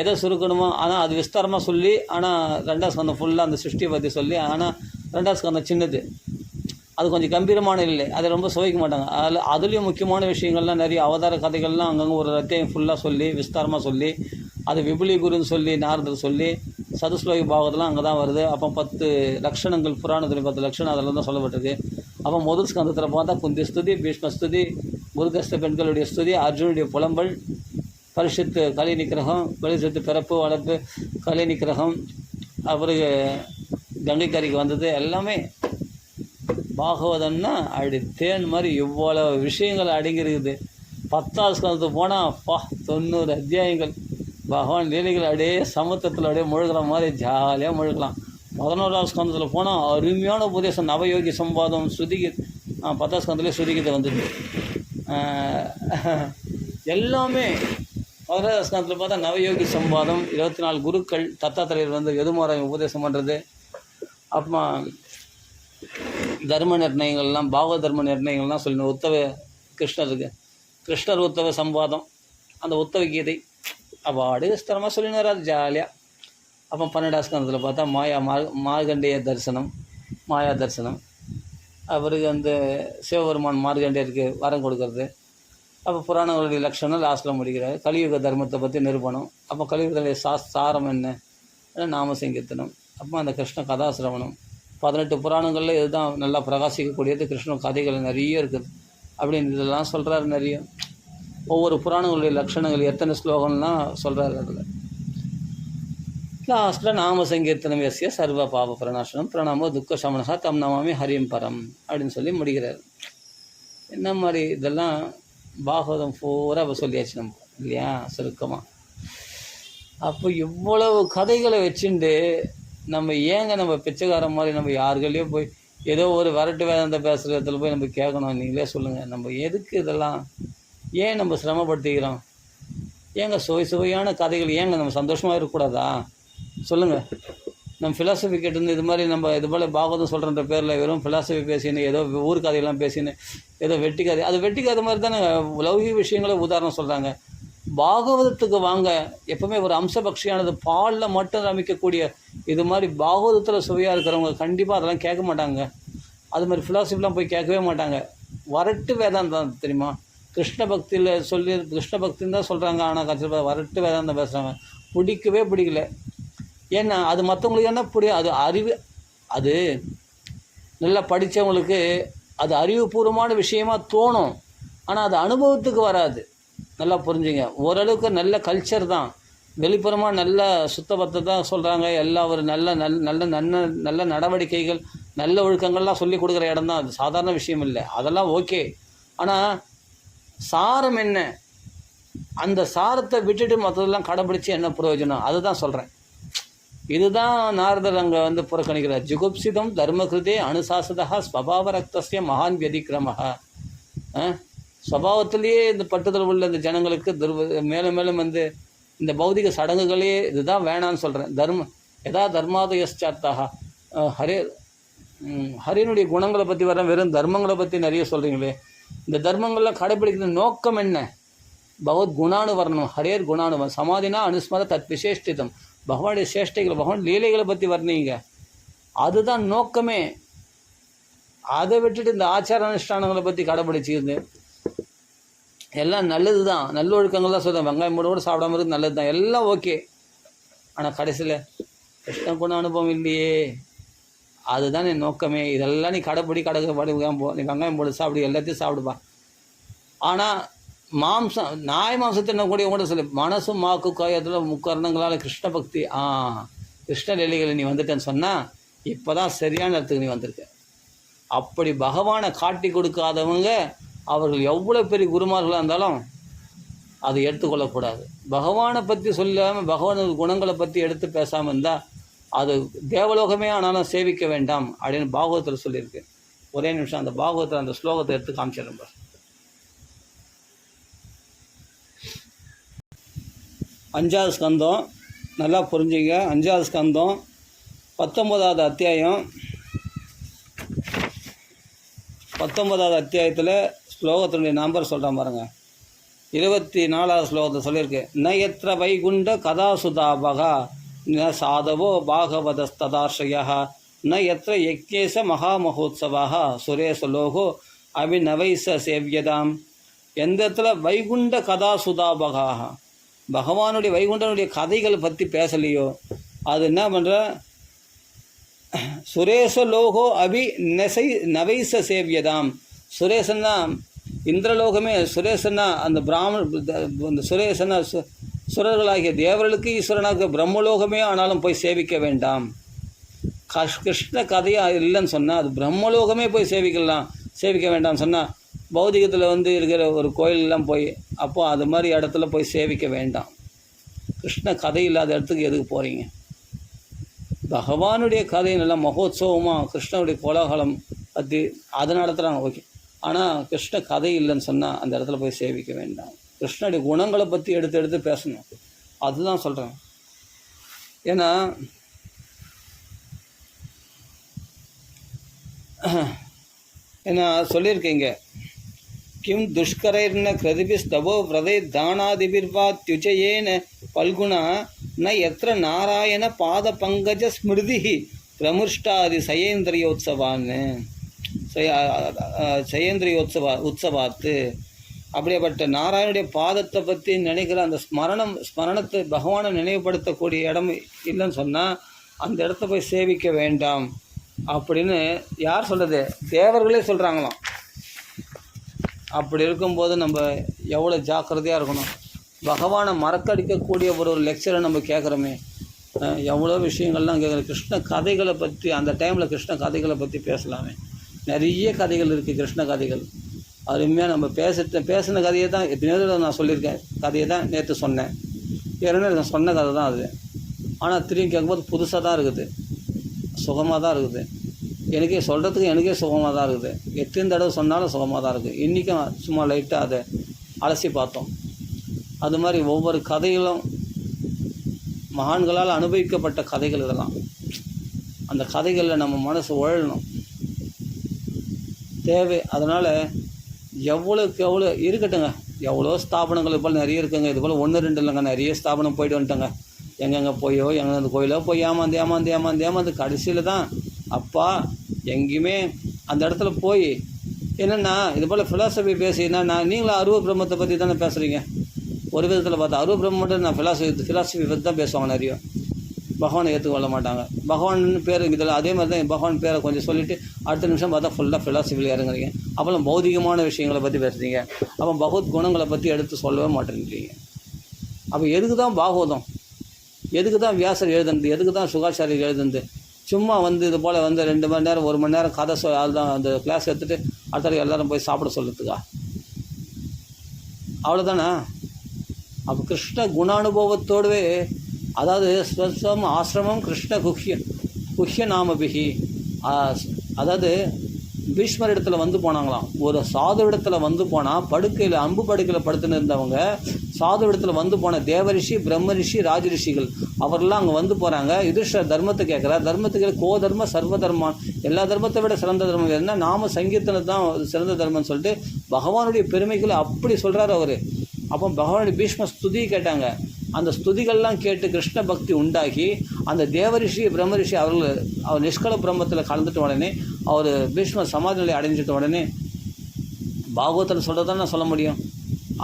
எதை சுருக்கணுமோ, ஆனால் அது விஸ்தாரமாக சொல்லி, ஆனால் 2ஆம் ஸ்கந்தம் ஃபுல்லாக அந்த சிருஷ்டியை பற்றி சொல்லி, ஆனால் 2ஆம் ஸ்கந்தம் சின்னது, அது கொஞ்சம் கம்பீரமான இல்லை, அதை ரொம்ப சுவைக்க மாட்டாங்க. அதுலேயும் முக்கியமான விஷயங்கள்லாம் நிறைய அவதார கதைகள்லாம் அங்கங்கே ஒரு அத்தியாயம் ஃபுல்லாக சொல்லி விஸ்தாரமாக சொல்லி, அது விபுலி குருன்னு சொல்லி நாரதர் சொல்லி, சதுஸ்லோகி பாகவதெல்லாம் அங்கே தான் வருது. அப்போ 10 லக்ஷணங்கள், புராணத்தில் 10 லக்ஷணம் அதில் தான் சொல்லப்பட்டிருக்கு. அப்போ முதல் ஸ்கந்தத்தில் பார்த்தா குந்தி ஸ்துதி, பீஷ்ம ஸ்துதி, முருகஸ்த பெண்களுடைய ஸ்துதி, அர்ஜுனுடைய புலம்பல், பரிஷத்து கலை நிக்கிரகம், பரிஷத்து பிறப்பு வளர்ப்பு கலை நிக்கிரகம், அப்புறம் கங்கைக்கரைக்கு வந்தது, எல்லாமே பாகவதம்னா அப்படி தேன் மாதிரி இவ்வளோ விஷயங்கள் அடங்கியிருக்குது. 10ஆம் ஸ்கந்தத்துக்கு போனால் 90 அத்தியாயங்கள் பகவான் லீலைகள் அப்படியே சமுத்திரத்தில் அப்படியே முழுகிற மாதிரி ஜாலியாக முழுகலாம். 11ஆம் ஸ்கந்தத்தில் போனால் அருமையான உபதேசம், நவயோகி சம்பாதம், ஸ்ருதிகி. 10ஆம் ஸ்கந்தத்துலேயே ஸ்ருதிகீதை வந்தது. எல்லாமே 11ஆம் ஸ்கந்தத்தில் பார்த்தா நவயோகி சம்பாதம், 24 குருக்கள், தத்தாத்திரையர் எதுமாராயம் உபதேசம் பண்ணுறது. அப்புறமா தர்ம நிர்ணயங்கள்லாம், பாகவத தர்ம நிர்ணயங்கள்லாம் சொல்லணும். கிருஷ்ணர் உத்தவ சம்பாதம், அந்த உத்தவ கீதை அப்பாடு விஸ்தரமாக சொல்லின்னு வராது ஜாலியாக. அப்போ 12ஆம் ஸ்கந்தத்தில் பார்த்தா மார்கண்டேய தரிசனம், மாயா தரிசனம். அவருக்கு சிவபெருமான் மார்கண்டேயருக்கு வரம் கொடுக்கறது. அப்போ புராணங்களுடைய லட்சணம் லாஸ்ட்டில் முடிக்கிறார். கலியுக தர்மத்தை பற்றி நிரூபணம். அப்போ கலியுகத்துடைய சாரம் என்ன, நாம சங்கீர்த்தனம். அப்போ அந்த கிருஷ்ண கதாசிரவணம் 18 புராணங்களில் இதுதான் நல்லா பிரகாசிக்கக்கூடியது. கிருஷ்ண கதைகள் நிறைய இருக்குது அப்படின்னு இதெல்லாம் சொல்கிறாரு. நிறைய ஒவ்வொரு புராணங்களுடைய லட்சணங்கள் எத்தனை ஸ்லோகம்லாம் சொல்கிறாரு. அதில் லாஸ்ட்டில் நாம சங்கீர்த்தனம் எஸ்ய சர்வ பாப பிரணாசனம் பிரணாமோ துக்க சமனகா தம் நமாமி ஹரிம் பரம் அப்படின்னு சொல்லி முடிகிறார். என்ன மாதிரி இதெல்லாம் பாகவதம் பூரா இப்போ சொல்லியாச்சு நம்ம இல்லையா சுருக்கமாக. அப்போ இவ்வளவு கதைகளை வச்சுட்டு நம்ம ஏங்க நம்ம பிச்சைக்காரன் மாதிரி நம்ம யாருக்களையோ போய் ஏதோ ஒரு வரட்டு வேதாந்த பேசுகிற இடத்துல போய் நம்ம கேட்கணும்? நீங்களே சொல்லுங்கள். நம்ம எதுக்கு இதெல்லாம் ஏன் நம்ம சிரமப்படுத்திக்கிறோம்? ஏங்க சுவையான கதைகள் ஏங்க நம்ம சந்தோஷமாக இருக்கக்கூடாதா? சொல்லுங்கள். நம்ம ஃபிலாசபி கேட்டு இது மாதிரி நம்ம இது போல் பாகவதம் சொல்கிறன்ற பேரில் வெறும் ஃபிலாசபி பேசின்னு ஏதோ ஊர் கதையெல்லாம் பேசின்னு ஏதோ வெட்டி கதை, அது வெட்டி கதை மாதிரி தானே லௌகிக விஷயங்கள உதாரணம் சொல்கிறாங்க. பாகவதத்துக்கு வாங்க. எப்பவுமே ஒரு அம்சபக்ஷியானது பாலில் மட்டும் ரமிக்கக்கூடிய இது மாதிரி பாகவதத்தில் சுவையாக இருக்கிறவங்க கண்டிப்பாக அதெல்லாம் கேட்க மாட்டாங்க. அது மாதிரி ஃபிலாசபிலாம் போய் கேட்கவே மாட்டாங்க. வரட்டு வேதாந்தம் தெரியுமா? கிருஷ்ண பக்தியில் சொல்லி கிருஷ்ண பக்தின்னு தான் சொல்கிறாங்க. ஆனால் கண்டிப்பாக வரட்டு வேதாந்தம் பேசுகிறாங்க. பிடிக்கல. ஏன்னா அது மற்றவங்களுக்கு என்ன அது அறிவு, அது நல்லா படித்தவங்களுக்கு அது அறிவுபூர்வமான விஷயமாக தோணும். ஆனால் அது அனுபவத்துக்கு வராது. நல்லா புரிஞ்சுங்க. ஓரளவுக்கு நல்ல கல்ச்சர் தான், வெளிப்புறமாக நல்ல சுத்தபத்தை தான் சொல்கிறாங்க. எல்லா ஒரு நல்ல நடவடிக்கைகள் நல்ல ஒழுக்கங்கள்லாம் சொல்லி கொடுக்குற இடம் தான். அது சாதாரண விஷயம் இல்லை, அதெல்லாம் ஓகே. ஆனால் சாரம் என்ன? அந்த சாரத்தை விட்டுட்டு மற்றதெல்லாம் கடைபிடிச்சி என்ன பிரயோஜனம்? அதுதான் சொல்கிறேன். இதுதான் நாரதர் அங்கே புறக்கணிக்கிறார். ஜுகுப்சிதம் தர்மகிருதே அனுசாசதா ஸ்வபாவ ரக்தஸ்ய மகான் வியதிக்கிரமஹா. ஸ்வபாவத்திலேயே இந்த பட்டுதல் உள்ள இந்த ஜனங்களுக்கு மேலும் மேலும் இந்த பௌதிக சடங்குகளே இதுதான் வேணான்னு சொல்கிறேன். எதா தர்மாதயச்சார்த்தாக ஹரியனுடைய குணங்களை பற்றி வர வெறும் தர்மங்களை பற்றி நிறைய சொல்கிறீங்களே. இந்த தர்மங்கள்லாம் கடைபிடிக்கிற நோக்கம் என்ன? பகவத் குணானு வரணும். ஹரேர் குணானு சமாதினா அனுஸ்மர தத் விசேஷ்டிதம். பகவானுடைய சேஷ்டைகள் பகவான் லீலைகளை பற்றி வர்ணீங்க. அதுதான் நோக்கமே. அதை விட்டுட்டு இந்த ஆச்சார அனுஷ்டானங்களை பற்றி கடைபிடிச்சிருந்து எல்லாம் நல்லது தான், நல்ல ஒழுக்கங்கள் தான் சொல்லுவேன். வெங்காயம் கூட சாப்பிடாம இருக்குது நல்லது தான், எல்லாம் ஓகே. ஆனால் கடைசியில் கிருஷ்ண குண அனுபவம் இல்லையே. அதுதான் என் நோக்கமே. இதெல்லாம் நீ கடைப்பிடி நீ வெங்காயம் போடு சாப்பிடு, எல்லாத்தையும் சாப்பிடுப்பா. ஆனால் மாம்சம் நாய் மாம்சத்தை என்ன கூட சொல்லி மனசும் மாக்கு காயத்தில் முக்கரணங்களால் கிருஷ்ண பக்தி கிருஷ்ண லீலைகளை நீ வந்துட்டேன்னு சொன்னால் இப்போ தான் சரியான இடத்துக்கு நீ வந்திருக்க. அப்படி பகவானை காட்டி கொடுக்காதவங்க அவர்கள் எவ்வளோ பெரிய குருமார்களாக இருந்தாலும் அதை எடுத்துக்கொள்ளக்கூடாது. பகவானை பற்றி சொல்லாமல் பகவான் குணங்களை பற்றி எடுத்து பேசாமல் இருந்தால் அது தேவலோகமே ஆனாலும் சேவிக்க வேண்டாம் அப்படின்னு பாகவத்தில் சொல்லியிருக்கு. ஒரே நிமிஷம் அந்த பாகவத்தில் அந்த ஸ்லோகத்தை எடுத்து காமிச்சிடுறேன். 5வது ஸ்கந்தம் நல்லா புரிஞ்சுங்க. 5வது ஸ்கந்தம் 19வது அத்தியாயம். 19வது அத்தியாயத்தில் ஸ்லோகத்தினுடைய நம்பர் சொல்கிறேன் பாருங்க. 24வது ஸ்லோகத்தை சொல்லியிருக்கு. ந எத்திர வைகுண்ட கதாசுதாபகா ந சாதவோ பாகவதஸ்ததார்ஷயா ந எத்திர யக்ஞேச மகாமகோத்சவாக சுரேசலோகோ அபிநவைச சேவியதாம். எந்த இடத்துல வைகுண்ட கதாசுதாபகாக பகவானுடைய வைகுண்டனுடைய கதைகளை பற்றி பேசலையோ அது என்ன பண்ணுற? சுரேசலோகோ அபி நவைச சேவியதாம். சுரேசன்னா இந்திரலோகமே, சுரேசன்னா அந்த அந்த சுரேசன்னா சுரர்களாகிய தேவர்களுக்கு ஈஸ்வரனாக பிரம்மலோகமே ஆனாலும் போய் சேவிக்க வேண்டாம். கிருஷ்ண கதையாக இல்லைன்னு சொன்னால் அது பிரம்மலோகமே போய் சேவிக்க வேண்டாம்னு சொன்னால் பௌதிகத்தில் இருக்கிற ஒரு கோயிலெலாம் போய் அப்போது அது மாதிரி இடத்துல போய் சேவிக்க வேண்டாம். கிருஷ்ண கதை இல்லாத இடத்துக்கு எதுக்கு போகிறீங்க? பகவானுடைய கதை நல்லா மகோத்சவமாக கிருஷ்ணனுடைய கோலாகலம் பற்றி அதை நடத்துகிறாங்க, ஓகே. ஆனால் கிருஷ்ண கதை இல்லைன்னு சொன்னால் அந்த இடத்துல போய் சேவிக்க வேண்டாம். கிருஷ்ணனுடைய குணங்களை பற்றி எடுத்து பேசணும். அதுதான் சொல்கிறேன். ஏன்னா சொல்லியிருக்கீங்க. கிம் துஷ்கரைர்ன கிருதிபிஸ்தவோ விரதை தானாதிபிர்வாத்யுஜயேன பல்குணா ந எத்திர நாராயண பாத பங்கஜ ஸ்மிருதி பிரமுஷ்டாதி சயேந்திரியோத்சவான்னு உற்சவாத்து அப்படியேப்பட்ட நாராயணுடைய பாதத்தை பற்றி நினைக்கிற அந்த ஸ்மரணத்தை பகவானை நினைவுபடுத்தக்கூடிய இடம் இல்லைன்னு சொன்னால் அந்த இடத்த போய் சேவிக்க வேண்டாம் அப்படின்னு யார் சொல்கிறது? தேவர்களே சொல்கிறாங்களாம். அப்படி இருக்கும்போது நம்ம எவ்வளோ ஜாக்கிரதையாக இருக்கணும். பகவானை மறக்கடிக்கக்கூடிய ஒரு லெக்சரை நம்ம கேட்குறோமே, எவ்வளோ விஷயங்கள்லாம் கேட்குறோம். கிருஷ்ண கதைகளை பற்றி அந்த டைமில் கிருஷ்ண கதைகளை பற்றி பேசலாமே. நிறைய கதைகள் இருக்குது, கிருஷ்ண கதைகள். அருமையாக நம்ம பேசின கதையை தான் எத்தனையோ நான் சொல்லியிருக்கேன். கதையை தான் நேற்று சொன்னேன். ஏன்னா நான் சொன்ன கதை தான் அது. ஆனால் திரும்பி கேட்கும்போது புதுசாக தான் இருக்குது, சுகமாக தான் இருக்குது. எனக்கே சுகமாக தான் இருக்குது. எத்தனை தடவை சொன்னாலும் சுகமாக தான் இருக்குது. இன்றைக்கும் சும்மா லைட்டாக அதை அலசி பார்த்தோம். அது மாதிரி ஒவ்வொரு கதைகளும் மகான்களால் அனுபவிக்கப்பட்ட கதைகள் இதெல்லாம். அந்த கதைகளில் நம்ம மனசு உழலணும் தேவை. அதனால் எவ்வளோக்கு எவ்வளோ இருக்கட்டுங்க. எவ்வளோ ஸ்தாபனங்கள் இது போல் நிறைய இருக்குங்க. இது போல் 1 2 இல்லைங்க, நிறைய ஸ்தாபனம் போய்ட்டு வந்துட்டோங்க. எங்கெங்கே போயோ எங்கெந்த கோயிலோ போய் ஏமாந்து கடைசியில் தான் அப்பா எங்கேயுமே அந்த இடத்துல போய் என்னென்னா இது போல் ஃபிலாசபி பேசினா நீங்களும் அருவ பிரம்மத்தை பற்றி தானே பேசுகிறீங்க. ஒரு விதத்தில் பார்த்தா அருவ பிரம்மன்ட்டு நான் ஃபிலாசபி பற்றி தான் பேசுவாங்க. நிறைய பகவானை ஏற்றுக்கொள்ள மாட்டாங்க. பகவான் பேர் இதில் அதே மாதிரி தான் பகவான் பேரை கொஞ்சம் சொல்லிவிட்டு அடுத்த நிமிஷம் பார்த்தா ஃபுல்லாக ஃபிலாசபியில் இறங்குறீங்க. அப்புறம் பௌதிகமான விஷயங்களை பற்றி பேசுகிறீங்க. அப்போ பகவத் குணங்களை பற்றி எடுத்து சொல்லவே மாட்டேங்கிறீங்க. அப்போ எதுக்கு தான் பாகவதம், எதுக்கு தான் வியாசர் எழுதுனது, எதுக்கு தான் சுகாச்சாரியர் எழுதுனது? சும்மா இது போல் 2 மணி நேரம் 1 மணி நேரம் கதை அதுதான் அந்த கிளாஸ் எடுத்துகிட்டு அடுத்த எல்லோரும் போய் சாப்பிட சொல்லுறதுக்கா? அவ்வளோதானே? அப்போ கிருஷ்ண குணானுபவத்தோடவே, அதாவது ஸ்வஸ்வம் ஆசிரமம் கிருஷ்ண குஹ்ய நாமபிகி. அதாவது பீஷ்மர் இடத்துல போனாங்களாம். ஒரு சாது இடத்துல போனால் படுக்கையில் அம்பு படுக்கையில் படுத்துன்னு இருந்தவங்க சாது இடத்துல போன தேவரிஷி பிரம்மரிஷி ராஜரிஷிகள் அவரெல்லாம் அங்கே போகிறாங்க. யுதிஷ்டர் தர்மத்தை கேட்குறார். தர்மத்துக்கு கோதர்ம சர்வ தர்மம், எல்லா தர்மத்தை விட சிறந்த தர்மம் என்ன, நாம சங்கீர்த்தனம் தான் சிறந்த தர்மம்னு சொல்லிட்டு பகவானுடைய பெருமைகளை அப்படி சொல்கிறார் அவர். அப்போ பகவானுடைய பீஷ்ம ஸ்துதி கேட்டாங்க. அந்த ஸ்துதிகள்லாம் கேட்டு கிருஷ்ண பக்தி உண்டாகி அந்த தேவரிஷி பிரம்மரிஷி அவர் நிஷ்கல பிரம்மத்தில் கலந்துட்ட உடனே அவர் பீஷ்மர் சமாதி நிலை அடைஞ்சிட்ட உடனே பாகவத்தில் சொல்கிறதான் நான் சொல்ல முடியும்.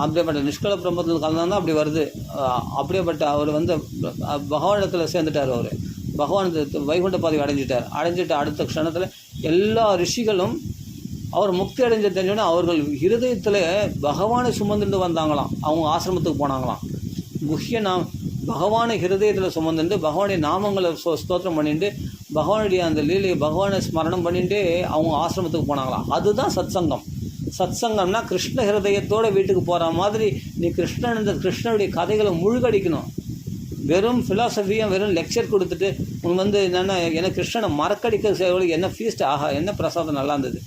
அப்படியேப்பட்ட நிஷ்கல பிரம்மத்தில் கலந்தால் அப்படி வருது. அப்படியேப்பட்ட அவர் பகவானிடத்தில் சேர்ந்துட்டார். அவர் பகவான் வைகுண்ட பாதை அடைஞ்சிட்டு அடுத்த க்ஷணத்தில் எல்லா ரிஷிகளும் அவர் முக்தி அடைஞ்ச தெரிஞ்சோடனே அவர்கள் இருதயத்தில் பகவானை சுமந்துட்டு வந்தாங்களாம். அவங்க ஆசிரமத்துக்கு போனாங்களாம். பகவானை ஹிருதயத்தில் சுமந்துட்டு பகவானுடைய நாமங்களை ஸ்தோத்திரம் பண்ணிட்டு பகவானுடைய அந்த லீலையை பகவானை ஸ்மரணம் பண்ணிட்டு அவங்க ஆசிரமத்துக்கு போனாங்களாம். அதுதான் சத்சங்கம். சத்சங்கம்னா கிருஷ்ண ஹிருதயத்தோட வீட்டுக்கு போகிற மாதிரி நீ கிருஷ்ணனுடைய கதைகளை முழுகடிக்கணும். வெறும் ஃபிலாசபியும் வெறும் லெக்சர் கொடுத்துட்டு உனக்கு என்னென்னா எனக்கு கிருஷ்ணனை மறக்கடிக்க செய்வங்களுக்கு என்ன ஃபீஸ்ட், ஆஹா என்ன பிரசாதம் நல்லா இருந்தது,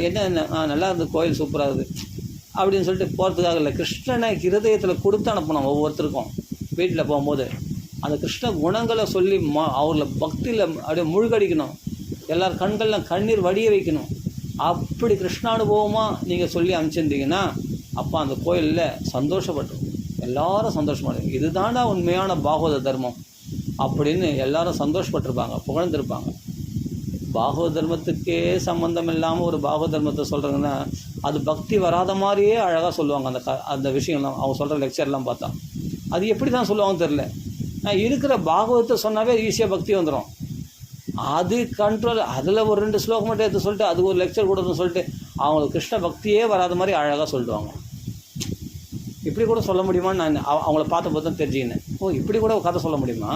என்ன நல்லா இருந்தது, கோயில் சூப்பராக இருக்குது அப்படின்னு சொல்லிட்டு போகிறதுக்காக இல்லை. கிருஷ்ணனை ஹிருதயத்தில் கொடுத்து அனுப்பணும். ஒவ்வொருத்தருக்கும் வீட்டில் போகும்போது அந்த கிருஷ்ண குணங்களை சொல்லி அவர்களை பக்தியில் அப்படியே முழுகடிக்கணும். எல்லார் கண்களில் கண்ணீர் வடிய வைக்கணும். அப்படி கிருஷ்ணானுபவமாக நீங்கள் சொல்லி அனுப்பிச்சிருந்தீங்கன்னா அப்போ அந்த கோயிலில் சந்தோஷப்பட்டுரும். எல்லாரும் சந்தோஷப்படுங்க. இதுதான்டா உண்மையான பாகவத தர்மம் அப்படின்னு எல்லாரும் சந்தோஷப்பட்டிருப்பாங்க, புகழ்ந்திருப்பாங்க. பாகவத தர்மத்துக்கே சம்மந்தம் இல்லாமல் ஒரு பாகவத தர்மத்தை சொல்கிறாங்கன்னா அது பக்தி வராத மாதிரியே அழகாக சொல்லுவாங்க. அந்த விஷயம்லாம் அவங்க சொல்கிற லெக்சர்லாம் பார்த்தா அது எப்படி தான் சொல்லுவாங்க தெரில. நான் இருக்கிற பாகவதத்தை சொன்னாவே ஈஸியாக பக்தி வந்துடும். அது கண்ட்ரோல் அதில் ஒரு 2 ஸ்லோகம் மட்டும் எடுத்து சொல்லிட்டு அதுக்கு ஒரு லெக்சர் கொடுத்துன்னு சொல்லிட்டு அவங்களுக்கு கிருஷ்ண பக்தியே வராத மாதிரி அழகாக சொல்லிடுவாங்க. இப்படி கூட சொல்ல முடியுமான்னு நான் அவங்கள பார்த்த போது தான் தெரிஞ்சுக்கினேன். இப்படி கூட கதை சொல்ல முடியுமா,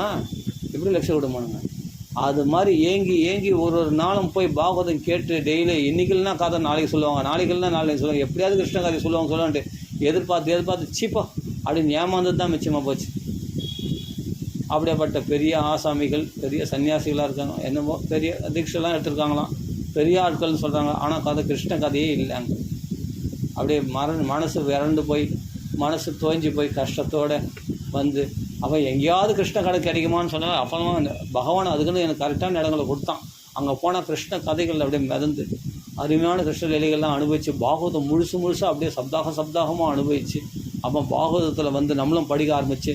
இப்படி லெக்சர் விடுமானுங்க. அது மாதிரி ஏங்கி ஒரு நாளும் போய் பாகவதம் கேட்டு டெய்லி இன்றைக்கில்னா கதை நாளைக்கு சொல்லுவாங்க, நாளைக்குன்னா நாளைக்கு சொல்லுவாங்க, எப்படியாவது கிருஷ்ண கதை சொல்லுவாங்கன்ட்டு எதிர்பார்த்து சீப்பா அப்படின்னு ஏமாந்தது தான் மிச்சமாக போச்சு. அப்படியேப்பட்ட பெரிய ஆசாமிகள் பெரிய சன்னியாசிகளாக இருக்காங்க, என்னமோ பெரிய தீட்சைலாம் எடுத்துருக்காங்களாம், பெரிய ஆட்கள்னு சொல்கிறாங்க. ஆனால் கதை கிருஷ்ண கதையே இல்லைங்க. அப்படியே மனசு விரண்டு போய் மனசு தோய்ஞ்சி போய் கஷ்டத்தோடு அப்போ எங்கேயாவது கிருஷ்ண கதை கிடைக்குமான்னு சொன்னால் அப்போ பகவான் அதுக்குன்னு எனக்கு கரெக்டான இடங்களை கொடுத்தான். அங்கே போனால் கிருஷ்ண கதைகள் அப்படியே மிதந்து அருமையான கிருஷ்ண லீலைகள்லாம் அனுபவித்து பாகவதம் முழுசாக அப்படியே சப்தாகமாக அனுபவித்து அப்போ பாகவதத்தில் நம்மளும் படிக்க ஆரம்பித்து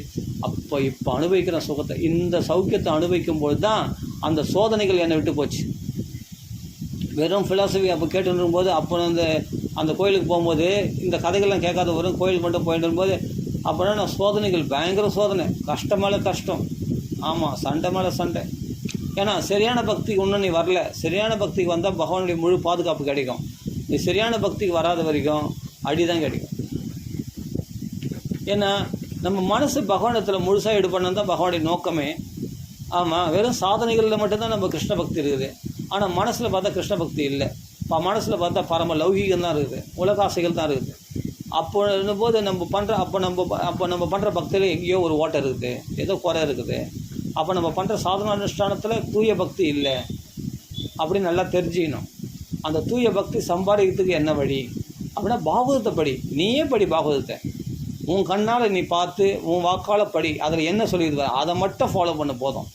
இப்போ அனுபவிக்கிற சுகத்தை இந்த சௌக்கியத்தை அனுபவிக்கும்போது தான் அந்த சோதனைகள் என்னை விட்டு போச்சு. வெறும் ஃபிலாசபி அப்போ கேட்டுருக்கும்போது அப்போ அந்த கோயிலுக்கு போகும்போது இந்த கதைகள்லாம் கேட்காத வரும், கோயிலுக்கு மட்டும் போயிட்டு வரும்போது அப்போனா நான் சோதனைகள் பயங்கர சோதனை, கஷ்டம் மேலே கஷ்டம். ஆமாம், சண்டை மேலே சண்டை. ஏன்னா சரியான பக்திக்கு இன்னும் நீ வரல. சரியான பக்திக்கு வந்தால் பகவானுடைய முழு பாதுகாப்பு கிடைக்கும். நீ சரியான பக்திக்கு வராத வரைக்கும் அடி தான் கிடைக்கும். ஏன்னா நம்ம மனசு பகவானத்தில் முழுசாக ஈடுபடணும் தான் பகவானுடைய நோக்கமே. ஆமாம், வெறும் சாதனைகளில் மட்டும்தான் நம்ம கிருஷ்ண பக்தி இருக்குது. ஆனால் மனசில் பார்த்தா கிருஷ்ண பக்தி இல்லை. மனசில் பார்த்தா பரம லௌகீகம் தான் இருக்குது, உலகாசைகள் தான் இருக்குது. அப்போ இருந்தபோது நம்ம பண்ணுற அப்போ நம்ம பண்ணுற பக்தியில் எங்கேயோ ஒரு ஓட்டை இருக்குது, ஏதோ குறை இருக்குது. அப்போ நம்ம பண்ணுற சாதன அனுஷ்டானத்தில் தூய பக்தி இல்லை அப்படின்னு நல்லா தெரிஞ்சுக்கணும். அந்த தூய பக்தி சம்பாதிக்கிறதுக்கு என்ன வழி அப்படின்னா பாகவதத்தை படி. நீயே படி பாகவதத்தை, உன் கண்ணால் நீ பார்த்து உன் வாக்கால் படி. அதில் என்ன சொல்லிடுவ அதை மட்டும் ஃபாலோ பண்ண போதும்.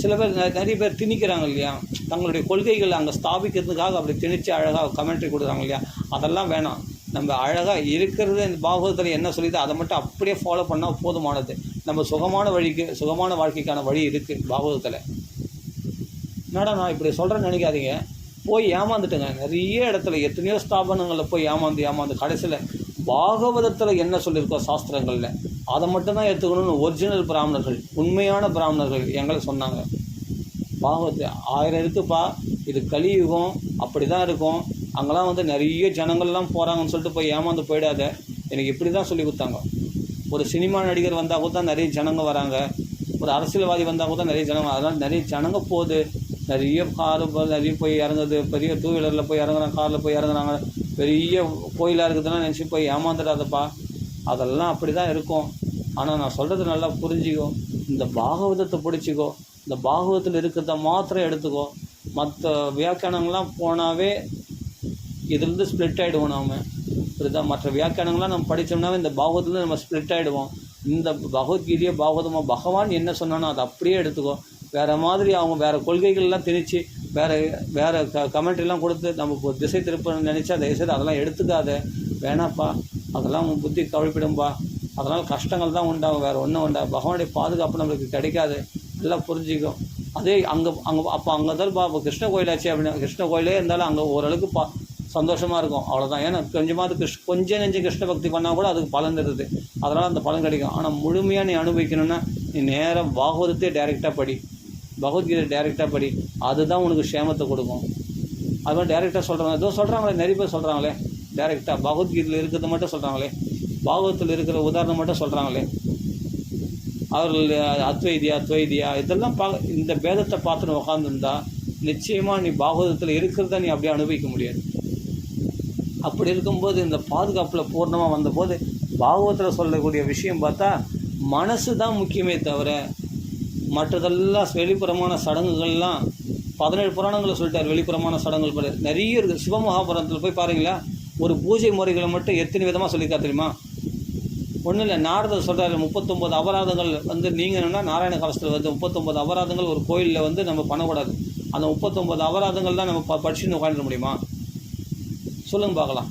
சில பேர் நிறைய பேர் திணிக்கிறாங்க இல்லையா, தங்களுடைய கொள்கைகளை அங்கே ஸ்தாபிக்கிறதுக்காக அப்படி திணிச்சு அழகாக கமெண்ட்ரி கொடுக்குறாங்க இல்லையா, அதெல்லாம் வேணாம். நம்ம அழகாக இருக்கிறது இந்த பாகவதத்தில் என்ன சொல்லிது அதை மட்டும் அப்படியே ஃபாலோ பண்ணால் போதுமானது. நம்ம சுகமான வாழ்க்கைக்கான வழி இருக்குது பாகவதத்தில். மேடம் நான் இப்படி சொல்கிறேன்னு நினைக்காதீங்க, போய் ஏமாந்துட்டுங்க. நிறைய இடத்துல எத்தனையோ ஸ்தாபனங்களில் போய் ஏமாந்து கடைசியில் பாகவதத்தில் என்ன சொல்லியிருக்கோ சாஸ்திரங்களில் அதை மட்டும்தான் எடுத்துக்கணும்னு ஒரிஜினல் பிராமணர்கள், உண்மையான பிராமணர்கள் எங்களை சொன்னாங்க. பாகவத்து 1000 இருக்குப்பா, இது கலியுகம், அப்படி தான் இருக்கும். அங்கெல்லாம் நிறைய ஜனங்கள்லாம் போகிறாங்கன்னு சொல்லிட்டு போய் ஏமாந்து போயிடாத. எனக்கு இப்படி தான் சொல்லி கொடுத்தாங்க. ஒரு சினிமா நடிகர் வந்தால் கூட தான் நிறைய ஜனங்க வராங்க, ஒரு அரசியல்வாதி வந்தால் கூட நிறைய ஜனங்க. அதனால் நிறைய ஜனங்க போகுது, நிறைய காரு நிறைய போய் இறங்குது, பெரிய 2 வீலரில் போய் இறங்குறாங்க, காரில் போய் இறங்குறாங்க. பெரிய கோயிலாக இருக்குதுன்னா நினச்சி போய் ஏமாந்துடாதப்பா, அதெல்லாம் அப்படி தான் இருக்கும். ஆனால் நான் சொல்கிறது நல்லா புரிஞ்சிக்கோ, இந்த பாகவதத்தை பிடிச்சிக்கோ, இந்த பாகவதத்தில் இருக்கிறத மாத்திரம் எடுத்துக்கோ. மற்ற வியாக்கியானங்கள்லாம் போனாவே இதிலிருந்து ஸ்ப்ளிட் ஆகிடுவோம். நாம் இதுதான் மற்ற வியாக்கியானங்கள்லாம் நம்ம படித்தோம்னாவே இந்த பாகவதத்துலேருந்து நம்ம ஸ்ப்ளிட் ஆகிடுவோம். இந்த பகவத்கீதையை பாகவதமாக பகவான் என்ன சொன்னானோ அதை அப்படியே எடுத்துக்கோ. வேறு மாதிரி அவங்க வேறு கொள்கைகள்லாம் திணிச்சு வேறு கமெண்ட்ரிலாம் கொடுத்து நம்ம திசை திருப்பணும்னு நினச்சா தயவுசெய்து அதெல்லாம் எடுத்துக்காத, வேணாப்பா. அதெல்லாம் உன் புத்தி கவிழ்ப்பிடும்பா. அதனால் கஷ்டங்கள் தான் உண்டாகும், வேறு ஒன்றும் உண்டாகும். பகவானுடைய பாதுகாப்பு நம்மளுக்கு கிடைக்காது, எல்லாம் புரிஞ்சிக்கும். அதே அங்கே தான் இப்போ கிருஷ்ண கோயிலாச்சு அப்படின்னா, கிருஷ்ண கோயிலே இருந்தாலும் அங்கே ஓரளவுக்கு சந்தோஷமாக இருக்கும், அவ்வளோதான். ஏன்னா கொஞ்சமாவது கொஞ்சம் நெஞ்சு கிருஷ்ண பக்தி பண்ணால் கூட அதுக்கு பலன் இருக்குது, அதனால் அந்த பலன் கிடைக்கும். ஆனால் முழுமையாக நீ அனுபவிக்கணும்னா நீ நேராக பாகவதத்தை டைரெக்டாக படி, பகவத்கீதை டைரெக்டாக படி. அதுதான் உனக்கு க்ஷேமத்தை கொடுக்கும். அது மாதிரி டைரெக்டாக சொல்கிறாங்க, ஏதோ சொல்கிறாங்களே, நிறைய பேர் சொல்கிறாங்களே டைரெக்டாக பகவத்கீதையில் இருக்கிறது மட்டும் சொல்கிறாங்களே, பாகவத்தில் இருக்கிற உதாரணம் மட்டும் சொல்கிறாங்களே. அவர்கள் அத்வைதியா இதெல்லாம் இந்த பேதத்தை பார்த்துன்னு உட்காந்துருந்தா நிச்சயமாக நீ பாகவதத்தில் இருக்கிறத நீ அப்படியே அனுபவிக்க முடியாது. அப்படி இருக்கும்போது இந்த பாதுகாப்பில் பூர்ணமாக வந்தபோது பாகவத்தில் சொல்லக்கூடிய விஷயம் பார்த்தா மனசு தான் முக்கியமே தவிர மற்றதெல்லாம் வெளிப்புறமான சடங்குகள்லாம் 17 புராணங்களை சொல்லிட்டார். வெளிப்புறமான சடங்குகள் நிறைய இருக்குது. சிவமகாபுரத்தில் போய் பாருங்களா, ஒரு பூஜை முறைகளை மட்டும் எத்தனை விதமாக சொல்லியிருக்கா தெரியுமா? ஒன்றும் இல்லை, நாரதர் சொல்கிறாரு 39 அபராதங்கள் நீங்கள் என்னென்னா நாராயண கவசத்தில் 39 அபராதங்கள் ஒரு கோயிலில் நம்ம பண்ணக்கூடாது. அந்த 39 அபராதங்கள் தான் நம்ம படிச்சுன்னு உட்காந்துட முடியுமா? சொல்லுங்க பார்க்கலாம்.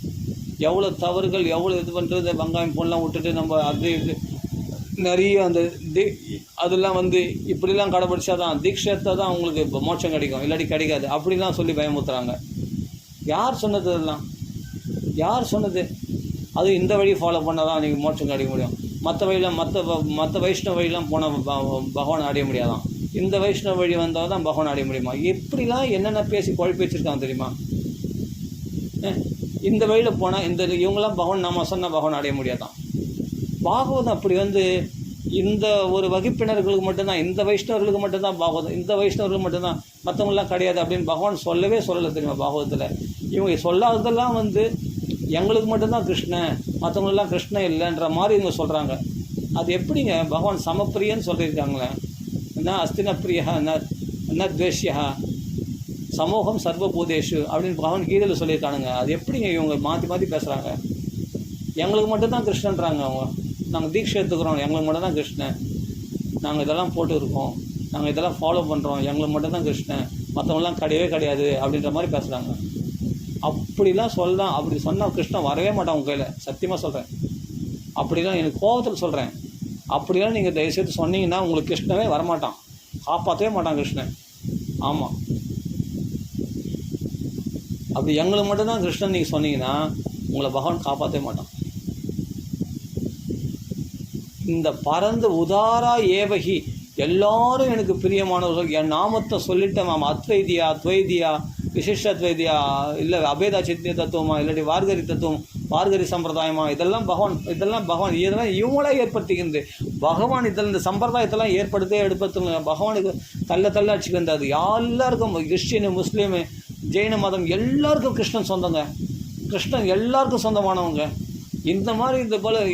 எவ்வளோ தவறுகள், எவ்வளோ இது பண்ணுறது, வெங்காயம் பொண்ணெலாம் விட்டுட்டு நம்ம அது நிறைய அந்த அதெல்லாம் இப்படிலாம் கடைப்பிடிச்சா தான் தீட்சத்தை தான் அவங்களுக்கு மோட்சம் கிடைக்கும், இல்லாட்டி கிடைக்காது அப்படிலாம் சொல்லி பயமுறுத்துறாங்க. யார் சொன்னது? இதெல்லாம் யார் சொன்னது? அது இந்த வழி ஃபாலோ பண்ணால் தான் நீங்கள் மோட்சம் கிடைக்க முடியும். மற்ற வழியில் மற்ற வைஷ்ணவ வழியெலாம் போனால் பகவான் அடைய முடியாதான். இந்த வைஷ்ணவ வழி வந்தால் தான் பகவான் அடைய முடியுமா? எப்படிலாம் என்னென்ன பேசி குழப்பி வச்சுருக்காங்க தெரியுமா? இந்த வழியில் போனால் இவங்களாம் பகவான் நாம சொன்னால் பகவான் அடைய முடியாதான். பாகவதம் அப்படி இந்த ஒரு வகுப்பினர்களுக்கு மட்டும்தான், இந்த வைஷ்ணவர்களுக்கு மட்டும்தான் பாகவதம், இந்த வைஷ்ணவர்களுக்கு மட்டும்தான், மற்றவங்களாம் கிடையாது அப்படின்னு பகவான் சொல்லவே சொல்லலை தெரியுமா? பாகவதத்தில் இவங்க சொல்லாததெல்லாம் எங்களுக்கு மட்டும்தான் கிருஷ்ணன், மற்றவங்களெல்லாம் கிருஷ்ணன் இல்லைன்ற மாதிரி இவங்க சொல்கிறாங்க. அது எப்படிங்க? பகவான் சமப்பிரியன்னு சொல்லியிருக்காங்களே, என்ன அஸ்தின பிரியா என்ன துவேஷ்யா சமூகம் சர்வபூதேஷு அப்படின்னு பகவான் கீதையில் சொல்லியிருக்கானுங்க. அது எப்படிங்க இவங்க மாற்றி பேசுகிறாங்க? எங்களுக்கு மட்டும்தான் கிருஷ்ணன்றாங்க அவங்க. நாங்கள் தீட்சை எடுத்துக்கிறோம், எங்களுக்கு மட்டும்தான் கிருஷ்ணன், நாங்கள் இதெல்லாம் போட்டு இருக்கோம், நாங்கள் இதெல்லாம் ஃபாலோ பண்ணுறோம், எங்களுக்கு மட்டும்தான் கிருஷ்ணன், மற்றவங்களாம் கிடையவே கிடையாது அப்படின்ற மாதிரி பேசுகிறாங்க. அப்படிலாம் சொல்லலாம். அப்படி சொன்னால் கிருஷ்ணன் வரவே மாட்டான் உங்கள் கையில், சத்தியமாக சொல்கிறேன். அப்படிலாம் எனக்கு கோபத்தில் சொல்கிறேன். அப்படிலாம் நீங்கள் தயவுசெய்து சொன்னீங்கன்னா உங்களுக்கு கிருஷ்ணவே வரமாட்டான், காப்பாற்றவே மாட்டான் கிருஷ்ணன். ஆமாம், அப்படி எங்களுக்கு மட்டும்தான் கிருஷ்ணன் நீங்கள் சொன்னீங்கன்னா உங்களை பகவான் காப்பாற்றவே மாட்டான். இந்த பரந்த உதாரா ஏவகி, எல்லாரும் எனக்கு பிரியமானவர்கள், என் நாமத்தை சொல்லிட்டேன் மேம், அத்வைதியா துவைதியா விசிஷ்டத்வைதியா இல்லை அபேதா சித்திய தத்துவமா இல்லாட்டி வார்கரி தத்துவம் வார்கரி சம்பிரதாயமா, இதெல்லாம் பகவான் இவங்களே ஏற்படுத்திக்கின்றது. பகவான் இந்த சம்பிரதாயத்தெல்லாம் எடுப்பதுங்க. பகவானுக்கு தள்ள அடிச்சுக்கின்றது. எல்லாருக்கும் கிறிஸ்டின் முஸ்லீமு ஜெயின மதம் எல்லாருக்கும் கிருஷ்ணன் சொந்தங்க. கிருஷ்ணன் எல்லாருக்கும் சொந்தமானவங்க. இந்த மாதிரி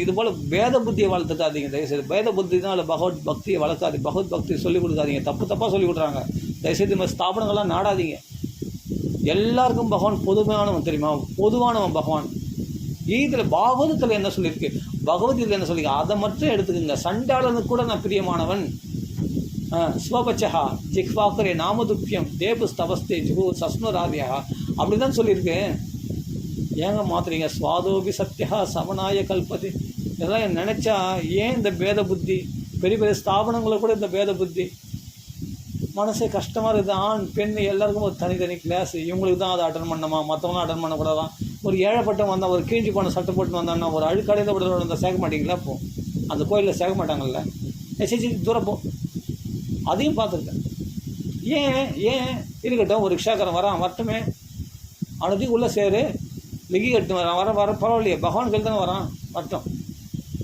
இது போல் வேத புத்தியை வளர்த்துக்காதீங்க தயவுசெய்து. வேத புத்தி தான் இல்லை பகவத் பக்தியை வளர்க்காது. பகவத் பக்தியை சொல்லிக் கொடுக்காதீங்க. தப்பாக சொல்லிக் கொடுக்குறாங்க. தயவுசெய்து இந்த மாதிரி ஸ்தாபனங்கள்லாம் நாடாதீங்க. எல்லாருக்கும் பகவான் பொதுவானவன் தெரியுமா? பொதுவானவன் பகவான். இதில் பாகவதத்தில் என்ன சொல்லியிருக்கு, பகவத்கீதையில் என்ன சொல்லியிருக்கு, அதை மட்டும் எடுத்துக்கோங்க. சண்டாளனுக்கு கூட நான் பிரியமானவன். ஸ்வபச்சா ஜிக்வாக்கரே நாமதுப்பியம் தேபுஸ்தவஸ்தே ஜுகு சஸ்னுராவியா அப்படி தான் சொல்லியிருக்கு. ஏங்க மாத்துறீங்க? சுவாதோபி சத்யா சமனாய கல்பதி. இதெல்லாம் நினச்சா ஏன் இந்த பேத புத்தி? பெரிய பெரிய ஸ்தாபனங்களை கூட இந்த பேத புத்தி. மனசே கஷ்டமாக இருக்குது. ஆண் பெண் எல்லாருக்கும் ஒரு தனித்தனி கிளாஸ். இவங்களுக்கு தான் அதை அட்டன் பண்ணணுமா, மற்றவங்களும் அட்டன் பண்ணக்கூடாதான். ஒரு ஏழைப்பட்டம் வந்தால், ஒரு கீழ்ச்சி போன சட்டை போட்டு வந்தான்னா, ஒரு அழுக்கடையில் விட வந்தால் சேர்க்க மாட்டீங்களா? இப்போ அந்த கோயிலில் சேர்க்க மாட்டாங்கல்ல. சரி தூரம் போ. அதையும் பார்த்துருக்கேன். ஏன் இருக்கட்டும், ஒரு ரிக்ஷாக்காரன் வரட்டுமே, அவனுக்கு உள்ளே சேரு லிகி கட்டு வர பரவாயில்லையே, பகவான் கையில் தானே வரான், வரட்டும்.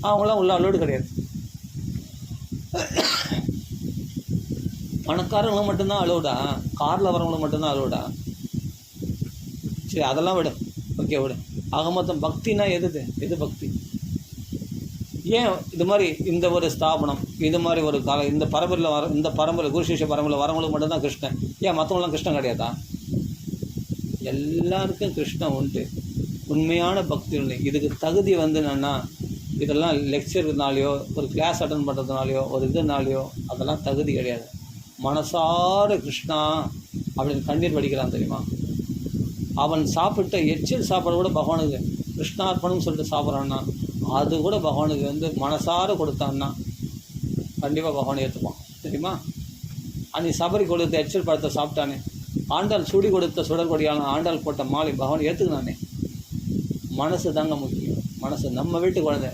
அவங்களாம் உள்ள அலோடு கிடையாது. பணக்காரங்களும் மட்டும்தான் அலோடா? காரில் வரவங்களும் மட்டும்தான் அலோடா? சரி அதெல்லாம் விடு, ஓகே விடு. ஆக மொத்தம் பக்தினா எது பக்தி? ஏன் இது மாதிரி இந்த ஒரு ஸ்தாபனம், இது மாதிரி ஒரு காலம், இந்த பரம்பரை குரு சிஷ்ய பரம்பரை வரவங்களுக்கு மட்டும்தான் கிருஷ்ணன், ஏன் மற்றவங்களாம் கிருஷ்ணன் கிடையாதா? எல்லாருக்கும் கிருஷ்ணன் உண்டு. உண்மையான பக்தி உண்டு. இதுக்கு தகுதி என்னன்னா, இதெல்லாம் லெக்சர்னாலேயோ ஒரு கிளாஸ் அட்டன் பண்ணுறதுனாலையோ ஒரு இதுனாலையோ அதெல்லாம் தகுதி கிடையாது. மனசார கிருஷ்ணா அப்படின்னு கண்ணீர் வடிக்கிறான் தெரியுமா? அவன் சாப்பிட்ட எச்சில் சாப்பாடு கூட பகவானுக்கு கிருஷ்ணார்ப்பணம்னு சொல்லிட்டு சாப்பிட்றான்னா, அது கூட பகவானுக்கு மனசார கொடுத்தான்னா கண்டிப்பாக பகவான் ஏற்றுப்பான் தெரியுமா? அன்னைக்கு சபரி கொடுத்த எச்சில் பழத்தை சாப்பிட்டானே, ஆண்டாள் சுடி கொடுத்த சுடற்கொடியான ஆண்டாள் போட்ட மாலை பகவான் ஏற்றுக்கினானே. மனசு தாங்க முக்கியம். மனசு நம்ம வீட்டு குழந்தை.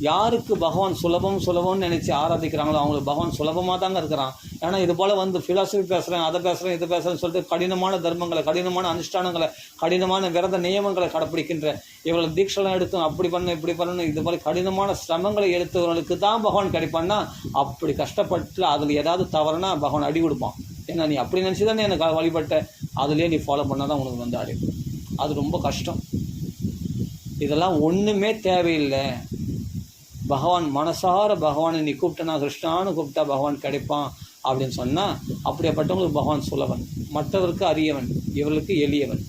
யாருக்கு பகவான் சுலபம்னு நினச்சி ஆராதிக்கிறாங்களோ அவங்களுக்கு பகவான் சுலபமாக தாங்க இருக்கிறான். ஏன்னா இது போல் ஃபிலாசபி பேசுகிறேன், அதை பேசுகிறேன், இதை பேசுகிறேன்னு சொல்லிட்டு கடினமான தர்மங்களை, கடினமான அனுஷ்டானங்களை, கடினமான விரத நியமங்களை கடைப்பிடிக்கின்ற இவங்களை தீட்செல்லாம் எடுத்தும் அப்படி பண்ணணும் இப்படி பண்ணணும், இது போல் கடினமான சிரமங்களை எடுத்தவர்களுக்கு தான் பகவான் கிடைப்பான்னா, அப்படி கஷ்டப்பட்டு அதில் ஏதாவது தவறுனா பகவான் அடி கொடுப்பான். ஏன்னா நீ அப்படி நினச்சி தானே எனக்கு வழிபட்ட, அதுலேயே நீ ஃபாலோ பண்ணால் தான் உனக்கு அடி. அது ரொம்ப கஷ்டம். இதெல்லாம் ஒன்றுமே தேவையில்லை. பகவான் மனசார பகவானை நீ கூப்பிட்டனா, கிருஷ்ணான்னு கூப்பிட்டா பகவான் கிடைப்பான் அப்படின்னு சொன்னால், அப்படியேப்பட்டவங்களுக்கு பகவான் சுலபன், மற்றவருக்கு அரியவன், இவர்களுக்கு எளியவன்.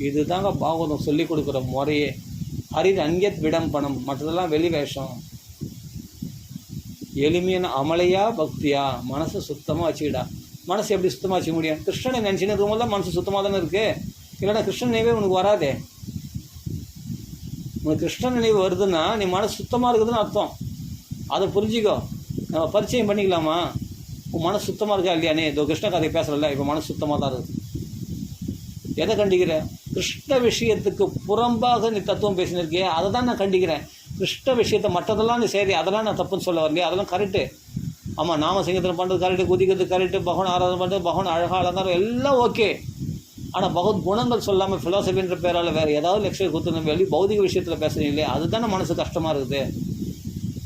இதுதாங்க பாகவதம் சொல்லிக் கொடுக்குற முறையே. ஹரிர் அன்யத் விடம்பனம், மற்றதெல்லாம் வெளி வேஷம். எளிமையான அமலையா பக்தியா, மனசை சுத்தமாக வச்சுக்கிடா. மனசு எப்படி சுத்தமாக வச்சுக்க முடியும்? கிருஷ்ணனை நினச்சின்னு இருக்கும்போது தான் மனசு சுத்தமாக தானே இருக்குது. இல்லைன்னா கிருஷ்ணன் நினைவே உனக்கு வராதே. உனக்கு கிருஷ்ணன் நினைவு வருதுன்னா நீ மனசு சுத்தமாக இருக்குதுன்னு அர்த்தம். அதை புரிஞ்சிக்கோ. நம்ம பரிச்சயம் பண்ணிக்கலாமா? உன் மனசு சுத்தமாக இருக்கா இல்லையா? நீ இதோ கிருஷ்ண கதை பேசுகிறல்ல, இப்போ மனசு சுத்தமாக தான் இருக்குது. எதை கண்டிக்கிற? கிருஷ்ண விஷயத்துக்கு புறம்பாக நீ தத்துவம் பேசினிருக்கியே, அதை தான் நான் கண்டிக்கிறேன். கிருஷ்ண விஷயத்தை மற்றதெல்லாம் நீ சரி, அதெல்லாம் நான் தப்புன்னு சொல்ல வரலையே, அதெல்லாம் கரெக்டு. ஆமாம், நாம சிங்கத்தில் பண்ணுறது கரெக்டு, குதிக்கிறது கரெக்டு, பகவான் ஆராதனை பண்ணுறது, பகவான் அழகாக அலங்காரம் எல்லாம் ஓகே. ஆனால் பகவத் குணங்கள் சொல்லாமல் ஃபிலாசபின்ற பேரால் வேறு ஏதாவது லெக்சர் கொடுத்து வெளி பௌதிக விஷயத்தில் பேசுகிறீங்களே, அதுதானே மனசு கஷ்டமாக இருக்குது.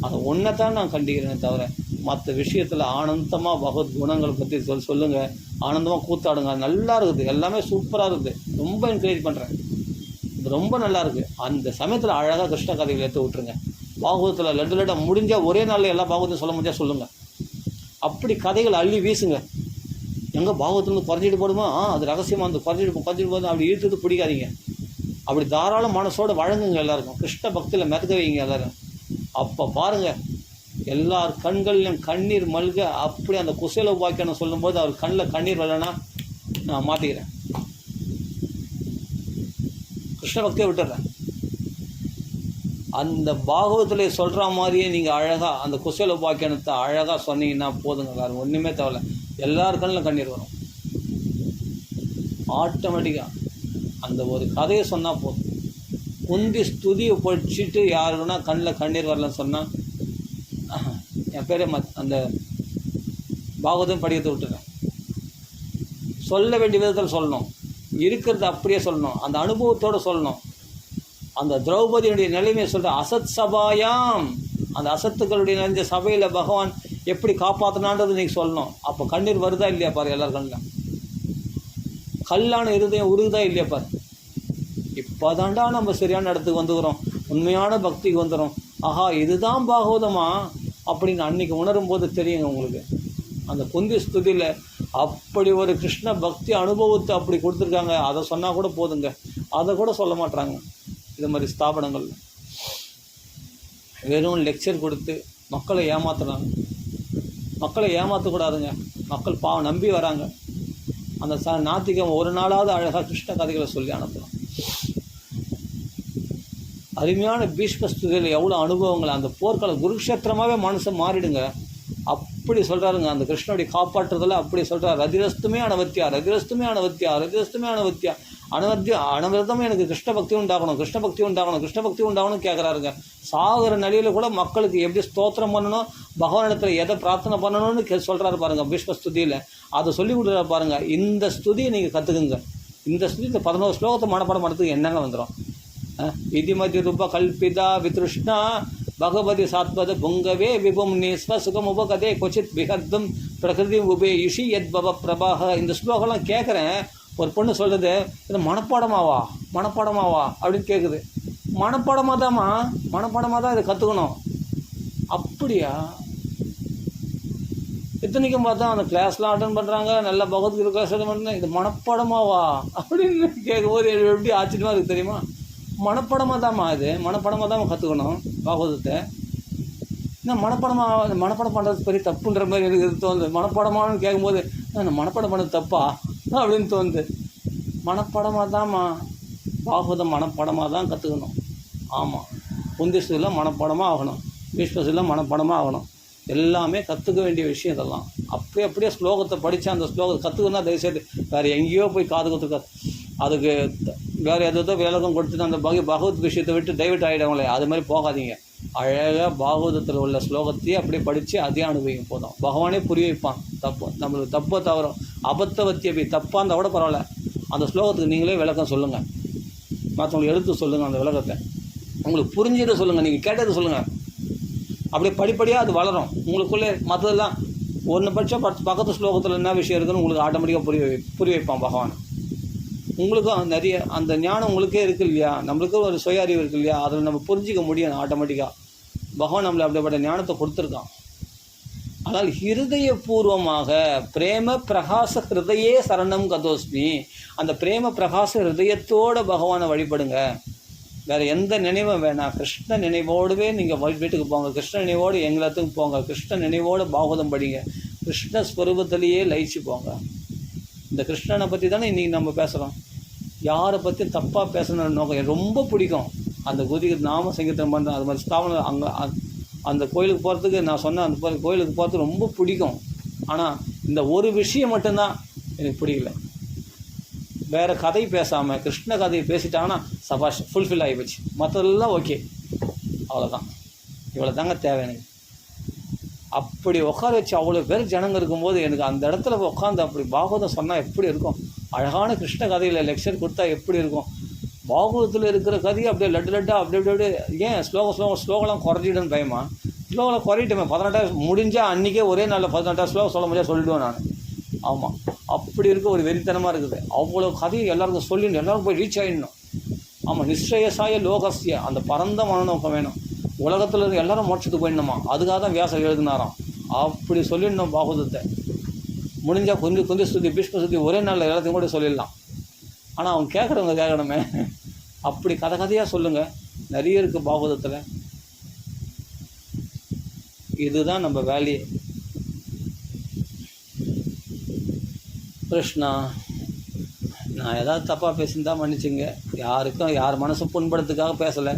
அதை ஒன்றை தான் நான் கண்டிக்கிறேனே தவிர மற்ற விஷயத்தில் ஆனந்தமாக பகவத் குணங்களை பற்றி சொல்லுங்கள், ஆனந்தமாக கூத்தாடுங்க. நல்லா இருக்குது, எல்லாமே சூப்பராக இருக்குது, ரொம்ப என்கரேஜ் பண்ணுறேன். இது ரொம்ப நல்லா இருக்குது. அந்த சமயத்தில் அழகாக கிருஷ்ண கதைகளை எடுத்து விட்டுருங்க. பாகவதத்தில் லட்டு முடிஞ்சால் ஒரே நாளில் எல்லா பாகவத்தையும் சொல்ல முடிஞ்சால் சொல்லுங்கள். அப்படி கதைகள் அள்ளி வீசுங்க. எங்கே பாகவத்துலேருந்து குறைஞ்சிட்டு போடுமா, அது ரகசியமாக வந்து குறைஞ்சிட்டு போதும் அப்படி இழுத்துட்டு பிடிக்காதீங்க. அப்படி தாராள மனசோடு வழங்குங்க. எல்லாருக்கும் கிருஷ்ண பக்தியில் மிதக்க வைங்க எல்லோரும். அப்போ பாருங்கள், எல்லார் கண்கள்லையும் கண்ணீர் மல்க. அப்படி அந்த குசேல உபாக்கியம் சொல்லும்போது அவர் கண்ணில் கண்ணீர் வரலன்னா நான் மாற்றிக்கிறேன், கிருஷ்ண பக்தியை விட்டுடுறேன். அந்த பாகவத்தில் சொல்கிற மாதிரியே நீங்கள் அழகாக அந்த குசேல உபாக்கியத்தை அழகாக சொன்னீங்கன்னா போதுங்க. வேறு ஒன்றுமே தேவையில்ல. எல்லார் கண்ணில் கண்ணீர் வரும். ஆட்டோமேட்டிக்காக அந்த ஒரு கதையை சொன்னால் போதும். குந்தி ஸ்துதியை படிச்சுட்டு யாருன்னா கண்ணில் கண்ணீர் வரலன்னு சொன்னால் என் பேரே அந்த பாகவதம் படிக்கிறத விட்டுறேன். சொல்ல வேண்டிய விதத்தில் சொல்லணும், இருக்கிறது அப்படியே சொல்லணும், அந்த அனுபவத்தோடு சொல்லணும். அந்த திரௌபதியுடைய நிலைமையை சொல்கிற அசத் சபாயாம், அந்த அசத்துக்களுடைய நிறைஞ்ச சபையில் பகவான் எப்படி காப்பாற்றினான்றது நீங்கள் சொல்லணும். அப்போ கண்ணீர் வருதா இல்லையா பாரு, எல்லார் கண்ணில் கல்லான இருதயம் உருகுதா இல்லையா பாரு. இப்போ தாண்டா நம்ம சரியான இடத்துக்கு வந்துக்கிறோம், உண்மையான பக்திக்கு வந்துடும். ஆஹா இதுதான் பாகவதமா அப்படின்னு அன்றைக்கி உணரும் போது தெரியுங்க உங்களுக்கு. அந்த குந்தி ஸ்துதியில் அப்படி ஒரு கிருஷ்ண பக்தி அனுபவத்தை அப்படி கொடுத்துருக்காங்க. அதை சொன்னால் கூட போதுங்க, அதை கூட சொல்ல மாட்டாங்க இது மாதிரி ஸ்தாபனங்கள். வெறும் லெக்சர் கொடுத்து மக்களை ஏமாத்துறாங்க. மக்களை ஏமாற்றக்கூடாதுங்க, மக்கள் பாவம் நம்பி வராங்க. அந்த ஞாத்திகம் ஒரு நாளாவது அழகாக கிருஷ்ண கதைகளை சொல்லி அனுப்பலாம். அருமையான பீஷ்மஸ்துதியில் எவ்வளோ அனுபவங்கள், அந்த போர்க்கால குருக்ஷேத்திரமாகவே மனசை மாறிடுங்க. அப்படி சொல்கிறாருங்க அந்த கிருஷ்ணனுடைய காப்பாற்றுறதில் அப்படி சொல்கிறார். ரதிரஸ்துமே அனவத்தியா, ரதிரஸ்துமே அனவத்தியா, ரதிரஸ்துமே அனவத்தியா, அனவரதமே எனக்கு கிருஷ்ண பக்தி உண்டாகணும், கிருஷ்ண பக்தி உண்டாகணும், கிருஷ்ண பக்தி உண்டாகணும்னு கேட்குறாருங்க. சாகர நிலையில் கூட மக்களுக்கு எப்படி ஸ்தோத்திரம் பண்ணணும், பகவானிடத்தில் எதை பிரார்த்தனை பண்ணணும்னு சொல்கிறாரு பாருங்கள் பீஷ்மஸ்துதியில். அதை சொல்லி கொடுக்குறாரு பாருங்கள். இந்த ஸ்துதியை நீங்கள் கற்றுக்குங்க. இந்த ஸ்துதி இந்த 11 ஸ்லோகத்தை மனப்பாடம் பண்ணுறதுக்கு என்னங்க வந்துடும். விதிமதி ரூப கல்பிதா வித்ருஷ்ணா பகவதி சாத்வத புங்கவே விபும் நீஸ்வ சுகம் உபகதே கொச்சித் விஹர்தும் பிரகிருதி உபே யுஷி யத் பவ பிரபாக. இந்த ஸ்லோகம்லாம் கேட்குறேன். ஒரு பொண்ணு சொல்கிறது இது மனப்பாடமாவா அப்படின்னு கேட்குது. மனப்பாடமாக தான் இதை கற்றுக்கணும். அப்படியா? இத்தனைக்கும் பார்த்தா அந்த கிளாஸ்லாம் அட்டன் பண்ணுறாங்க, நல்லா பகவத்கீதை கிளாஸ் அட்டன் பண்ணுறேன், இது மனப்பாடமாவா அப்படின்னு கேட்கும்போது எப்படி ஆச்சரியமாக இருக்குது தெரியுமா. மனப்பாடமாக தான் கற்றுக்கணும் பாகவதத்தை. ஏன்னா மனப்பாடம் பண்ணுறது பெரிய தப்புன்ற மாதிரி எனக்கு தோணுது. மனப்பாடமானு கேட்கும்போது நான் மனப்பாடம் பண்ணது தப்பா அப்படின்னு தோணுது. மனப்பாடமாக தான்மா பாகவதம், மனப்பாடமாக தான் கற்றுக்கணும். ஆமாம், குந்திஸ்துலாம் மனப்பாடமாக ஆகணும், பீஷ்மஸ்துலாம் மனப்பாடமாக ஆகணும். எல்லாமே கற்றுக்க வேண்டிய விஷயம் இதெல்லாம். அப்படியே ஸ்லோகத்தை படித்து அந்த ஸ்லோகத்தை கற்றுக்கணும்னா தயவுசெய்து வேறு எங்கேயோ போய் காது கொடுத்துருக்காது. அதுக்கு வேறு எதோ விளக்கம் கொடுத்துட்டு அந்த பகவத் விஷயத்தை விட்டு டைவர்ட் ஆகிடுவாங்களே, அது மாதிரி போகாதீங்க. அழகாக பாகவதத்தில் உள்ள ஸ்லோகத்தையே அப்படியே படித்து அதே அனுபவிக்கும் போதும். பகவானே புரிய வைப்பான். நம்மளுக்கு தப்போ தவறும் அபத்தவத்தியபி தப்பாக இருந்தால் கூட பரவாயில்ல, அந்த ஸ்லோகத்துக்கு நீங்களே விளக்கம் சொல்லுங்கள், மற்றவங்களுக்கு எடுத்து சொல்லுங்கள். அந்த விளக்கத்தை உங்களுக்கு புரிஞ்சுட்டு சொல்லுங்கள், நீங்கள் கேட்டது சொல்லுங்கள். அப்படியே படிப்படியாக அது வளரும் உங்களுக்குள்ளே. மற்றதெல்லாம் ஒன்று பட்சம் பக்கத்து ஸ்லோகத்தில் என்ன விஷயம் இருக்குதுன்னு உங்களுக்கு ஆட்டோமேட்டிக்காக புரிய வைப்பான் பகவான். உங்களுக்கும் நிறைய அந்த ஞானம் உங்களுக்கே இருக்குது இல்லையா, நம்மளுக்கும் ஒரு சுய அறிவு இருக்குது இல்லையா, அதில் நம்ம புரிஞ்சிக்க முடியும் ஆட்டோமேட்டிக்காக. பகவான் நம்மளை அப்படிப்பட்ட ஞானத்தை கொடுத்துருக்கான். ஆனால் ஹிருதயபூர்வமாக பிரேம பிரகாச ஹிருதயே சரணம் கதோஸ்மி, அந்த பிரேம பிரகாச ஹிருதயத்தோடு பகவானை வழிபடுங்க. வேறு எந்த நினைவும் வேணாம், கிருஷ்ண நினைவோடுவே நீங்கள் வீட்டுக்கு போங்க, கிருஷ்ண நினைவோடு எங்களத்துக்கு போங்க, கிருஷ்ண நினைவோடு பாகவதம் படிங்க, கிருஷ்ண ஸ்வரூபத்திலேயே லயிச்சு போங்க. இந்த கிருஷ்ணனை பற்றி தானே இன்றைக்கி நம்ம பேசுகிறோம். யாரை பற்றி தப்பாக பேசணும்னு நோக்கம் எனக்கு ரொம்ப பிடிக்கும். அந்த குதிக்கு நாம சங்கீதம் பண்ணுறேன், அது மாதிரி ஸ்தாபனம் அங்கே அந்த கோயிலுக்கு போகிறதுக்கு நான் சொன்னேன், அந்த கோயிலுக்கு போகிறதுக்கு ரொம்ப பிடிக்கும். ஆனால் இந்த ஒரு விஷயம் மட்டும்தான் எனக்கு பிடிக்கல. வேறு கதை பேசாமல் கிருஷ்ண கதையை பேசிட்டாங்கன்னா சபாஷ் ஃபுல்ஃபில் ஆகி போச்சு, மற்றதெல்லாம் ஓகே, அவ்வளோதான், இவ்வளோ தாங்க தேவை எனக்கு. அப்படி உட்கார வச்சு அவ்வளோ பேர் ஜனங்க இருக்கும்போது எனக்கு அந்த இடத்துல உட்காந்து அப்படி பாகவதம் சொன்னால் எப்படி இருக்கும். அழகான கிருஷ்ண கதையில் லெக்சர் கொடுத்தா எப்படி இருக்கும். பாகவதத்தில் இருக்கிற கதையை அப்படியே லட்டாக அப்படியே ஏன் ஸ்லோகம்லாம் குறைஞ்சிடுன்னு பயமா. ஸ்லோகம்லாம் குறையிட்டுமே 18 முடிஞ்சால் அன்றைக்கே ஒரே நாளில் 18 ஸ்லோகம் சொல்ல முடியாது சொல்லிவிடுவேன் நான். ஆமாம், அப்படி இருக்க ஒரு வெறித்தனமாக இருக்குது. அவ்வளோ கதையை எல்லாருக்கும் சொல்லிடணும், எல்லோரும் போய் ரீச் ஆகிடணும். ஆமாம், நிச்சயசாய லோகஸ்ய அந்த பரந்த மனநோக்கம் வேணும். உலகத்தில் இருக்க எல்லாரும் மோட்சத்துக்கு போயிடணுமா, அதுக்காக தான் வியாசர் எழுதினாராம். அப்படி சொல்லிடணும் பாகவதத்தை. முடிஞ்சால் கொஞ்சம் ஸ்துதி பீஷ்ம ஸ்துதி ஒரே நாளில் எல்லாத்தையும் கூட சொல்லிடலாம். ஆனால் அவங்க கேட்குறவங்க கேட்கணுமே, அப்படி கதையாக சொல்லுங்கள். நிறைய இருக்குது பாகவதத்தில். இதுதான் நம்ம வேலையே. கிருஷ்ணா, நான் ஏதாவது தப்பாக பேசியிருந்தால் மன்னிச்சுங்க. யார் மனசு புண்படுறதுக்காக பேசலை.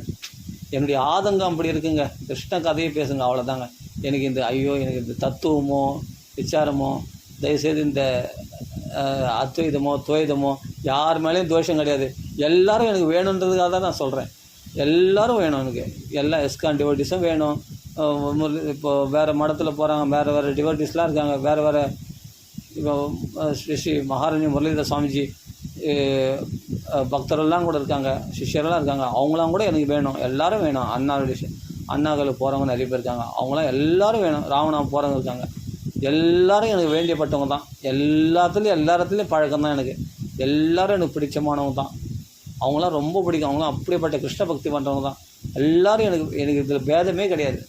என்னுடைய ஆதங்கம் அப்படி இருக்குங்க. கிருஷ்ண கதையை பேசுங்க, அவ்வளோதாங்க. எனக்கு இந்த தத்துவமோ விசாரமோ தயவுசெய்து இந்த அத்வைதமோ துவைதமோ யார் மேலேயும் தோஷம் கிடையாது. எல்லோரும் எனக்கு வேணுன்றதுக்காக தான் நான் சொல்கிறேன். எல்லோரும் வேணும் எனக்கு. எல்லா எஸ்கான் டிவோட்டிஸும் வேணும். இப்போது வேறு மடத்தில் போகிறாங்க, வேறு டிவோட்டிஸ்லாம் இருக்காங்க, வேறு இப்போ ஸ்ரீ மகாராணி முரளிதர சுவாமிஜி பக்தர்கள்லாம் கூட இருக்காங்க, சிஷ்யரெல்லாம் இருக்காங்க. அவங்களாம் கூட எனக்கு வேணும், எல்லோரும் வேணும். அண்ணாக்களுக்கு போகிறவங்க நிறைய பேர் இருக்காங்க, அவங்களாம் எல்லோரும் வேணும். ராமநாதம் போகிறவங்க இருக்காங்க, எல்லோரும் எனக்கு வேண்டியப்பட்டவங்க தான். எல்லாத்துலேயும் பழக்கம் தான் எனக்கு. எல்லோரும் எனக்கு பிடிச்சமானவங்க தான். அவங்களாம் ரொம்ப பிடிக்கும். அவங்களாம் அப்படிப்பட்ட கிருஷ்ண பக்தி பண்ணுறவங்க தான். எல்லோரும் எனக்கு இதில் பேதமே கிடையாது.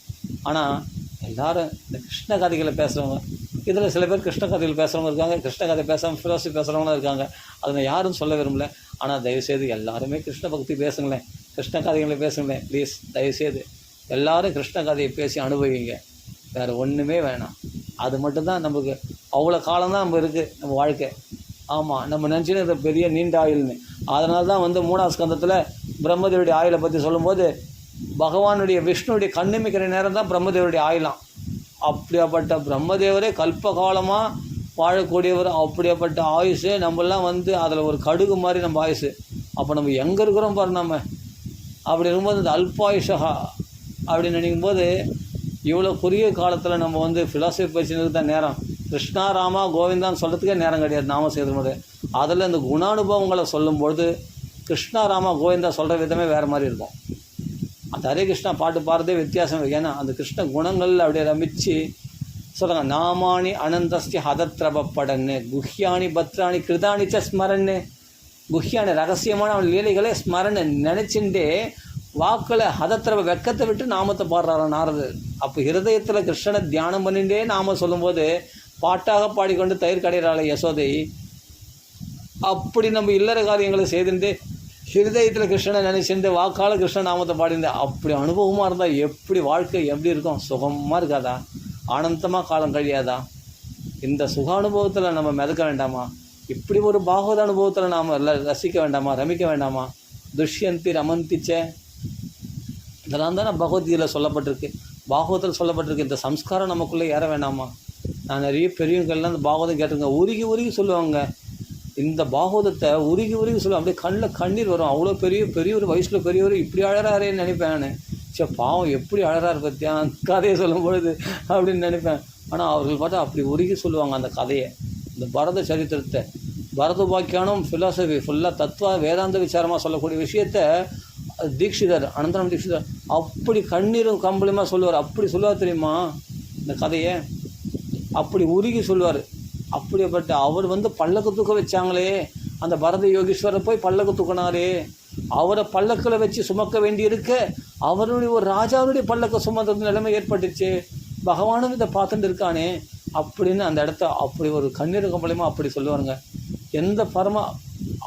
ஆனால் எல்லோரும் இந்த கிருஷ்ண கதைகளை பேசுகிறவங்க, இதில் சில பேர் கிருஷ்ண கதைகள் பேசுகிறவங்க இருக்காங்க, கிருஷ்ண கதை பேசாமல் ஃபிலாசபி பேசுகிறவங்களும் இருக்காங்க. அதை நான் யாரும் சொல்ல விரும்பல. ஆனால் தயவுசெய்து எல்லாருமே கிருஷ்ண பக்தி பேசுங்களேன், கிருஷ்ண கதைகளை பேசுங்களேன் ப்ளீஸ். தயவுசெய்து எல்லோரும் கிருஷ்ண கதையை பேசி அனுபவிங்க. வேறு ஒன்றுமே வேணாம். அது மட்டும்தான் நமக்கு. அவ்வளோ காலம்தான் நம்ம இருக்குது நம்ம வாழ்க்கை. ஆமாம், நம்ம நினச்சின்னு இது பெரிய நீண்ட ஆயுள்னு. அதனால தான் 3ஆம் ஸ்கந்தத்தில் பிரம்மதேவருடைய ஆயுளை பற்றி சொல்லும்போது பகவானுடைய விஷ்ணுடைய கண்ணிமிக்கிற நேரம் தான் பிரம்மதேவருடைய ஆயுளாம். அப்படியாப்பட்ட பிரம்மதேவரே கல்ப காலமாக வாழக்கூடியவர். அப்படியாப்பட்ட ஆயுஷு நம்மளாம் அதில் ஒரு கடுகு மாதிரி நம்ம ஆயுஷு. அப்போ நம்ம எங்கே இருக்கிறோம் பாரு. நம்ம அப்படி இருக்கும்போது இந்த அல்பாயுஷகா அப்படின்னு நினைக்கும்போது இவ்வளோ குறுகிய காலத்தில் நம்ம ஃபிலாசபி பேசினதுக்கு தான் நேரம். கிருஷ்ணா ராமா கோவிந்தான்னு சொல்கிறதுக்கே நேரம் கிடையாது நாம செய்யும்போது. அதில் இந்த குணானுபவங்களை சொல்லும்பொழுது கிருஷ்ணா ராமா கோவிந்தா சொல்கிற விதமே வேறு மாதிரி இருக்கும். அந்த ஹரே கிருஷ்ணா பாட்டு பாடுறதே வித்தியாசம். ஏன்னா அந்த கிருஷ்ண குணங்கள் அப்படியே ரமிச்சு சொல்கிறாங்க. நாமானி அனந்தஸ்தி ஹதத்ரபப்படன்னு குஹ்யானி பத்ராணி கிருதானிச்ச ஸ்மரன்னு. குஹ்யானி ரகசியமான அவன் லீலைகளே ஸ்மரன்னு நினச்சிண்டே வாக்கில் ஹதத்திரவ வெக்கத்தை விட்டு நாமத்தை பாடுறாராம் நாரதர். அப்போ ஹிருதயத்தில் கிருஷ்ணனை தியானம் பண்ணிகிட்டே நாம சொல்லும்போது பாட்டாக பாடிக்கொண்டு தயிர் கடையிறாள் யசோதை. அப்படி நம்ம இல்லற காரியங்களை செய்துட்டு ஹிருதயத்தில் கிருஷ்ணனை நினைச்சுட்டு வாக்கால் கிருஷ்ண நாமத்தை பாடிந்தேன். அப்படி அனுபவமாக இருந்தால் எப்படி வாழ்க்கை எப்படி இருக்கும்? சுகமாக இருக்காதா? ஆனந்தமாக காலம் கழியாதா? இந்த சுக அனுபவத்தில் நம்ம மிதக்க வேண்டாமா? இப்படி ஒரு பாகவத அனுபவத்தில் நாம் ரசிக்க வேண்டாமா? ரமிக்க வேண்டாமா? துஷ்யந்தி ரமந்திச்சே இதெல்லாம் தானே பகவத்கீதையில் சொல்லப்பட்டிருக்கு, பாகவத்தில் சொல்லப்பட்டிருக்கு. இந்த சம்ஸ்காரம் நமக்குள்ளே ஏற வேண்டாமா? நான் நிறைய பெரியவங்கள்லாம் இந்த பாகவதம் கேட்டிருக்கேன். உருகி சொல்லுவாங்க. இந்த பாகவதத்தை உருகி சொல்லுவாங்க. அப்படியே கண்ணில் கண்ணீர் வரும். அவ்வளோ பெரியவர், வயசில் பெரியவர் இப்படி அழறாரேன்னு நினைப்பேன் நான். சரி பாவம் எப்படி அழறாரு பற்றியா கதையை சொல்லும் பொழுது அப்படின்னு நினைப்பேன். ஆனால் அவர்கள் பார்த்தா அப்படி உருகி சொல்லுவாங்க அந்த கதையை, இந்த பரத சரித்திரத்தை. பரத பாக்கியானம் ஃபிலாசபி ஃபுல்லாக தத்துவ வேதாந்த விசாரமாக சொல்லக்கூடிய விஷயத்தை தீட்சிதர், அனந்தராம் தீட்சிதர் அப்படி கண்ணீரும் கம்பளியுமா சொல்லுவார். அப்படி சொல்லுவார் தெரியுமா இந்த கதையை? அப்படி உருகி சொல்லுவார். அப்படிப்பட்ட அவர் பல்லக்கு தூக்க வச்சாங்களே, அந்த பரத யோகீஸ்வரர் போய் பல்லக்கு தூக்கினாரே, அவரை பல்லக்கில் வச்சு சுமக்க வேண்டியிருக்க அவருடைய ஒரு ராஜாவுடைய பல்லக்க சுமந்த நிலைமை ஏற்பட்டுச்சு. பகவானும் இதை பார்த்துட்டு இருக்கானே அப்படின்னு அந்த இடத்த அப்படி ஒரு கண்ணீர் கம்பளியமாக அப்படி சொல்லுவாருங்க. எந்த பரமா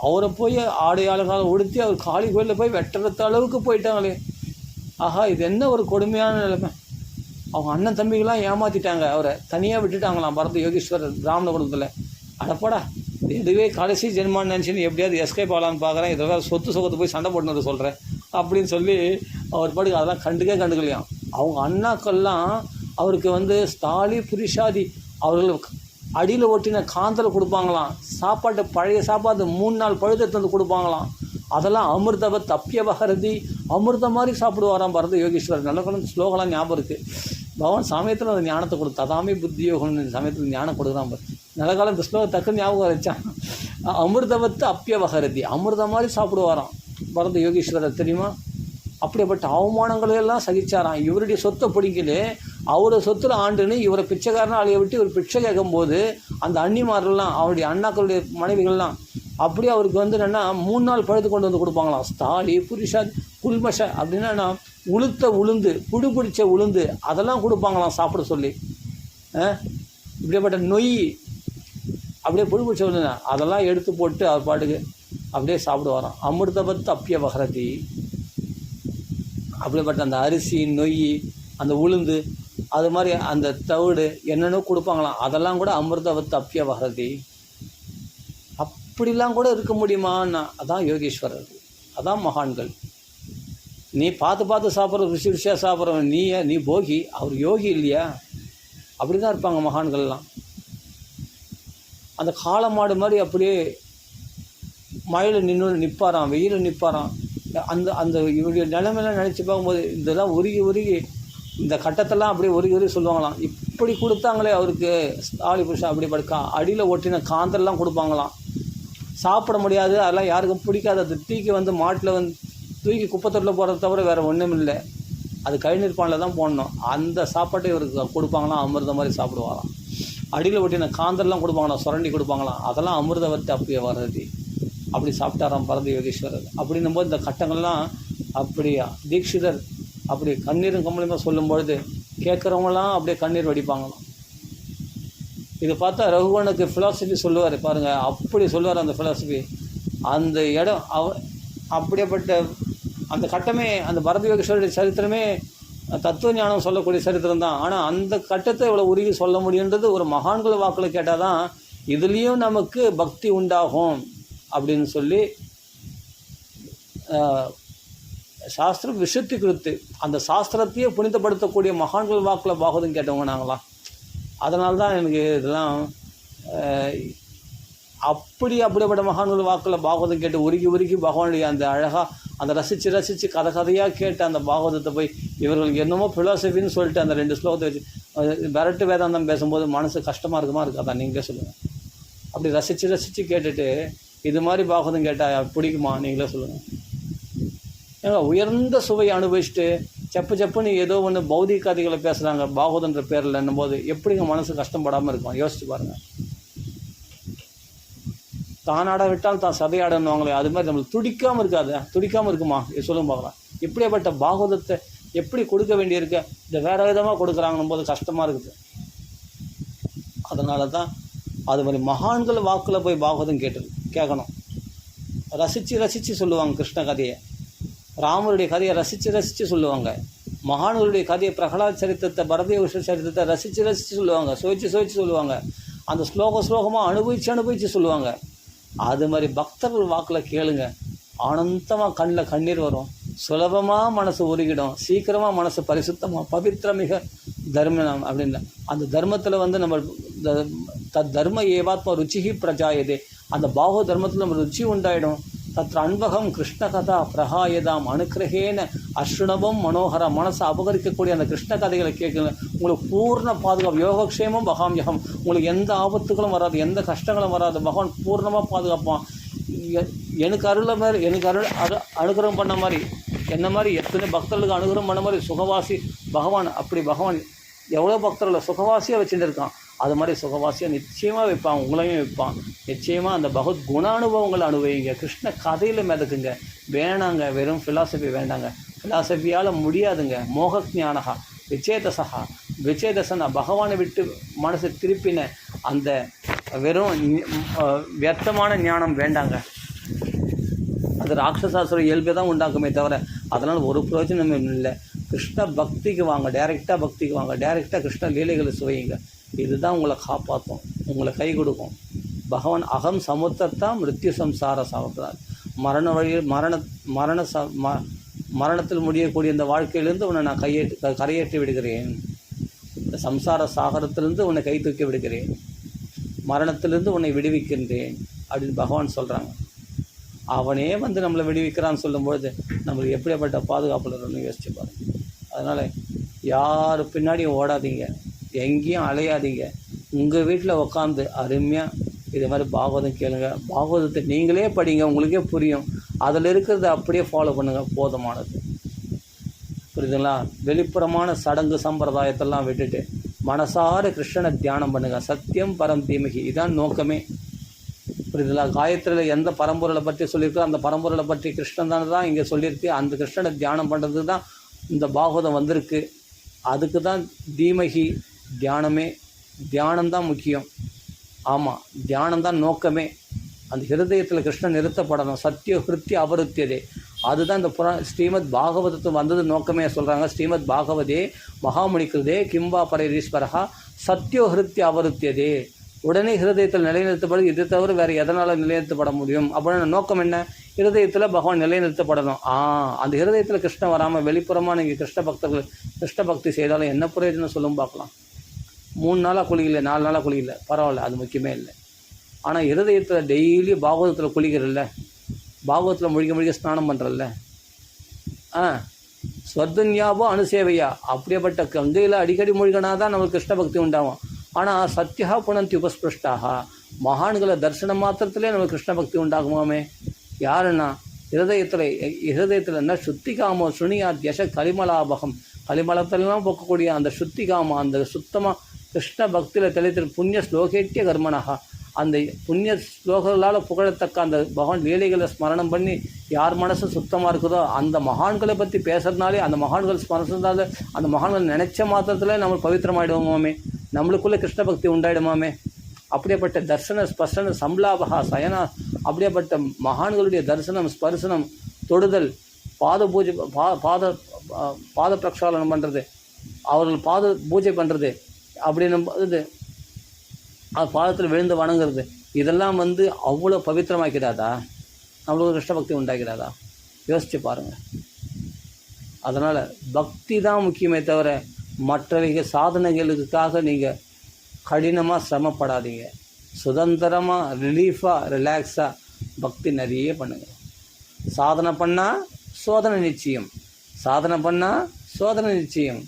அவரை போய் ஆடையாளர்கால உடுத்தி அவர் காளி கோயிலில் போய் வெட்டுறத்த அளவுக்கு போயிட்டாங்களே. ஆஹா, இது என்ன ஒரு கொடுமையான நிலைமை. அவங்க அண்ணன் தம்பிகளாம் ஏமாற்றிட்டாங்க, அவரை தனியாக விட்டுட்டாங்களாம் பரத யோகீஸ்வரர் பிராமண குடும்பத்தில். அடப்படா, இதுவே கடைசி ஜென்மான்னு நினச்சின்னு எப்படியாவது எஸ்கேப் ஆகலான்னு பார்க்குறேன், இதில் சொத்து சுகத்தை போய் சண்டை போட்டுன்னு சொல்கிறேன் அப்படின்னு சொல்லி அவர் பாட்டுக்கு அதெல்லாம் கண்டுக்கலையாம். அவங்க அண்ணாக்கள்லாம் அவருக்கு ஸ்தாலி புரிஷாதி அவர்கள் அடியில் ஒட்டின காந்தல் கொடுப்பாங்களாம். சாப்பாட்டு பழைய சாப்பாடு 3 நாள் பழுதத்தை கொடுப்பாங்களாம். அதெல்லாம் அமிர்தவ தப்பியவகரதி, அமிர்தம் மாதிரி சாப்பிடுவாராம் பரத யோகீஸ்வரர். நல்ல குழந்தை ஸ்லோகலாம் ஞாபகம் இருக்குது. பகவான் சமயத்தில் அந்த ஞானத்தை ததாமி புத்தி யோகம்னு சமயத்தில் ஞானம் கொடுக்குறான் பாரு. நல்ல காலம் இந்த ஸ்லோகம் டக்குன்னு ஞாபகம் வச்சான். அமிர்தவத்து அப்பியவகரதி, அமிர்தம் மாதிரி சாப்பிடுவாராம் பரத யோகீஸ்வரர் தெரியுமா? அப்படிப்பட்ட அவமானங்களெல்லாம் சகிச்சாராம். இவருடைய சொத்தை பிடிக்கல, அவரை சொத்துல ஆண்டுன்னு இவரை பிச்சைக்காரனை அழிய விட்டு இவர் பிச்சை கேட்கும்போது அந்த அண்ணிமாரெல்லாம் அவருடைய அண்ணாக்களுடைய மனைவிகள்லாம் அப்படியே அவருக்கு என்னென்னா 3 நாள் பழுத்து கொண்டு கொடுப்பாங்களாம். ஸ்தாலி புரிஷா குல்மஷ அப்படின்னா உளுத்த உளுந்து, புடு பிடிச்ச உளுந்து அதெல்லாம் கொடுப்பாங்களாம் சாப்பிட சொல்லி. இப்படிப்பட்ட நொய் அப்படியே புடு பிடிச்ச உளுந்து அதெல்லாம் எடுத்து போட்டு அவர் பாட்டுக்கு அப்படியே சாப்பிடுவாராம். அமிர்தபத்து அப்பிய வகரதி. அப்படிப்பட்ட அந்த அரிசி, நொய், அந்த உளுந்து, அது மாதிரி அந்த தவிடு என்னென்னோ கொடுப்பாங்களாம். அதெல்லாம் கூட அமிர்தவத்து அப்பிய வகரதி. அப்படிலாம் கூட இருக்க முடியுமான்னா அதான் யோகீஸ்வரர், அதான் மகான்கள். நீ பார்த்து சாப்பிட்ற ருசி ருசியாக சாப்பிட்றவன் நீ போகி, அவர் யோகி இல்லையா? அப்படி தான் இருப்பாங்க மகான்கள்லாம். அந்த காளை மாடு மாதிரி அப்படியே மழையில் நிற்பாராம், வெயிலில் நிற்பாராம். அந்த அந்த இவருடைய நிலைமையெல்லாம் நினச்சி பார்க்கும்போது இதெல்லாம் உருகி இந்த கட்டத்தெல்லாம் அப்படியே உருகி சொல்லுவாங்களாம். இப்படி கொடுத்தாங்களே அவருக்கு ஆளி புருஷன், அப்படி படுக்கா அடியில் ஒட்டின காந்தெல்லாம் கொடுப்பாங்களாம். சாப்பிட முடியாது, அதெல்லாம் யாருக்கும் பிடிக்காது. அது தூக்கி வந்து மாட்டில் வந்து தூக்கி குப்பத்தொட்டில் போடுறத தவிர வேறு ஒன்றும் இல்லை. அது கழிநீர் பானில் தான் போடணும். அந்த சாப்பாட்டை இவருக்கு கொடுப்பாங்களாம், அமிர்த மாதிரி சாப்பிடுவாங்களாம். அடியில் ஒட்டின காந்தெல்லாம் கொடுப்பாங்களாம், சுரண்டி கொடுப்பாங்களாம். அதெல்லாம் அமிர்தவத்தை அப்படியே வர்றது. அப்படி சாப்பிட்டாராம் பரத யோகீஸ்வரர். அப்படின்னும் போது இந்த கட்டங்கள்லாம் அப்படி தீட்சிதர் அப்படி கண்ணீரும் கம்பளியுமா சொல்லும்பொழுது கேட்குறவங்களாம் அப்படியே கண்ணீர் வடிப்பாங்களாம். இதை பார்த்தா ரகுவனுக்கு ஃபிலாசபி சொல்லுவார் பாருங்கள், அப்படி சொல்லுவார் அந்த ஃபிலாசபி. அந்த இடம் அப்படியேப்பட்ட அந்த கட்டமே, அந்த பரத யோகீஸ்வரருடைய சரித்திரமே தத்துவ ஞானம் சொல்லக்கூடிய சரித்திரம் தான். ஆனால் அந்த கட்டத்தை இவ்வளோ உருகி சொல்ல முடியுன்றது ஒரு மகான்கள் வாக்கில் கேட்டால் தான் இதுலேயும் நமக்கு பக்தி உண்டாகும் அப்படின்னு சொல்லி சாஸ்திரம் விஷுத்தி கொடுத்து அந்த சாஸ்திரத்தையே புனிதப்படுத்தக்கூடிய மகான்கள் வாக்கில் பாகவதம் கேட்டவங்க நாங்களாம். அதனால்தான் எனக்கு இதெல்லாம் அப்படிப்பட்ட மகான்கள் வாக்கில் பாகவதம் கேட்டு உருகி பகவானுடைய அந்த அழகாக அந்த ரசித்து கதையாக கேட்ட அந்த பாகவதத்தை போய் இவர்களுக்கு என்னமோ ஃபிலாசபின்னு சொல்லிட்டு அந்த 2 ஸ்லோகத்தை வச்சு விரட்டு வேதாந்தம் பேசும்போது மனசு கஷ்டமாக இருக்காதா? நீங்களே சொல்லுங்கள். அப்படி ரசித்து கேட்டுட்டு இது மாதிரி பாகவதம் கேட்டால் பிடிக்குமா? நீங்களே சொல்லுங்கள். ஏங்க உயர்ந்த சுவையை அனுபவிச்சுட்டு செப்புன்னு ஏதோ ஒன்று பௌதிக கதைகளை பேசுகிறாங்க பாகவதன்ற பேரில் என்னும்போது எப்படிங்க மனசு கஷ்டப்படாமல் இருக்கும்? யோசிச்சு பாருங்கள். தானாட விட்டால் தான் சதையாடணுவாங்களே, அது மாதிரி நம்மளுக்கு துடிக்காமல் இருக்குமா? சொல்லுங்க பார்க்கலாம். இப்படியாப்பட்ட பாகவதத்தை எப்படி கொடுக்க வேண்டியிருக்க இந்த வேறு விதமாக கொடுக்குறாங்கன்னும் போது கஷ்டமாக இருக்குது. அதனால தான் அது மாதிரி மகான்கள் வாக்கில் போய் பாகவதம் கேட்கணும். ரசித்து சொல்லுவாங்க கிருஷ்ண கதையை, ராமருடைய கதையை ரசித்து சொல்லுவாங்க. மகான்களுடைய கதையை பிரகலாத் சரித்திரத்தை, பரதயோகீஸ்வரர் சரித்திரத்தை ரசித்து சொல்லுவாங்க. சுவைச்சு சொல்லுவாங்க. அந்த ஸ்லோகமாக அனுபவித்து சொல்லுவாங்க. அது மாதிரி பக்தர்கள் வாக்கில் கேளுங்க, ஆனந்தமாக கண்ணில் கண்ணீர் வரும், சுலபமாக மனசு உருகிடும், சீக்கிரமாக மனசு பரிசுத்தமாக பவித்திரமிக தர்மம் அப்படின்னு அந்த தர்மத்தில் வந்து நம்ம தர்ம ஏவாத்மா ருச்சிகி பிரஜாயதே, அந்த பாகவ தர்மத்தில் நம்ம ருச்சி உண்டாயிடும். தத்ர அன்பகம் கிருஷ்ண கதா பிரகாயதாம் அனுக்கிரகேன அஸ்ருணவம் மனோகரா, மனசை அபகரிக்கக்கூடிய அந்த கிருஷ்ண கதைகளை கேட்குங்க. உங்களுக்கு பூர்ண பாதுகாப்பு, யோகக்ஷேமம் பகாம்யகம், உங்களுக்கு எந்த ஆபத்துகளும் வராது, எந்த கஷ்டங்களும் வராது. பகவான் பூர்ணமாக பாதுகாப்பான். எனக்கு அனுகிரகம் பண்ண மாதிரி, என்ன மாதிரி எத்தனை பக்தர்களுக்கு அனுகிரகம் பண்ண மாதிரி சுகவாசி பகவான். அப்படி பகவான் எவ்வளோ பக்தர்களை சுகவாசியாக வச்சுட்டு இருக்கான். அது மாதிரி சுகவாசியாக நிச்சயமாக வைப்பான், உங்களையும் வைப்பான். நிச்சயமாக அந்த பகவத் குணானுபவங்களை அனுபவிங்க, கிருஷ்ண கதையில் மிதக்குங்க. வேணாங்க வெறும் ஃபிலாசபி வேண்டாங்க, ஃபிலாசபியால் முடியாதுங்க. மோகஜானகா விச்சேதசனா, பகவானை விட்டு மனசை திருப்பின அந்த வெறும் வியர்த்தமான ஞானம் வேண்டாங்க. அது ராட்சசாசுர இயல்பை தான் உண்டாக்குமே தவிர அதனால் ஒரு பிரயோஜனமும் இல்லை. கிருஷ்ண பக்திக்கு வாங்க, டைரெக்டாக பக்திக்கு வாங்க, டைரெக்டாக கிருஷ்ண லீலைகளை சுவையுங்க. இதுதான் உங்களை காப்பாற்றும், உங்களை கை கொடுக்கும். பகவான் அகம் சமுத்திரத்தான் மிருத்யு சம்சார சாப்பிட்றார். மரண வழியில் மரணத்தில் முடியக்கூடிய இந்த வாழ்க்கையிலிருந்து உன்னை நான் கரையேற்றி விடுகிறேன். இந்த சம்சார சாகரத்திலிருந்து உன்னை கை தூக்கி விடுகிறேன், மரணத்திலிருந்து உன்னை விடுவிக்கின்றேன் அப்படின்னு பகவான் சொல்கிறாங்க. அவனே வந்து நம்மளை விடுவிக்கிறான்னு சொல்லும்பொழுது நம்மளுக்கு எப்படிப்பட்ட பாதுகாப்பில் இருக்கணும்னு யோசிச்சு பாருங்க. அதனால் யார் பின்னாடியும் ஓடாதீங்க, எங்கேயும் அலையாதீங்க. உங்கள் வீட்டில் உட்காந்து அருமையாக இது மாதிரி பாகவதம் கேளுங்க. பாகவதத்தை நீங்களே படிங்க, உங்களுக்கே புரியும். அதில் இருக்கிறத அப்படியே ஃபாலோ பண்ணுங்கள், போதுமானது. புரியுதுங்களா? வெளிப்புறமான சடங்கு சம்பிரதாயத்தெல்லாம் விட்டுட்டு மனசார கிருஷ்ணனை தியானம் பண்ணுங்கள். சத்தியம் பரம் தீமகி, இதான் நோக்கமே. புரியுதுங்களா? காயத்ரியில் எந்த பரம்பொருளை பற்றி சொல்லியிருக்கோ அந்த பரம்பொருளை பற்றி கிருஷ்ணன் தான் இங்கே சொல்லியிருக்கு. அந்த கிருஷ்ணனை தியானம் பண்ணுறதுக்கு தான் இந்த பாகவதம் வந்திருக்கு. அதுக்கு தான் தீமகி தியானமே. தியானம்தான் முக்கியம். ஆமாம், தியானம்தான் நோக்கமே. அந்த ஹிருதயத்தில் கிருஷ்ணன் நிறுத்தப்படணும். சத்திய ஹிருத்திய அவருத்தியதே, அதுதான் இந்த ஸ்ரீமத் பாகவதத்தை வந்தது நோக்கமே சொல்கிறாங்க. ஸ்ரீமத் பாகவதே மகாமுனிகிருதே கிம்பா பரீஸ்வரா சத்தியோ ஹிருத்திய அவருத்தியதே. உடனே ஹிருதயத்தில் நிலைநிறுத்தப்படும். இதை தவிர வேறு எதனால் நிலைநிறுத்தப்பட முடியும்? அப்படின்னு நோக்கம் என்ன? ஹிருதயத்தில் பகவான் நிலைநிறுத்தப்படணும். அந்த ஹிருதயத்தில் கிருஷ்ணன் வராமல் வெளிப்புறமாக நீங்கள் கிருஷ்ண பக்தி செய்தாலும் என்ன பிரயோஜனம் சொல்லும் பார்க்கலாம். 3 நாளாக குளிக்கல, 4 நாளாக குளிக்கல, பரவாயில்ல, அது முக்கியமே இல்லை. ஆனால் இருதயத்தில் டெய்லி பாகவதத்தில் குளிக்கிறல்ல, பாகவத்தில் முழுக்க ஸ்நானம் பண்ணுறல்ல, ஸ்வர்துன்யாபோ அனுசேவையா, அப்படியேப்பட்ட கங்கையில் அடிக்கடி மூழ்கினா தான் நமக்கு கிருஷ்ண பக்தி உண்டாகும். ஆனால் சத்யா புனந்தி உபஸ்பிருஷ்டாக, மகான்களை தரிசனம் மாத்திரத்திலே நமக்கு கிருஷ்ண பக்தி உண்டாகுமாமே. யாருன்னா இருதயத்தில் என்ன சுத்திகாமோ சுனியாத் யச கலிமலாபகம், கலிமலத்திலாம் போக்கக்கூடிய அந்த சுத்திகாமம், அந்த சுத்தமாக கிருஷ்ண பக்தியில் தெளித்து புண்ணிய ஸ்லோகேட்டிய கர்மனாக, அந்த புண்ணிய ஸ்லோகங்களால் புகழத்தக்க அந்த பகவான் லீலைகளை ஸ்மரணம் பண்ணி யார் மனசு சுத்தமாக இருக்குதோ அந்த மகான்களை பற்றி பேசுறதுனாலே, அந்த மகான்கள் ஸ்மரணத்தால், அந்த மகான்கள் நினைச்ச மாத்திரத்தில் நம்ம பவித்திரமாயிடுவோமாமே, நம்மளுக்குள்ளே கிருஷ்ண பக்தி உண்டாயிடுமாமே. அப்படியேப்பட்ட தர்சன ஸ்பர்சன சம்லாபகா சயனா, அப்படியேப்பட்ட மகான்களுடைய தரிசனம் ஸ்பர்சனம் தொடுதல், பாத பூஜை பாத பிரக்ஷாலனம் பண்ணுறது, அவர்கள் பாத பூஜை பண்ணுறது, அப்படின்னு இது பாதத்தில் விழுந்து வணங்குறது, இதெல்லாம் அவ்வளோ பவித்திரமாக்கிறாதா, நம்மளுக்கு கிருஷ்ண பக்தி உண்டாக்கிறாதா? யோசித்து பாருங்கள். அதனால் பக்தி தான் முக்கியமே தவிர மற்றவைகள் சாதனைகளுக்காக நீங்கள் கடினமாக சிரமப்படாதீங்க. சுதந்திரமாக ரிலீஃபாக ரிலாக்ஸாக பக்தி நிறைய பண்ணுங்கள். சாதனை பண்ணால் சோதனை நிச்சயம், சாதனை பண்ணால் சோதனை நிச்சயம்.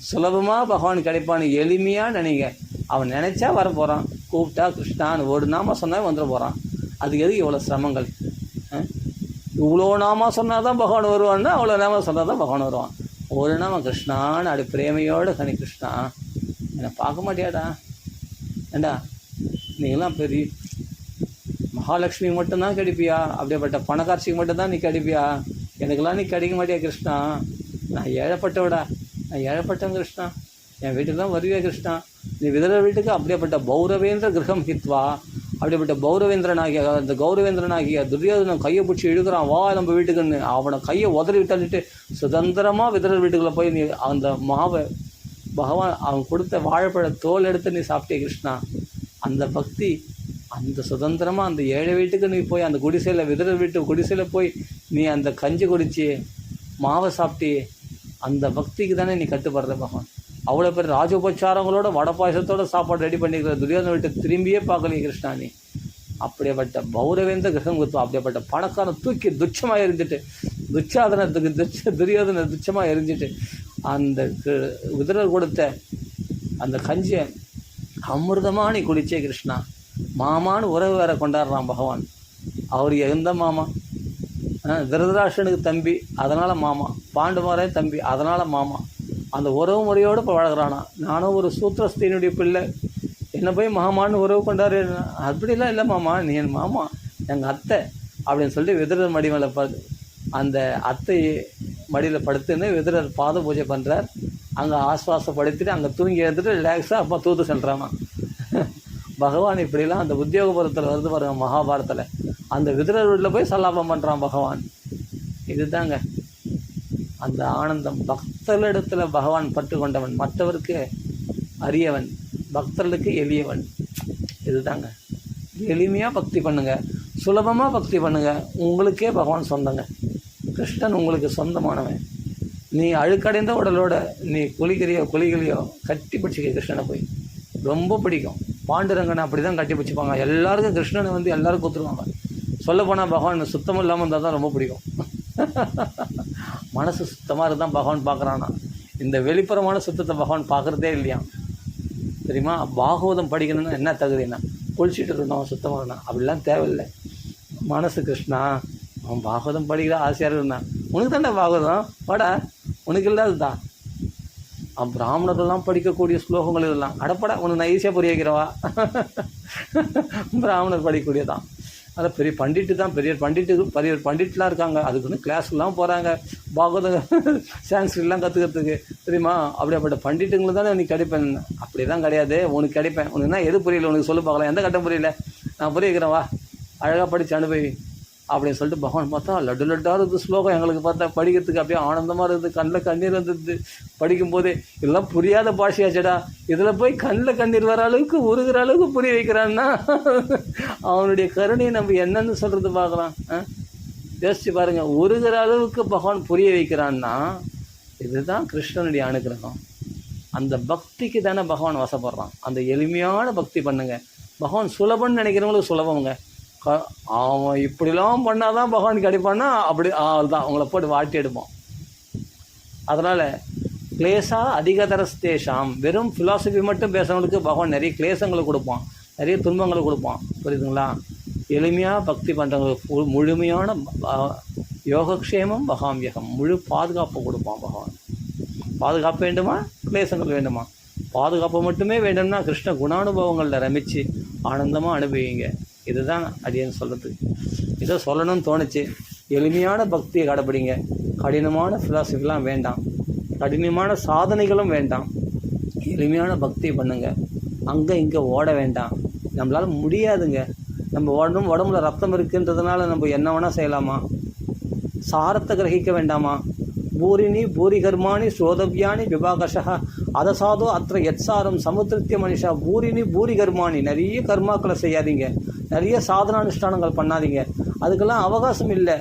சுலபமாக பகவான் கிடைப்பான்னு எளிமையாக நினைங்க. அவன் நினச்சா வர போகிறான், கூப்பிட்டா கிருஷ்ணான்னு ஒரு நாம சொன்னால் வந்துட போகிறான். அதுக்கு எதுக்கு இவ்வளோ சிரமங்கள்? இவ்வளோ நாம சொன்னால் தான் பகவான் வருவான்னா அவ்வளோ நாம சொன்னால் தான் பகவான் வருவான். ஒரு நாம கிருஷ்ணான்னு அப்படி பிரேமையோடு கனி கிருஷ்ணா என்னை பார்க்க மாட்டியாடா, ஏண்டா நீங்களாம் பெரிய மகாலட்சுமி மட்டும்தான் கிடைப்பியா, அப்படியேப்பட்ட பணக்காட்சிக்கு மட்டும்தான் நீ கிடைப்பியா, எனக்கெல்லாம் நீ கிடைக்க மாட்டியா கிருஷ்ணா, நான் ஏழைப்பட்டவிடா, நான் ஏழைப்பட்டேன் கிருஷ்ணா, என் வீட்டுக்கு தான் வருவியா கிருஷ்ணா, நீ விதர வீட்டுக்கு அப்படியேப்பட்ட பௌரவேந்திர கிரகம் ஹித்வா, அப்படிப்பட்ட பௌரவேந்திரனாகிய அந்த கௌரவேந்திரனாகிய துரியோதனன் கையை பிடிச்சி இழுக்கிறான், வா நம்ம வீட்டுக்குன்னு. அவனை கையை உதறி தள்ளிட்டு சுதந்திரமாக விதர வீட்டுக்குள்ளே போய் நீ அந்த மாவை பகவான் அவன் கொடுத்த வாழைப்பழ தோல் எடுத்து நீ சாப்பிட்டே கிருஷ்ணா. அந்த பக்தி, அந்த சுதந்திரமாக அந்த ஏழை வீட்டுக்கு நீ போய் அந்த குடிசையில் விதர வீட்டு குடிசையில் போய் நீ அந்த கஞ்சி குடிச்சு மாவை சாப்பிட்டி, அந்த பக்திக்கு தானே நீ கட்டுப்படுற பகவான். அவ்வளோ பேர் ராஜோபச்சாரங்களோட வடை பாயசத்தோட சாப்பாடு ரெடி பண்ணிக்கிற துரியோதன வீட்டை திரும்பியே பார்க்கலையே கிருஷ்ணா நீ. அப்படியேப்பட்ட பௌரவேந்திர கிரகம் கொடுத்தோம். அப்படியேப்பட்ட பணக்காரன் தூக்கி துச்சமாக எரிஞ்சிட்டு, துச்சாதனத்துக்கு துரியோதனை துச்சமாக எரிஞ்சிட்டு அந்த விதரர் கொடுத்த அந்த கஞ்சியை அமிர்தமாக நீ குடிச்சே கிருஷ்ணா. மாமான்னு உறவு வேற கொண்டாடுறான் பகவான். அவர் எந்த மாமா? திருதராஷ்டனுக்கு தம்பி, அதனால் மாமா. பாண்டுமாரே தம்பி, அதனால் மாமா. அந்த உறவு முறையோடு இப்போ வளர்கிறானா. நானும் ஒரு சூத்திரஸ்தினுடைய பிள்ளை, என்னை போய் மாமான்னு உறவு கொண்டாரு. அப்படிலாம் இல்லை மாமா, நீ என் மாமா, எங்கள் அத்தை அப்படின்னு சொல்லிட்டு விதரர் மடி மேலே அந்த அத்தை மடியில் படுத்துன்னு விதரர் பாத பூஜை பண்ணுறார். அங்கே ஆஸ்வாசப்படுத்திட்டு அங்கே தூங்கி எடுத்துட்டு ரிலாக்ஸாக அப்போ தூத்து செல்கிறானா. பகவான் இப்படிலாம் அந்த உத்தியோகபுரத்தில் வருது பாருங்க மகாபாரத்தில். அந்த விதரர் வீட்டில் போய் சல்லாபம் பண்ணுறான் பகவான். இதுதாங்க அந்த ஆனந்தம். பக்தர்களிடத்தில் பகவான் பற்று கொண்டவன், மற்றவருக்கு அரியவன், பக்தர்களுக்கு எளியவன். இதுதாங்க. எளிமையாக பக்தி பண்ணுங்கள், சுலபமாக பக்தி பண்ணுங்கள், உங்களுக்கே பகவான் சொந்தங்க. கிருஷ்ணன் உங்களுக்கு சொந்தமானவன். நீ அழுக்கடைந்த உடலோட நீ குளிகளையோ கட்டி பிடிச்சிக்க கிருஷ்ணனை போய். ரொம்ப பிடிக்கும். பாண்டுரங்கனை அப்படி தான் கட்டி பிடிச்சிப்பாங்க. எல்லாருக்கும் கிருஷ்ணனை எல்லாருக்கும் ஒத்துருவாங்க. சொல்லப்போனால் பகவான் சுத்தம் இல்லாமல் இருந்தால் தான் ரொம்ப பிடிக்கும். மனசு சுத்தமாக இருந்தால் பகவான் பார்க்குறானா. இந்த வெளிப்புறமான சுத்தத்தை பகவான் பார்க்குறதே இல்லையா தெரியுமா? பாகவதம் படிக்கணும்னா என்ன தகுதினா குளிச்சுட்டு இருக்கணும், சுத்தமாக இருக்கணும், அப்படிலாம் தேவையில்லை. மனசு கிருஷ்ணா அவன் பாகவதம் படிக்கிற ஆசையாக இருந்தான். உனக்கு தானே பாகவதம் வாடா, உனக்கு இல்லாது தான். பிராமணர்கள்லாம் படிக்கக்கூடிய ஸ்லோகங்கள் இதெல்லாம் அடப்படா உனக்கு நான் ஈஸியாக புரிய வைக்கிறவா. பிராமணர் படிக்கக்கூடியதான். அதில் பெரிய பண்டிட்டு தான், பெரிய பண்டிட்லாம் இருக்காங்க. அதுக்கு கிளாஸ்லாம் போகிறாங்க, பாகவத சான்ஸ்கிரிட்லாம் கற்றுக்கிறதுக்கு தெரியுமா? அப்படிப்பட்ட பண்டிட்டுங்களுக்கு தானே நீ கிடைப்பேன். அப்படி தான் கிடையாது, உனக்கு கிடைப்பேன். உனக்கு என்ன எது புரியல உனக்கு சொல்லு பார்க்கலாம். எந்த கட்டம் புரியல நான் புரிய வைக்கிறேன், வா அழகாக படித்து அனுபவி அப்படின்னு சொல்லிட்டு பகவான் பார்த்தா லட்டு லட்டாக இருக்குது ஸ்லோகம். எங்களுக்கு பார்த்தா படிக்கிறதுக்கு அப்படியே ஆனந்தமாக இருக்குது, கண்ணில் கண்ணீர் வந்துடுது படிக்கும்போதே. இதெல்லாம் புரியாத பாஷையாச்சடா, இதில் போய் கண்ணில் கண்ணீர் வர அளவுக்கு உருகிற அளவுக்கு புரிய வைக்கிறான்னா அவனுடைய கருணையை நம்ம என்னன்னு சொல்கிறது பார்க்கலாம். யோசிச்சு பாருங்கள், உருகிற அளவுக்கு பகவான் புரிய வைக்கிறான்னா இதுதான் கிருஷ்ணனுடைய அனுகிரகம். அந்த பக்திக்கு தானே பகவான் வசப்படுறான். அந்த எளிமையான பக்தி பண்ணுங்க, பகவான் சுலபம்னு நினைக்கிறவங்களுக்கு சுலபங்க. அவன் இப்படிலாம் பண்ணால் தான் பகவான் கிடைப்பான்னா அப்படி தான் அவங்கள போட்டு வாட்டி எடுப்போம். அதனால் கிளேசா அதிகதரஸ்தேஷாம், வெறும் ஃபிலாசபி மட்டும் பேசுகிறவங்களுக்கு பகவான் நிறைய கிளேசங்களை கொடுப்பான், நிறைய துன்பங்களை கொடுப்பான். புரியுதுங்களா? எளிமையாக பக்தி பண்ணுறவங்களுக்கு முழுமையான யோகக்ஷேமம் பகாமியகம், முழு பாதுகாப்பு கொடுப்பான் பகவான். பாதுகாப்பு வேண்டுமா, கிளேசங்கள் வேண்டுமா? பாதுகாப்பு மட்டுமே வேண்டும்னா கிருஷ்ண குணானுபவங்களில் ரமித்து ஆனந்தமாக அனுபவிங்க. இதுதான் அடியேன்னு சொல்கிறதுக்கு. இதை சொல்லணும்னு தோணுச்சு. எளிமையான பக்தியை கடைப்பிடிங்க. கடினமான ஃபிலாசபிலாம் வேண்டாம், கடினமான சாதனைகளும் வேண்டாம். எளிமையான பக்தி பண்ணுங்க. அங்கே இங்கே ஓட வேண்டாம், நம்மளால் முடியாதுங்க. நம்ம உடம்புல ரத்தம் இருக்குன்றதுனால நம்ம என்ன வேணால் செய்யலாமா? சாரத்தை கிரகிக்க வேண்டாமா? பூரினி பூரி கர்மாணி ஸ்ரோதவ்யானி விபாகஷா அதசாதோ அத்த எத்சாரம் சமுத்திருத்திய மனுஷா. பூரினி பூரி கர்மாணி, நிறைய கர்மாக்களை செய்யாதீங்க, நிறைய சாதனானுஷ்டானங்கள் பண்ணாதீங்க, அதுக்கெல்லாம் அவகாசம் இல்லை.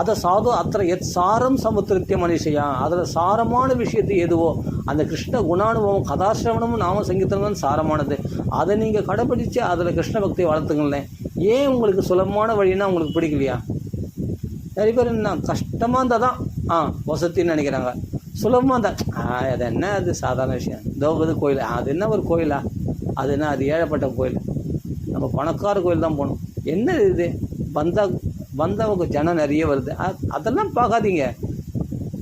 அதை சாதோ அத்த எத் சாரம் சமுத்திருத்திய மனுஷையா, அதில் சாரமான விஷயத்து எதுவோ அந்த கிருஷ்ண குணானுபவம் கதாசிரவணமும் நாம சங்கீதம் சாரமானது. அதை நீங்கள் கடைப்பிடிச்சு அதில் கிருஷ்ண பக்தியை வளர்த்துங்களேன். ஏன் உங்களுக்கு சுலபமான வழின்னா உங்களுக்கு பிடிக்கலையா? நிறைய பேர் என்ன கஷ்டமாக இருந்தால் தான் வசத்தின்னு நினைக்கிறாங்க, சுலபமாக இருந்தால் அது என்ன, அது சாதாரண விஷயம். தோபது கோயில், அது என்ன ஒரு கோயிலா, அது என்ன, அது ஏழப்பட்ட கோயில், நம்ம பணக்கார கோயில் தான் போகணும். என்ன இது, வந்தவங்க ஜனம் நிறைய வருது, அதெல்லாம் பார்க்காதீங்க.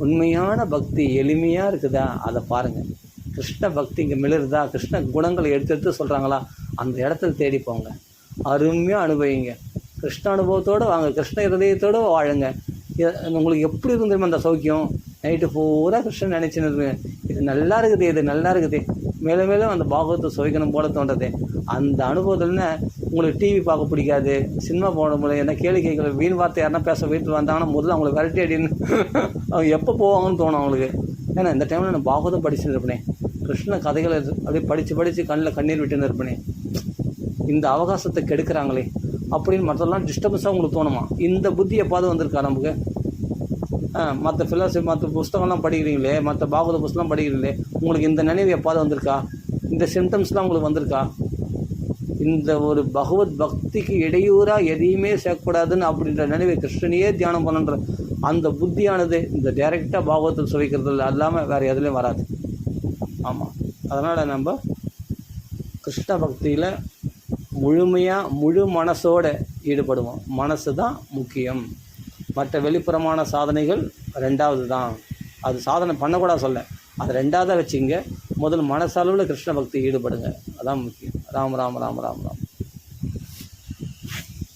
உண்மையான பக்தி எளிமையாக இருக்குதா அதை பாருங்கள். கிருஷ்ண பக்தி இங்கே மிளருதா, கிருஷ்ண குணங்களை எடுத்து சொல்கிறாங்களா, அந்த இடத்துல தேடி போங்க, அருமையாக அனுபவிங்க. கிருஷ்ண அனுபவத்தோடு வாங்க, கிருஷ்ண இருதயத்தோடு வாழுங்க. உங்களுக்கு எப்படி இருந்துருமே அந்த சௌக்கியம். நைட்டு பூரா கிருஷ்ணன் நினச்சின்னு, இது நல்லா இருக்குது, இது நல்லா இருக்குது, மேலும் மேலும் அந்த பாகவத்தை சுவைக்கணும் போல தோன்றது. அந்த அனுபவத்தில்னா உங்களுக்கு டிவி பார்க்க பிடிக்காது, சினிமா போட முடியல, என்ன கேளிக்கைகள் வீண் வார்த்தை யாருன்னா பேச வீட்டில் வந்தாங்கன்னா முதல்ல அவங்களுக்கு விரட்டி அடின்னு அவங்க எப்போ போவாங்கன்னு தோணும் அவங்களுக்கு. ஏன்னா இந்த டைமில் நான் பாகவதம் படிச்சுன்னு இருப்பேனே, கிருஷ்ண கதைகளை அப்படியே படித்து கண்ணில் கண்ணீர் விட்டுன்னு இருப்பேனே, இந்த அவகாசத்தை கெடுக்கிறாங்களே அப்படின்னு மற்றெல்லாம் டிஸ்டர்பன்ஸாக உங்களுக்கு தோணுமா? இந்த புத்தி எப்பாவது வந்திருக்கா நமக்கு? மற்ற ஃபிலாசபி மற்ற புஸ்தகம்லாம் படிக்கிறீங்களே, மற்ற பாகவத புஸ்தகம் படிக்கிறீங்களே, உங்களுக்கு இந்த நினைவு எப்பாவது வந்திருக்கா? இந்த சிம்டம்ஸ்லாம் உங்களுக்கு வந்திருக்கா? இந்த ஒரு பகவத் பக்திக்கு இடையூறாக எதையுமே சேர்க்கக்கூடாதுன்னு அப்படின்ற நினைவை கிருஷ்ணனையே தியானம் பண்ணுன்ற அந்த புத்தியானது இந்த டைரெக்டாக பாகவத்தில் சுவைக்கிறது இல்லாமல் வேறு எதுலேயும் வராது. ஆமாம், அதனால் நம்ம கிருஷ்ண பக்தியில் முழுமையாக முழு மனசோடு ஈடுபடுவோம். மனசு தான் முக்கியம், மற்ற வெளிப்புறமான சாதனைகள் ரெண்டாவது தான். அது சாதனை பண்ணக்கூடாது சொல்ல, அது ரெண்டாவதாக வச்சுங்க. முதல் மனசளவில் கிருஷ்ண பக்தி ஈடுபடுங்க, அதான் முக்கியம். ராம் ராம் ராம் ராம் ராம்.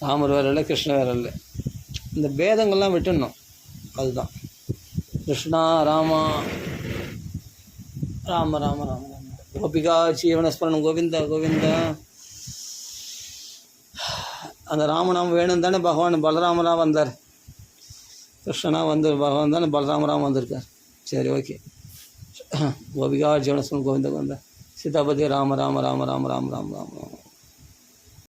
ராமர் வேற இல்லை, கிருஷ்ண வேற இல்லை, இந்த பேதங்கள்லாம் விட்டுடணும். அதுதான் கிருஷ்ணா ராமா ராம ராம ராம ராம. கோபிகா ஜீவனஸ்மரணம் கோவிந்தா கோவிந்தா. அந்த ராமநாமம் வேணும் தானே பகவான் பலராமராக வந்தார், கிருஷ்ணனாக வந்து பகவான் தானே பலராமராக வந்திருக்கார். சரி, ஓகே. கோபிகா ஜீவனஸ்மரணம் கோவிந்தா கோவிந்தா. சீதாபதி ராம ராம ராம ராம ராம ராம ராம ராம.